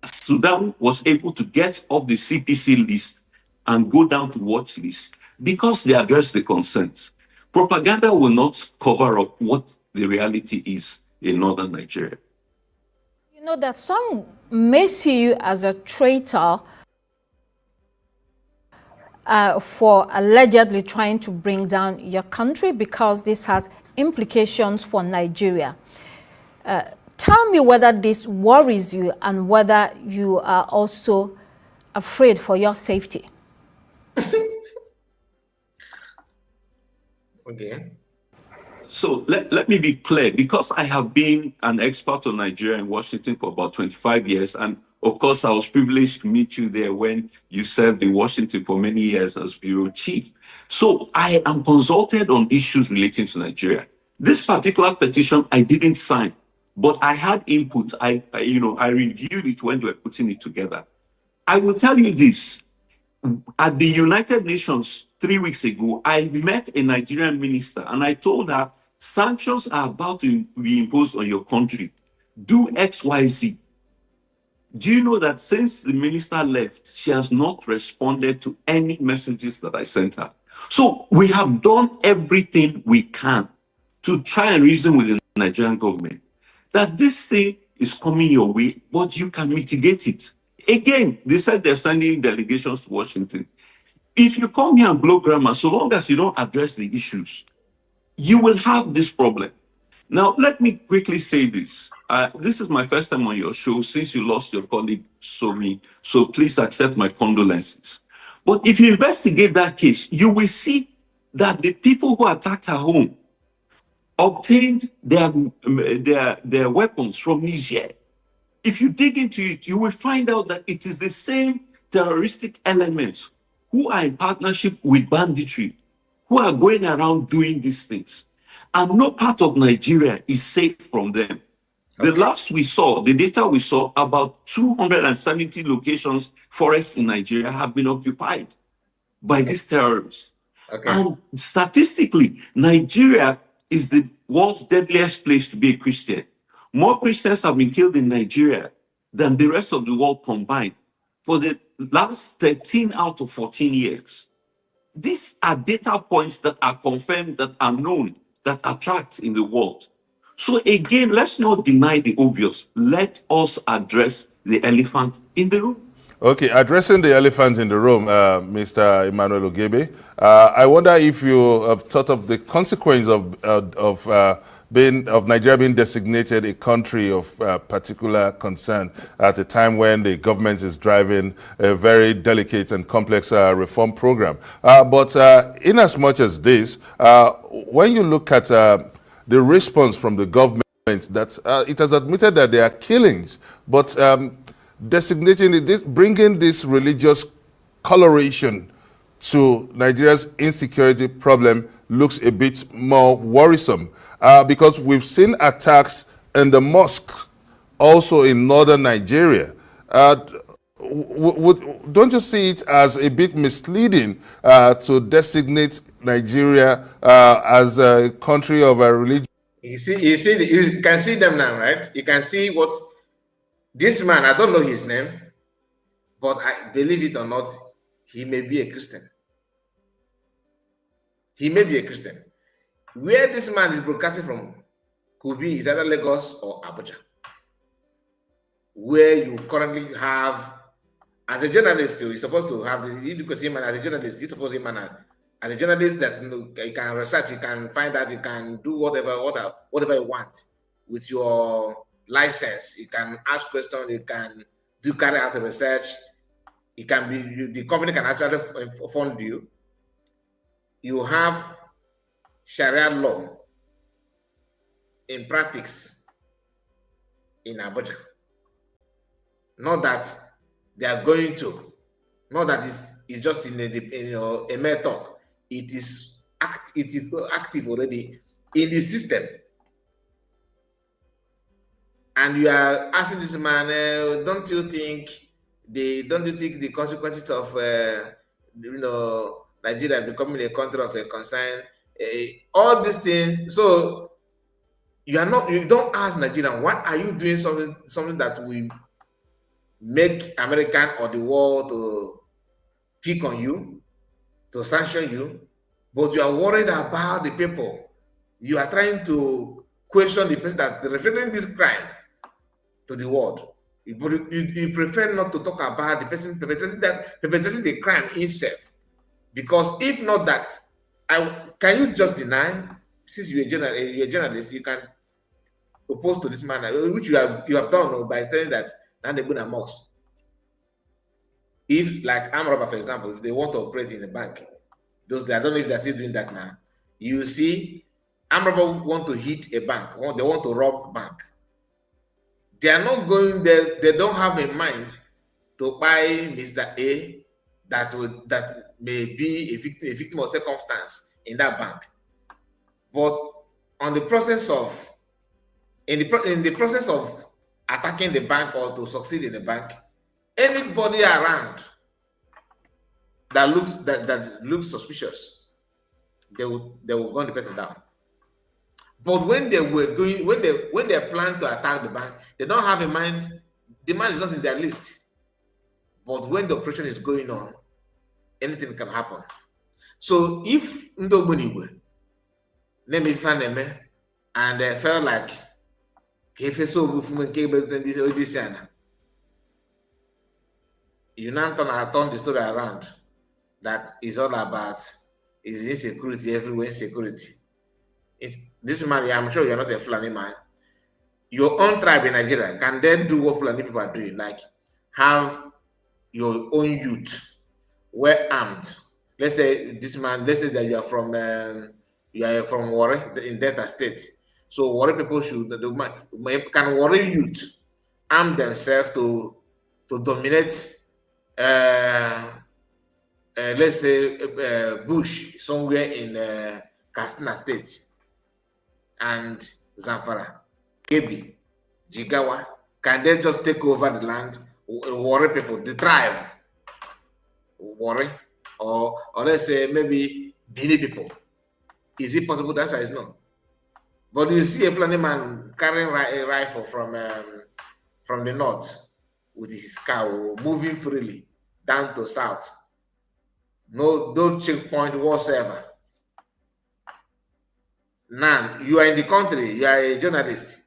Sudan was able to get off the CPC list and go down to watch list because they addressed the concerns. Propaganda will not cover up what the reality is in northern Nigeria. You know that some may see you as a traitor for allegedly trying to bring down your country because this has implications for Nigeria. Tell me whether this worries you and whether you are also afraid for your safety. Okay. So let me be clear, because I have been an expert on Nigeria in Washington for about 25 years. And of course, I was privileged to meet you there when you served in Washington for many years as bureau chief. So I am consulted on issues relating to Nigeria. This particular petition, I didn't sign, but I had input. I reviewed it when we were putting it together. I will tell you this. At the United Nations 3 weeks ago, I met a Nigerian minister and I told her, sanctions are about to be imposed on your country. Do X, Y, Z. Do you know that since the minister left, she has not responded to any messages that I sent her? So we have done everything we can to try and reason with the Nigerian government that this thing is coming your way, but you can mitigate it. Again, they said they're sending delegations to Washington. If you come here and blow grammar, so long as you don't address the issues, you will have this problem. Now, let me quickly say this. This is my first time on your show since you lost your colleague, Somi. So please accept my condolences. But if you investigate that case, you will see that the people who attacked her home obtained their weapons from Niger. If you dig into it, you will find out that it is the same terroristic elements who are in partnership with banditry, who are going around doing these things. And no part of Nigeria is safe from them. Okay. The last we saw, the data we saw, about 270 locations, forests in Nigeria have been occupied by these terrorists. Okay. And statistically, Nigeria is the world's deadliest place to be a Christian. More Christians have been killed in Nigeria than the rest of the world combined for the last 13 out of 14 years. These are data points that are confirmed, that are known, that are tracked in the world. So again, let's not deny the obvious. Let us address the elephant in the room. Okay, addressing the elephant in the room, Mr. Emmanuel Ogebe, I wonder if you have thought of the consequence of Nigeria being designated a country of particular concern at a time when the government is driving a very delicate and complex reform program. But in as much as this, when you look at the response from the government, that it has admitted that there are killings, but designating it, bringing this religious coloration to Nigeria's insecurity problem looks a bit more worrisome because we've seen attacks in the mosque also in northern Nigeria. Don't you see it as a bit misleading to designate Nigeria as a country of a religion? You can see them now, right? You can see what this man, I don't know his name, but I believe it or not, he may be a Christian. He may be a Christian. Where this man is broadcasting from could be either Lagos or Abuja. Where you currently have, as a journalist, you're supposed to have this, you could see him as a journalist, you're supposed to see him as a journalist that you can research, you can find out, you can do whatever you want with your license. You can ask questions, you can carry out research. It can be the company can actually fund you. You have Sharia law in practice in Abuja. Not that they are going to, not that it's just in a mere talk. It is active already in the system. And you are asking this man, don't you think the consequences of Nigeria becoming a country of a concern, all these things? So you don't ask Nigerian, why are you doing something that will make American or the world to pick on you, to sanction you, but you are worried about the people. You are trying to question the person that referring this crime to the world. But you prefer not to talk about the person perpetrating the crime himself. Because if not that, can you just deny, since you're a journalist, you can oppose to this man, which you have done by saying that now they're going to mosque. If, like Amraba, for example, if they want to operate in a bank, I don't know if they're still doing that now. You see, Amraba want to hit a bank, they want to rob a bank. They are not going there, they don't have in mind to buy Mr. A that may be a victim of circumstance in that bank. But on the process of in the process of attacking the bank or to succeed in the bank, anybody around that looks suspicious, they will gun the person down. But when they plan to attack the bank, they don't have in mind the man is not in their list. But when the operation is going on, anything can happen. So if Ndobuniwe, name if and they felt like you now turn the story around that is all about is insecurity everywhere, insecurity. This man, I'm sure you're not a Fulani man. Your own tribe in Nigeria, can they do what Fulani people are doing? Like have your own youth, well armed. Let's say this man, let's say that you are from Warri in Delta State. So Warri people can Warri youth arm themselves to dominate let's say Bush somewhere in Katsina State and Zamfara, Kebbi, Jigawa. Can they just take over the land? Warri people, the tribe, Warri, or let's say maybe Bini people. Is it possible? That's is no. But you see a Fulani man carrying a rifle from the north with his cow moving freely down to south. No checkpoint whatsoever. Now you are in the country, you are a journalist,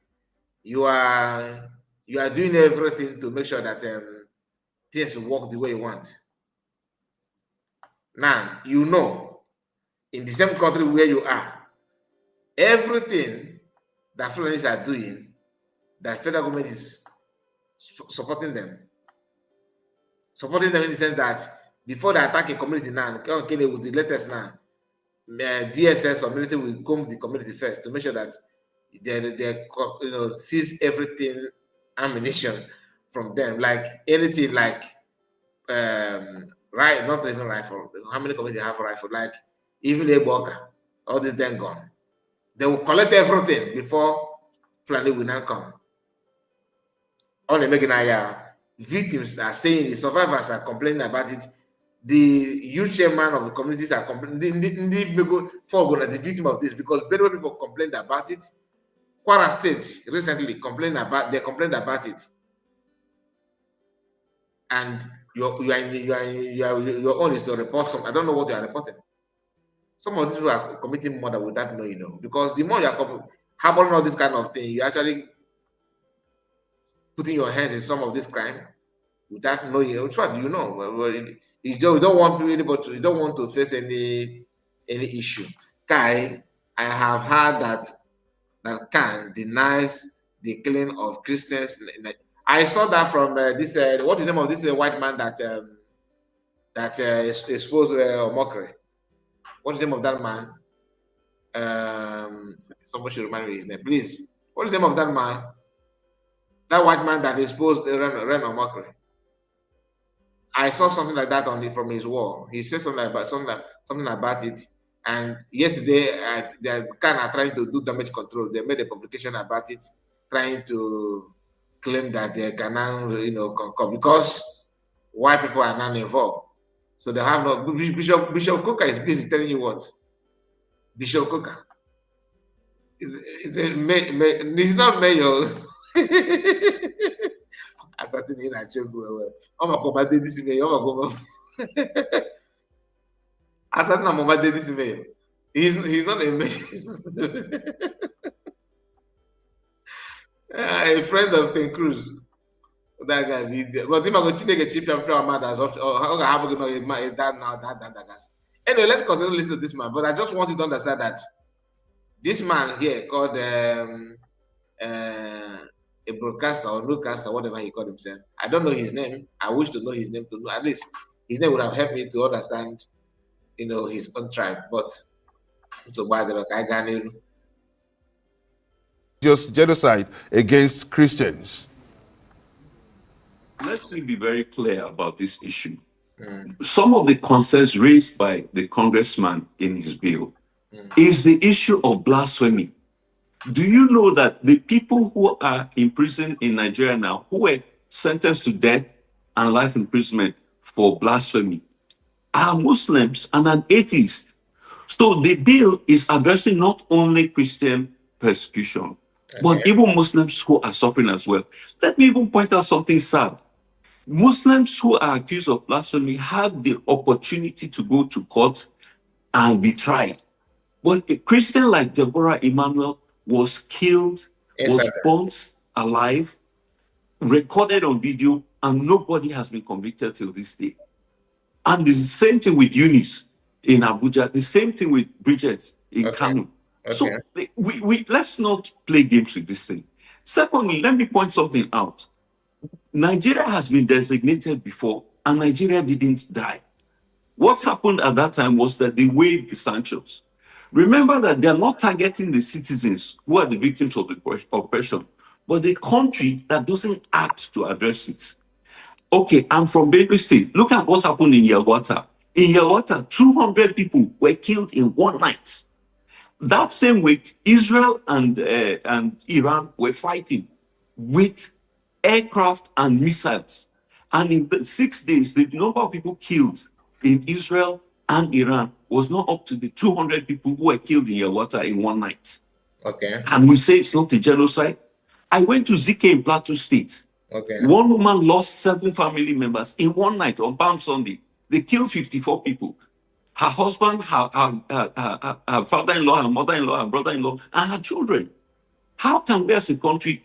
you are doing everything to make sure that things work the way you want. Now you know in the same country where you are, everything that Fulanis are doing, that federal government is supporting them. Supporting them in the sense that before they attack a community now, Nkere with the latest now, DSS or military will comb the community first to make sure that they seize everything, ammunition from them, like anything like right, not even rifle. How many communities have rifle? Like even a burger, all this then gone. They will collect everything before Fulani will not come. On the Meganaya, victims are saying, the survivors are complaining about it. The youth chairman of the communities are complaining. The victim of this because Bedouin people complained about it. Kwara State recently complained about it. And your own is to report some. I don't know what you are reporting. Some of these people are committing murder without knowing, because the more you are harboring all this kind of thing, you actually putting your hands in some of this crime without knowing. Which one do you know? You don't want anybody to. You don't want to face any issue. Kai, I have heard that Khan denies the killing of Christians. I saw that from this. What is the name of this white man that that exposed mockery. What's the name of that man? Someone should remind me his name, please. What is the name of that man? That white man that exposed Ren mockery. I saw something like that from his wall. He said something about it. And yesterday, they're kind of trying to do damage control. They made a publication about it, trying to claim that they can now, concur because white people are now involved. So they have no. Bishop Coker is busy telling you what. Bishop Coker he's not mayor. I started in a check. Oh my God, this is mayor. Oh my God. I started on my this mayor. He's not a mayor. A friend of Ten Cruz. That guy needs it. But if I go to a cheap and mad as or how have you know that now that guys. Anyway, let's continue to listen to this man. But I just want you to understand that this man here called a broadcaster or newscaster, whatever he called himself. I don't know his name. I wish to know his name to know at least his name would have helped me to understand, his own tribe. But to buy the I got just genocide against Christians. Let me be very clear about this issue. Some of the concerns raised by the congressman in his bill is the issue of blasphemy. Do you know that the people who are in prison in Nigeria now, who were sentenced to death and life imprisonment for blasphemy, are Muslims and an atheist? So the bill is addressing not only Christian persecution, but even Muslims who are suffering as well. Let me even point out something sad. Muslims who are accused of blasphemy have the opportunity to go to court and be tried. But a Christian like Deborah Emmanuel was killed, was burnt alive, recorded on video, and nobody has been convicted till this day. And the same thing with Eunice in Abuja, the same thing with Bridget in Kano. So we let's not play games with this thing. Secondly, let me point something out. Nigeria has been designated before, and Nigeria didn't die. What happened at that time was that they waived the sanctions. Remember that they are not targeting the citizens who are the victims of the oppression, but the country that doesn't act to address it. Okay, I'm from Benue State. Look at what happened in Yelwata. In Yelwata, 200 people were killed in one night. That same week, Israel and Iran were fighting with aircraft and missiles. And in the 6 days, the number of people killed in Israel and Iran was not up to the 200 people who were killed in Yelwata in one night. Okay. And we say it's not a genocide. I went to Zike in Plateau State. Okay. One woman lost 7 family members in one night on Palm Sunday. They killed 54 people. Her husband, her father-in-law, her mother-in-law, her brother-in-law, and her children. How can we as a country...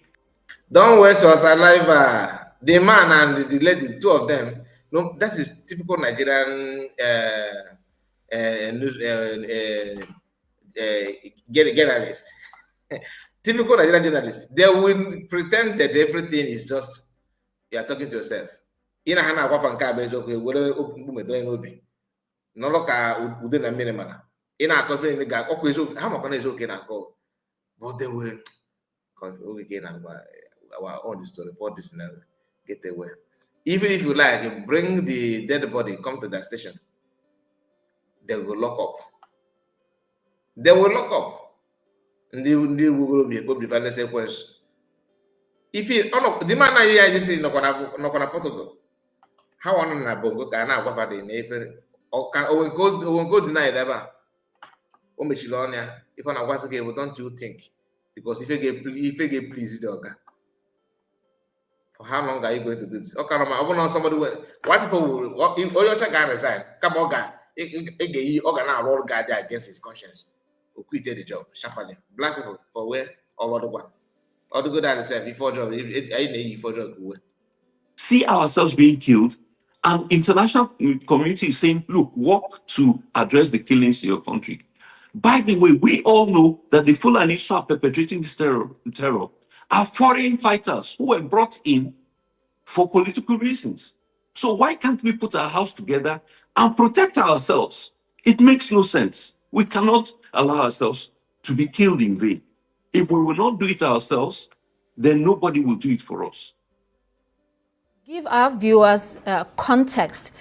Don't waste your saliva. The man and the lady, the two of them, no, that is typical Nigerian journalist. Typical Nigerian journalist. They will pretend that everything is just, you are talking to yourself. In a hand, I want to no ka ude na mmiri mana ị na-akọzi ndị ga ọkụ eziokwu ha makwa na eziokwu na-akọ but they will oge na our own story for this now get away. Even if you like bring the dead body, come to that station, they will lock up. They will lock up. Ndị will be violence sequence. If you the man na ya just no kona possible. How on na bongo ka na agwa dị na efere or go deny it ever. If I was again, don't you think? Because if you get pleased, for how long are you going to do this? Okay, I want to know somebody why people will your guy resign. Come on, guy. Roll guy there against his conscience. Who quitted the job sharply. Black people for where or what one. Or to go down and say before job, if I need for job. See ourselves being killed. And international community is saying, look, work to address the killings in your country. By the way, we all know that the Fulanis who are perpetrating this terror are foreign fighters who were brought in for political reasons. So why can't we put our house together and protect ourselves? It makes no sense. We cannot allow ourselves to be killed in vain. If we will not do it ourselves, then nobody will do it for us. Give our viewers context.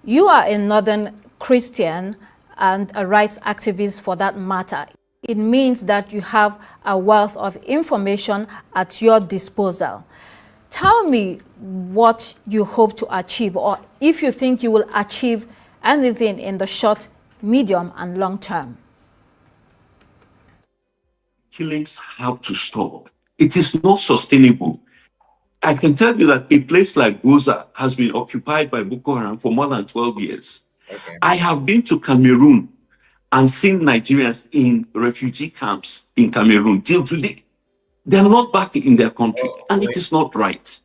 You are a Northern Christian and a rights activist for that matter. It means that you have a wealth of information at your disposal. Tell me what you hope to achieve, or if you think you will achieve anything in the short, medium, and long term. Killings have to stop. It is not sustainable. I can tell you that a place like Goza has been occupied by Boko Haram for more than 12 years. Okay. I have been to Cameroon and seen Nigerians in refugee camps in Cameroon till today. They're not back in their country, and it is not right.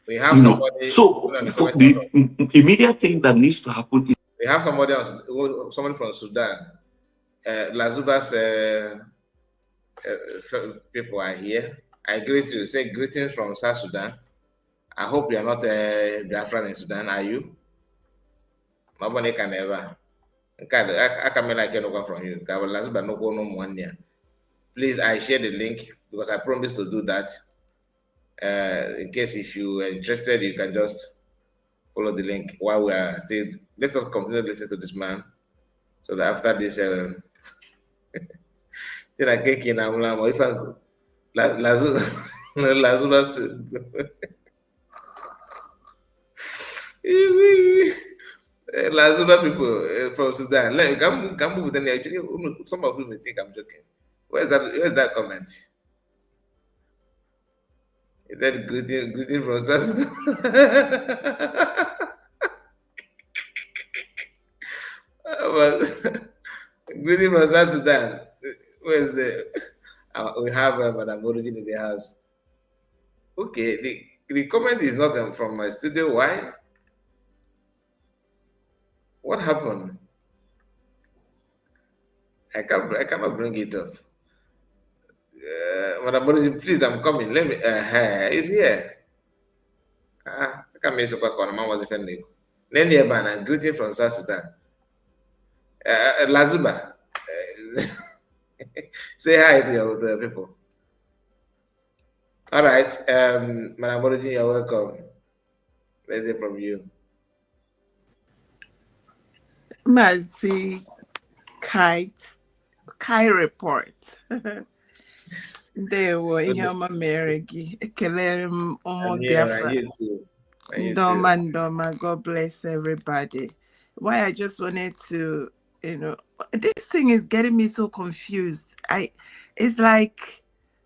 We have somebody. So the immediate thing that needs to happen is we have somebody else, someone from Sudan. Lazuba's people are here. I greet you. Say greetings from South Sudan. I hope you are not a Biafran in Sudan, are you? Nobody can ever. I can like no from you. Lazuba no go no one year. Please, I share the link because I promised to do that. In case if you are interested, you can just follow the link while we are still. Let us continue to listen to this man, so that after this, then I get in. If I Lazula, Lazula people from Sudan. Come move with any. Actually, some of you may think I'm joking. Where's that comment? Is that greeting from Sudan? But greeting from South Sudan. Where's the? We have Madam Origin in the house. Okay, the comment is not from my studio. Why? What happened? I cannot bring it up. Madam Origin, please, I'm coming. Let me. It's here. I can't make so quick on my was defending. Nenny Ebana, greeting from South Sudan. Lazuba. Say hi to your people. All right, Madam Origin, you're welcome. Let's hear from you. Mazi Kai report. There were Yama Merigi, Kelerim Omo Biafra. Doma, God bless everybody. Why I just wanted to, this thing is getting me so confused. It's like,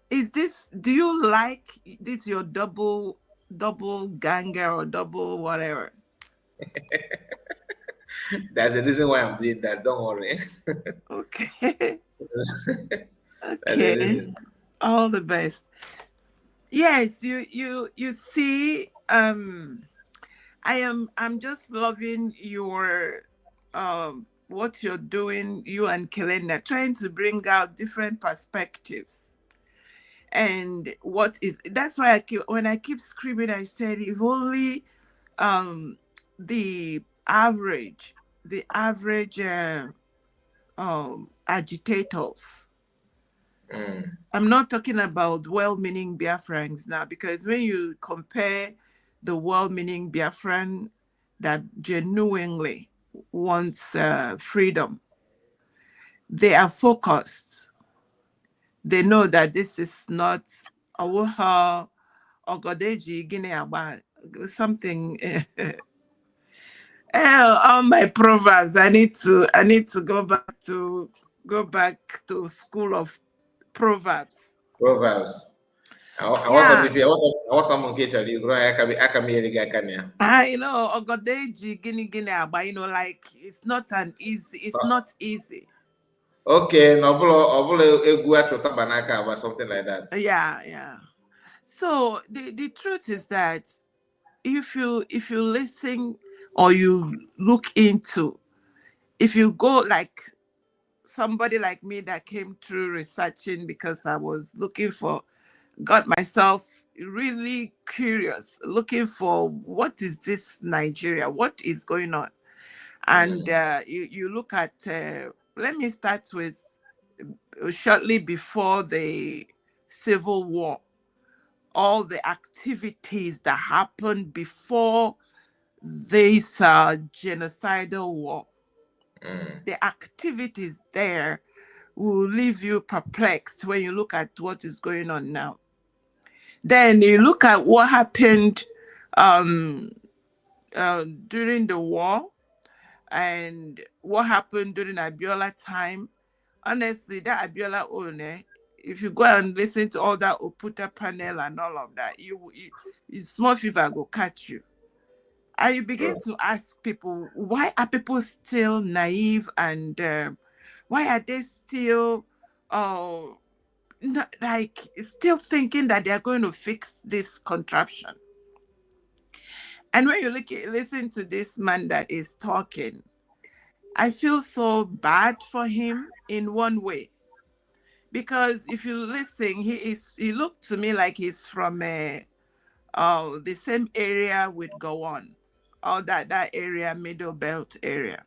do you like this your double ganger or double whatever? That's the reason why I'm doing that. Don't worry. Okay. Okay. All the best. Yes, you see, I'm just loving your what you're doing, you and Kelena, trying to bring out different perspectives. And that's why when I keep screaming, I said, if only the average agitators. I'm not talking about well-meaning Biafrans now, because when you compare the well-meaning Biafran that genuinely wants freedom, they are focused. They know that this is not Ogodeji Guinea something. All my proverbs. I need to go back to school of proverbs. Proverbs. I know Ogodeji Guinea, like it's not easy. Okay, or something like that. Yeah. So the truth is that if you listen or you look into, if you go like somebody like me that came through researching because I was got myself really curious, looking for what is this Nigeria? What is going on? And you look at, let me start with shortly before the Civil War, all the activities that happened before this genocidal war. The activities there will leave you perplexed when you look at what is going on now. Then you look at what happened during the war and what happened during Abiola time. Honestly, that Abiola One, if you go and listen to all that Oputa panel and all of that, you small fever go catch you. And you begin to ask people, why are people still naive, and why are they still still thinking that they're going to fix this contraption? And when you listen to this man that is talking, I feel so bad for him in one way. Because if you listen, he looked to me like he's from the same area with Gowon, or that area, Middle Belt area.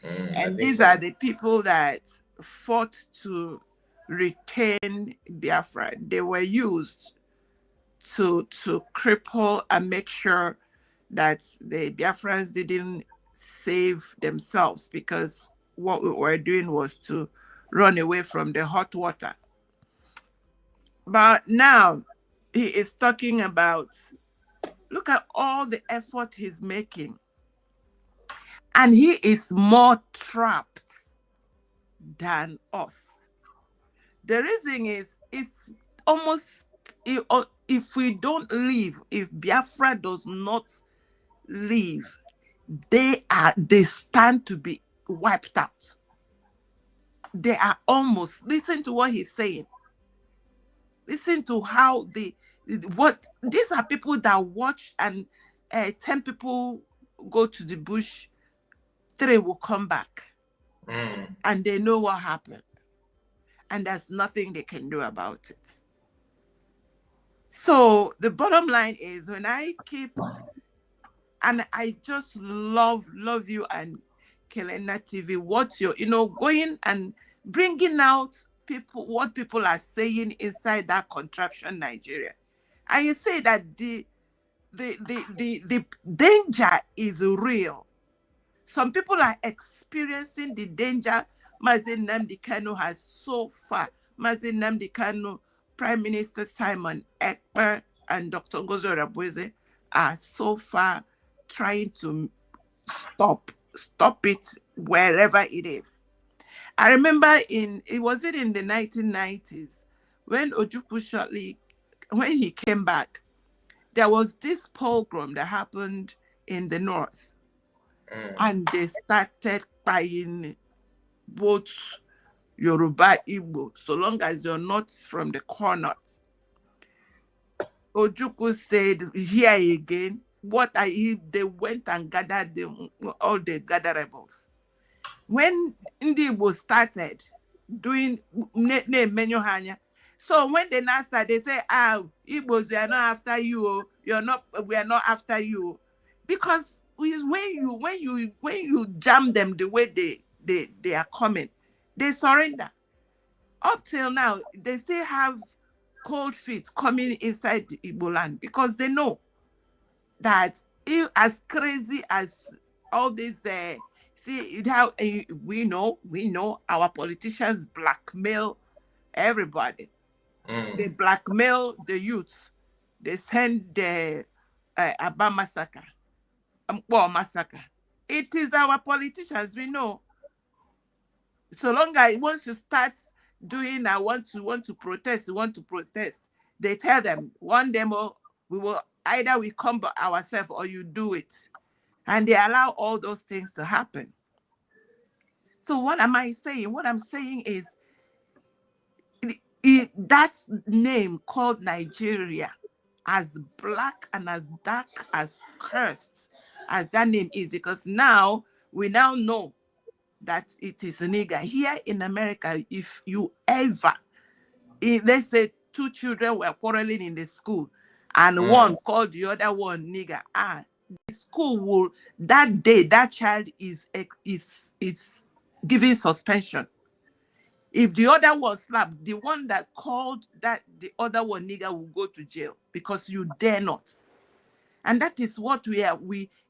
And these are the people that fought to retain Biafra. They were used to cripple and make sure that the Biafrans didn't save themselves, because what we were doing was to run away from the hot water. But now he is talking about, look at all the effort he's making. And he is more trapped than us. The reason is, it's almost, if we don't leave, if Biafra does not leave, they stand to be wiped out. They are almost, listen to what he's saying. Listen to how these are people that watch, and 10 people go to the bush, 3 will come back. And they know what happened. And there's nothing they can do about it. So the bottom line is, when I keep, and I just love you and Kelena TV, what you're, going and bringing out people, what people are saying inside that contraption Nigeria. And you say that the danger is real. Some people are experiencing the danger Mazi Nnamdi Kanu has so far. Mazi Nnamdi Kanu, Prime Minister Simon Ekper, and Dr. Gozo Rabweze are so far trying to stop it wherever it is. I remember in the 1990s, when Ojukwu when he came back, there was this pogrom that happened in the north. And they started buying both Yoruba, Igbo, so long as you're not from the corner. Ojukwu said, here again, they went and gathered all the gatherables. When Igbo started doing Menyohanya, so when they now start, they say, Igbos, we are not after you, we are not after you. Because when you jam them the way they are coming, they surrender. Up till now, they still have cold feet coming inside the Igbo land, because they know that as crazy as all this, we know our politicians blackmail everybody. They blackmail the youth. They send the Aba massacre. Massacre. It is our politicians, we know. So long as once you start doing, I want to protest, they tell them, one demo, either we come by ourselves or you do it. And they allow all those things to happen. So what am I saying? What I'm saying is, that name called Nigeria, as black and as dark, as cursed as that name is, because we now know that it is a nigger. Here in America, if you ever, let's say 2 children were quarreling in the school, and one called the other one nigger, the school will that day that child is given suspension. If the other one slapped, the one that called that the other one nigger will go to jail because you dare not. And that is what we are.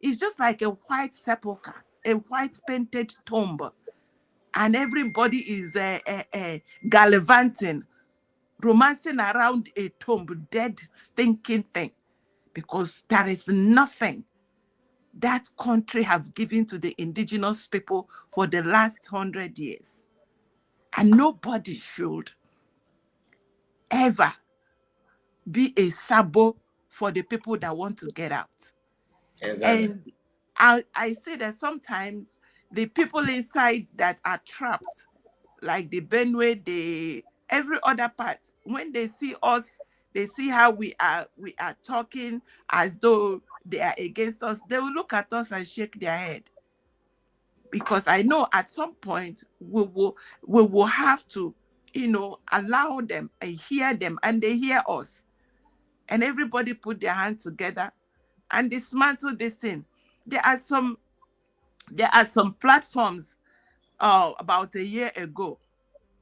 It's just like a white sepulcher, a white painted tomb, and everybody is gallivanting, romancing around a tomb, dead, stinking thing, because there is nothing that country have given to the indigenous people for the last 100 years. And nobody should ever be a sabo for the people that want to get out. Exactly. And I say that sometimes the people inside that are trapped, like the Benue, every other part, when they see us, they see how we are talking as though they are against us, they will look at us and shake their head. Because I know at some point we will have to, allow them and hear them, and they hear us. And everybody put their hands together and dismantle this thing. There are some platforms about a year ago.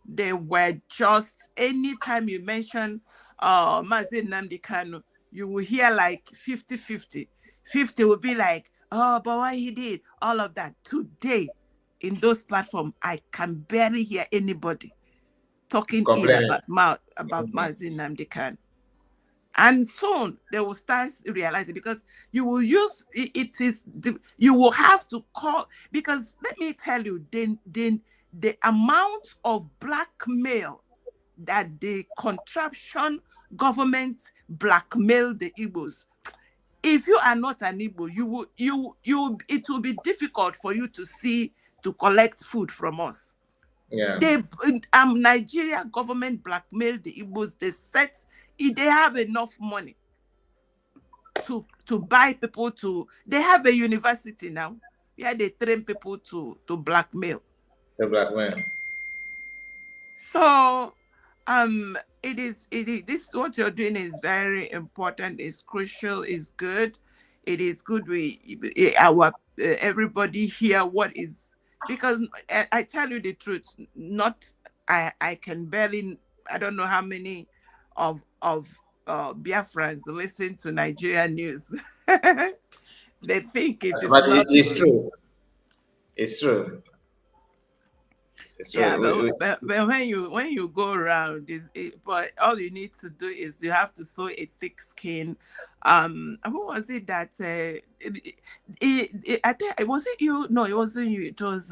They were just, anytime you mention Mazi Nnamdi Kanu, you will hear like 50-50. 50 will be like, oh, but why he did all of that. Today, in those platforms, I can barely hear anybody talking ill about Mazi Nnamdi Kanu. And soon they will start realizing, because you will use you will have to call, because let me tell you, the amount of blackmail that the contraption government blackmail the Igbos. If you are not an Igbo, it will be difficult for you to collect food from us. Yeah. Nigeria government blackmail the Igbos. They have enough money to buy people they have a university now. Yeah, they train people to blackmail. The blackmail. So this what you're doing is very important, is crucial, is good. It is good everybody hear what is, because I tell you the truth, I can barely, I don't know how many of Biafrans listen to Nigerian news. They think it is, but it's true. It's true. Yeah, but when you go around, but all you need to do is you have to sow a thick skin. Who was it that I think, was it you? No, it wasn't you. It was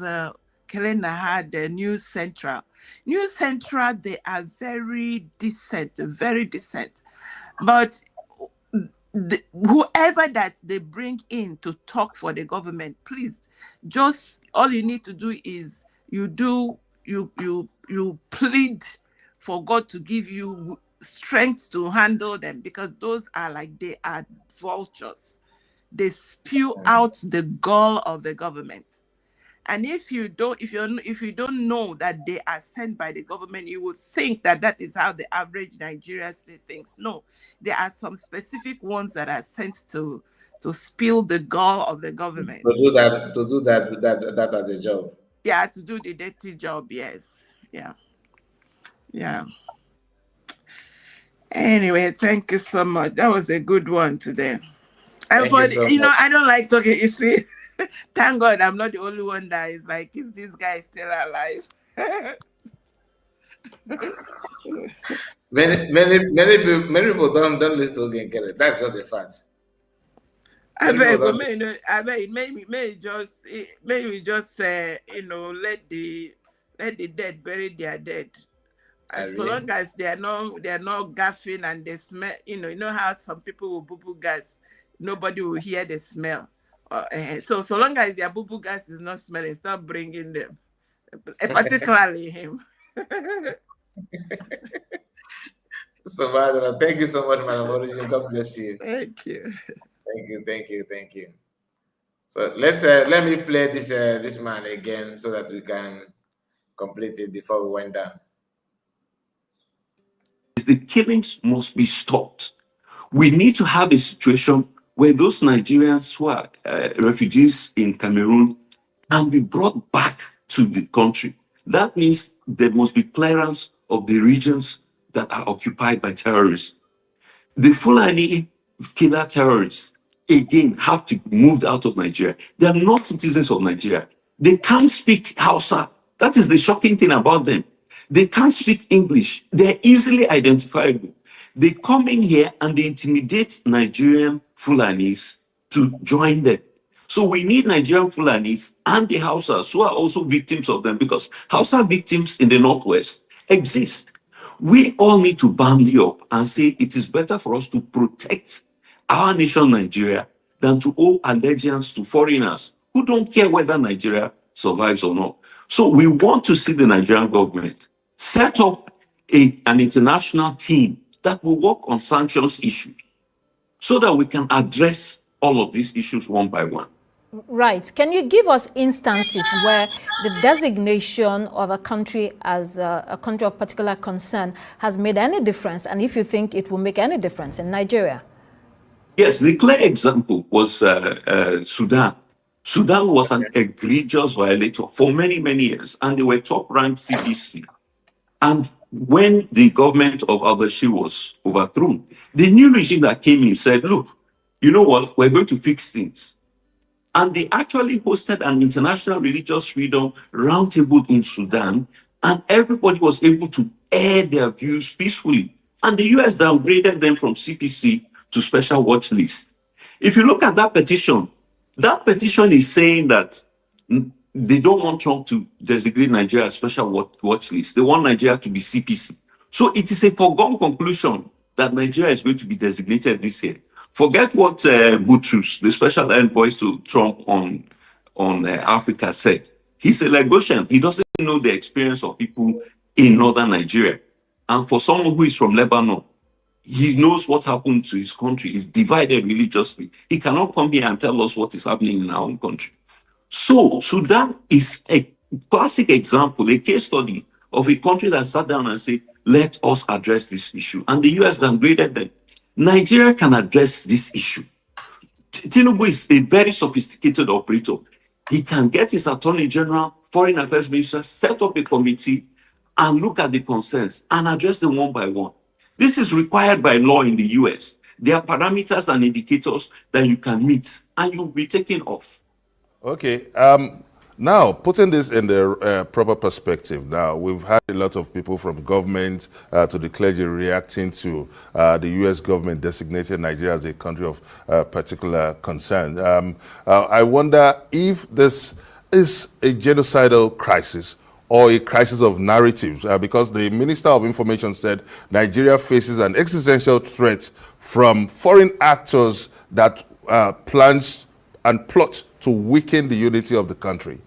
Kelena had the News Central. News Central, they are very decent, but whoever that they bring in to talk for the government, please, just all you need to do is you plead for God to give you strength to handle them, because those are they are vultures. They spew out the gall of the government. And if you don't know that they are sent by the government, you would think that is how the average Nigerian sees things. No, there are some specific ones that are sent to spill the gall of the government. To do that as a job. Yeah, to do the dirty job. Yes. Yeah. Yeah. Anyway, thank you so much. That was a good one today. And I don't like talking. You see. Thank God I'm not the only one that is like, is this guy still alive? Many people don't listen to Nkere. That's just a fact. I bet maybe just let the dead bury their dead. As long as they are not gaffing and they smell, you know how some people will boo gas, nobody will hear the smell. So long as their boo gas is not smelling, stop bringing them, particularly him. So, Madam, thank you so much, Madam Origin. God bless you. Thank you. Thank you. So let me play this man again so that we can complete it before we went down. The killings must be stopped. We need to have a situation where those Nigerians who are refugees in Cameroon can be brought back to the country. That means there must be clearance of the regions that are occupied by terrorists. The Fulani killer terrorists, again, have to be moved out of Nigeria. They are not citizens of Nigeria. They can't speak Hausa. That is the shocking thing about them. They can't speak English. They're easily identifiable. They come in here and they intimidate Nigerian Fulanis to join them. So we need Nigerian Fulanis and the Hausas who are also victims of them, because Hausa victims in the Northwest exist. We all need to band up and say it is better for us to protect our nation, Nigeria, than to owe allegiance to foreigners who don't care whether Nigeria survives or not. So we want to see the Nigerian government set up an international team that will work on sanctions issues so that we can address all of these issues one by one. Right. Can you give us instances where the designation of a country as a country of particular concern has made any difference, and if you think it will make any difference in Nigeria? Yes, the clear example was Sudan. Sudan was an egregious violator for many, many years, and they were top-ranked CPC. And when the government of al-Bashir was overthrown, the new regime that came in said, look, you know what, we're going to fix things. And they actually hosted an international religious freedom roundtable in Sudan, and everybody was able to air their views peacefully. And the US downgraded them from CPC to special watch list. If you look at that petition is saying that they don't want Trump to designate Nigeria as special watch list. They want Nigeria to be CPC. So it is a foregone conclusion that Nigeria is going to be designated this year. Forget what Boutros, the special envoy to Trump on Africa, said. He's a Lagosian. He doesn't know the experience of people in northern Nigeria. And for someone who is from Lebanon, he knows what happened to his country. It's divided religiously. He cannot come here and tell us what is happening in our own country. So Sudan is a classic example, a case study of a country that sat down and said, let us address this issue. And the US downgraded them. Nigeria can address this issue. Tinubu is a very sophisticated operator. He can get his Attorney General, Foreign Affairs Minister, set up a committee and look at the concerns and address them one by one. This is required by law in the US. There are parameters and indicators that you can meet and you'll be taken off. Okay. Now, putting this in the proper perspective, now we've had a lot of people from government to the clergy reacting to the U.S. government designating Nigeria as a country of particular concern. I wonder if this is a genocidal crisis or a crisis of narratives, because the Minister of Information said Nigeria faces an existential threat from foreign actors that plans and plot to weaken the unity of the country.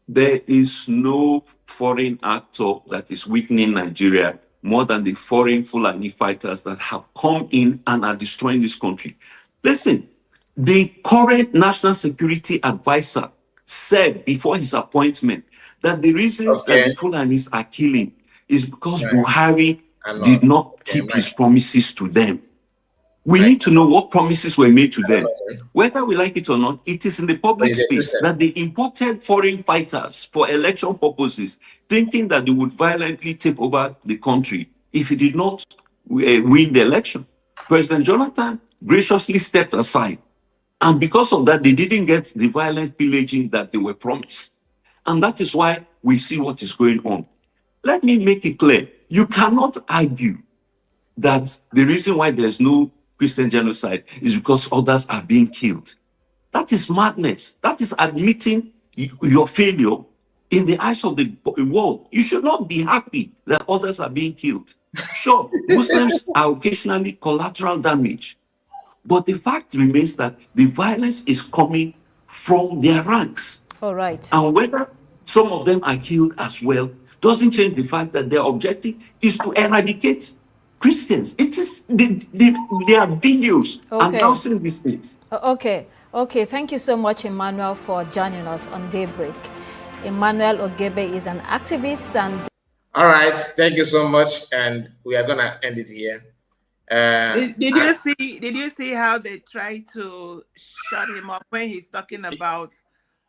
There is no foreign actor that is weakening Nigeria more than the foreign Fulani fighters that have come in and are destroying this country. Listen, the current National Security Advisor said before his appointment that the reasons that the Fulanis are killing is because Buhari did not keep his promises to them. We need to know what promises were made to them. Whether we like it or not, it is in the public space that they imported foreign fighters for election purposes, thinking that they would violently take over the country if he did not win the election. President Jonathan graciously stepped aside. And because of that, they didn't get the violent pillaging that they were promised. And that is why we see what is going on. Let me make it clear. You cannot argue that the reason why there's no Christian genocide is because others are being killed. That is madness. That is admitting your failure in the eyes of the world. You should not be happy that others are being killed. Sure, Muslims are occasionally collateral damage, but the fact remains that the violence is coming from their ranks. All right. And whether some of them are killed as well doesn't change the fact that their objective is to eradicate Christians. It is there are videos announcing these things. Okay. Thank you so much, Emmanuel, for joining us on Daybreak. Emmanuel Ogebe is an activist and. All right. Thank you so much, and we are gonna end it here. Did you see? Did you see how they try to shut him up when he's talking about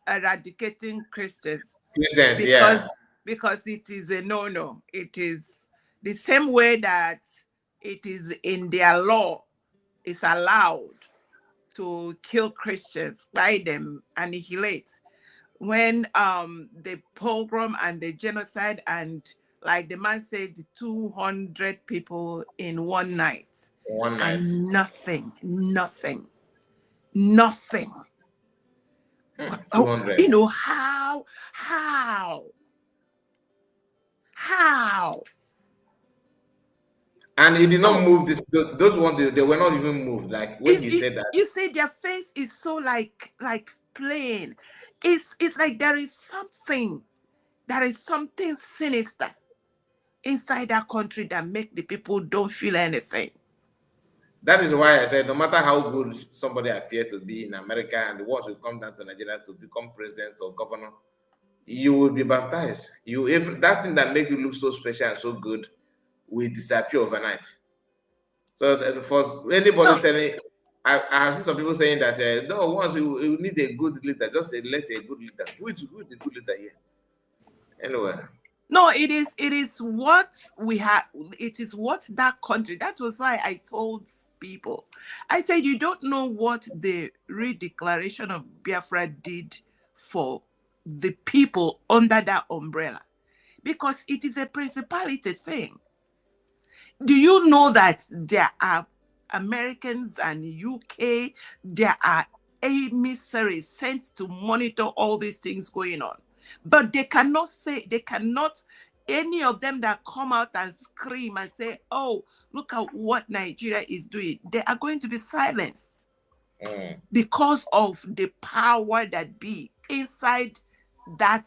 eradicating Christians? Christians, yeah. Because it is a no-no. It is the same way that it is in their law. It's allowed to kill Christians, buy them, annihilate. When the pogrom and the genocide, and like the man said, 200 people in one night. And nothing. 200. You know, how? And he did not move this. Those ones, they were not even moved. Like when he said that. You see, their face is so like plain. It's like there is something sinister inside that country that make the people don't feel anything. That is why I said no matter how good somebody appeared to be in America and the words will come down to Nigeria to become president or governor, you will be baptized. That thing that make you look so special and so good will disappear overnight. So for anybody telling, I have seen some people saying that no, once you need a good leader, just elect a good leader. Who is the good leader here? Anyway. No, it is what we have. It is what that country. That was why I told people. I said, you don't know what the redeclaration of Biafra did for the people under that umbrella, because it is a principality thing. Do you know that there are Americans and UK, there are emissaries sent to monitor all these things going on? But they cannot, any of them that come out and scream and say, oh, look at what Nigeria is doing, they are going to be silenced because of the power that be inside that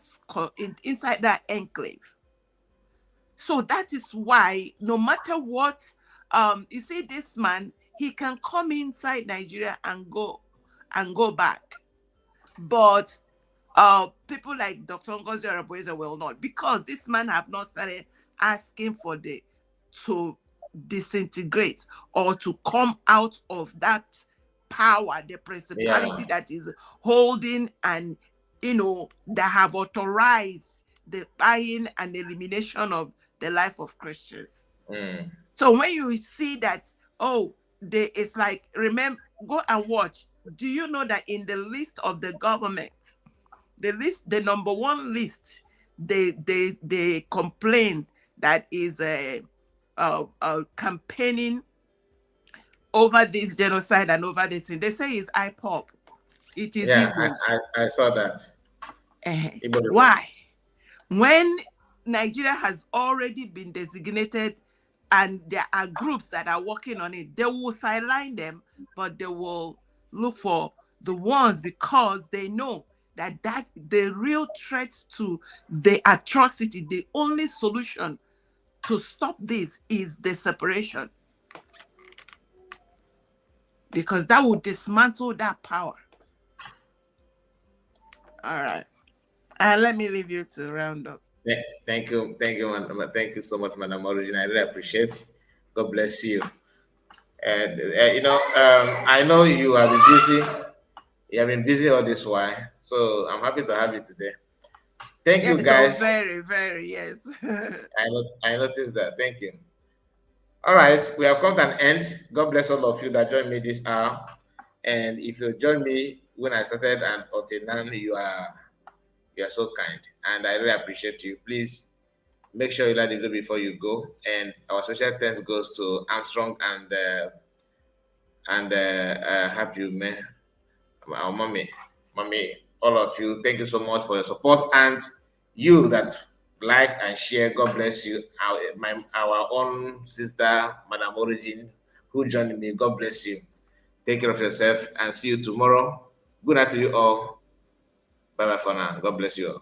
enclave. So that is why no matter what, you see, this man, he can come inside Nigeria and go back. But people like Dr. Ngozi Araboeza will not, because this man have not started asking for to disintegrate or to come out of that power, the principality that is holding, and that have authorized the buying and elimination of the life of Christians. So when you see that, it's like, remember, go and watch. Do you know that in the list of the government, the number one list, they complain that is campaigning over this genocide and over this thing. They say it's IPOP. It is Igbos. I saw that. Why? When Nigeria has already been designated and there are groups that are working on it, they will sideline them, but they will look for the ones, because they know that the real threats to the atrocity, the only solution to stop this is the separation, because that will dismantle that power. All right. Let me leave you to round up. Yeah, thank you, thank you so much, Madam Origin. I really appreciate. God bless you. And I know you have been busy. You have been busy all this while, so I'm happy to have you today. Thank you, guys. So very, very, yes. I noticed that. Thank you. All right, we have come to an end. God bless all of you that joined me this hour. And if you joined me when I started and until now, you are so kind, and I really appreciate you. Please make sure you like the video before you go. And our special thanks goes to Armstrong and Happy Man, our mommy, all of you. Thank you so much for your support, and you that like and share. God bless you. Our own sister, Madam Origin, who joined me. God bless you. Take care of yourself, and see you tomorrow. Good night to you all. Bye-bye for now. God bless you all.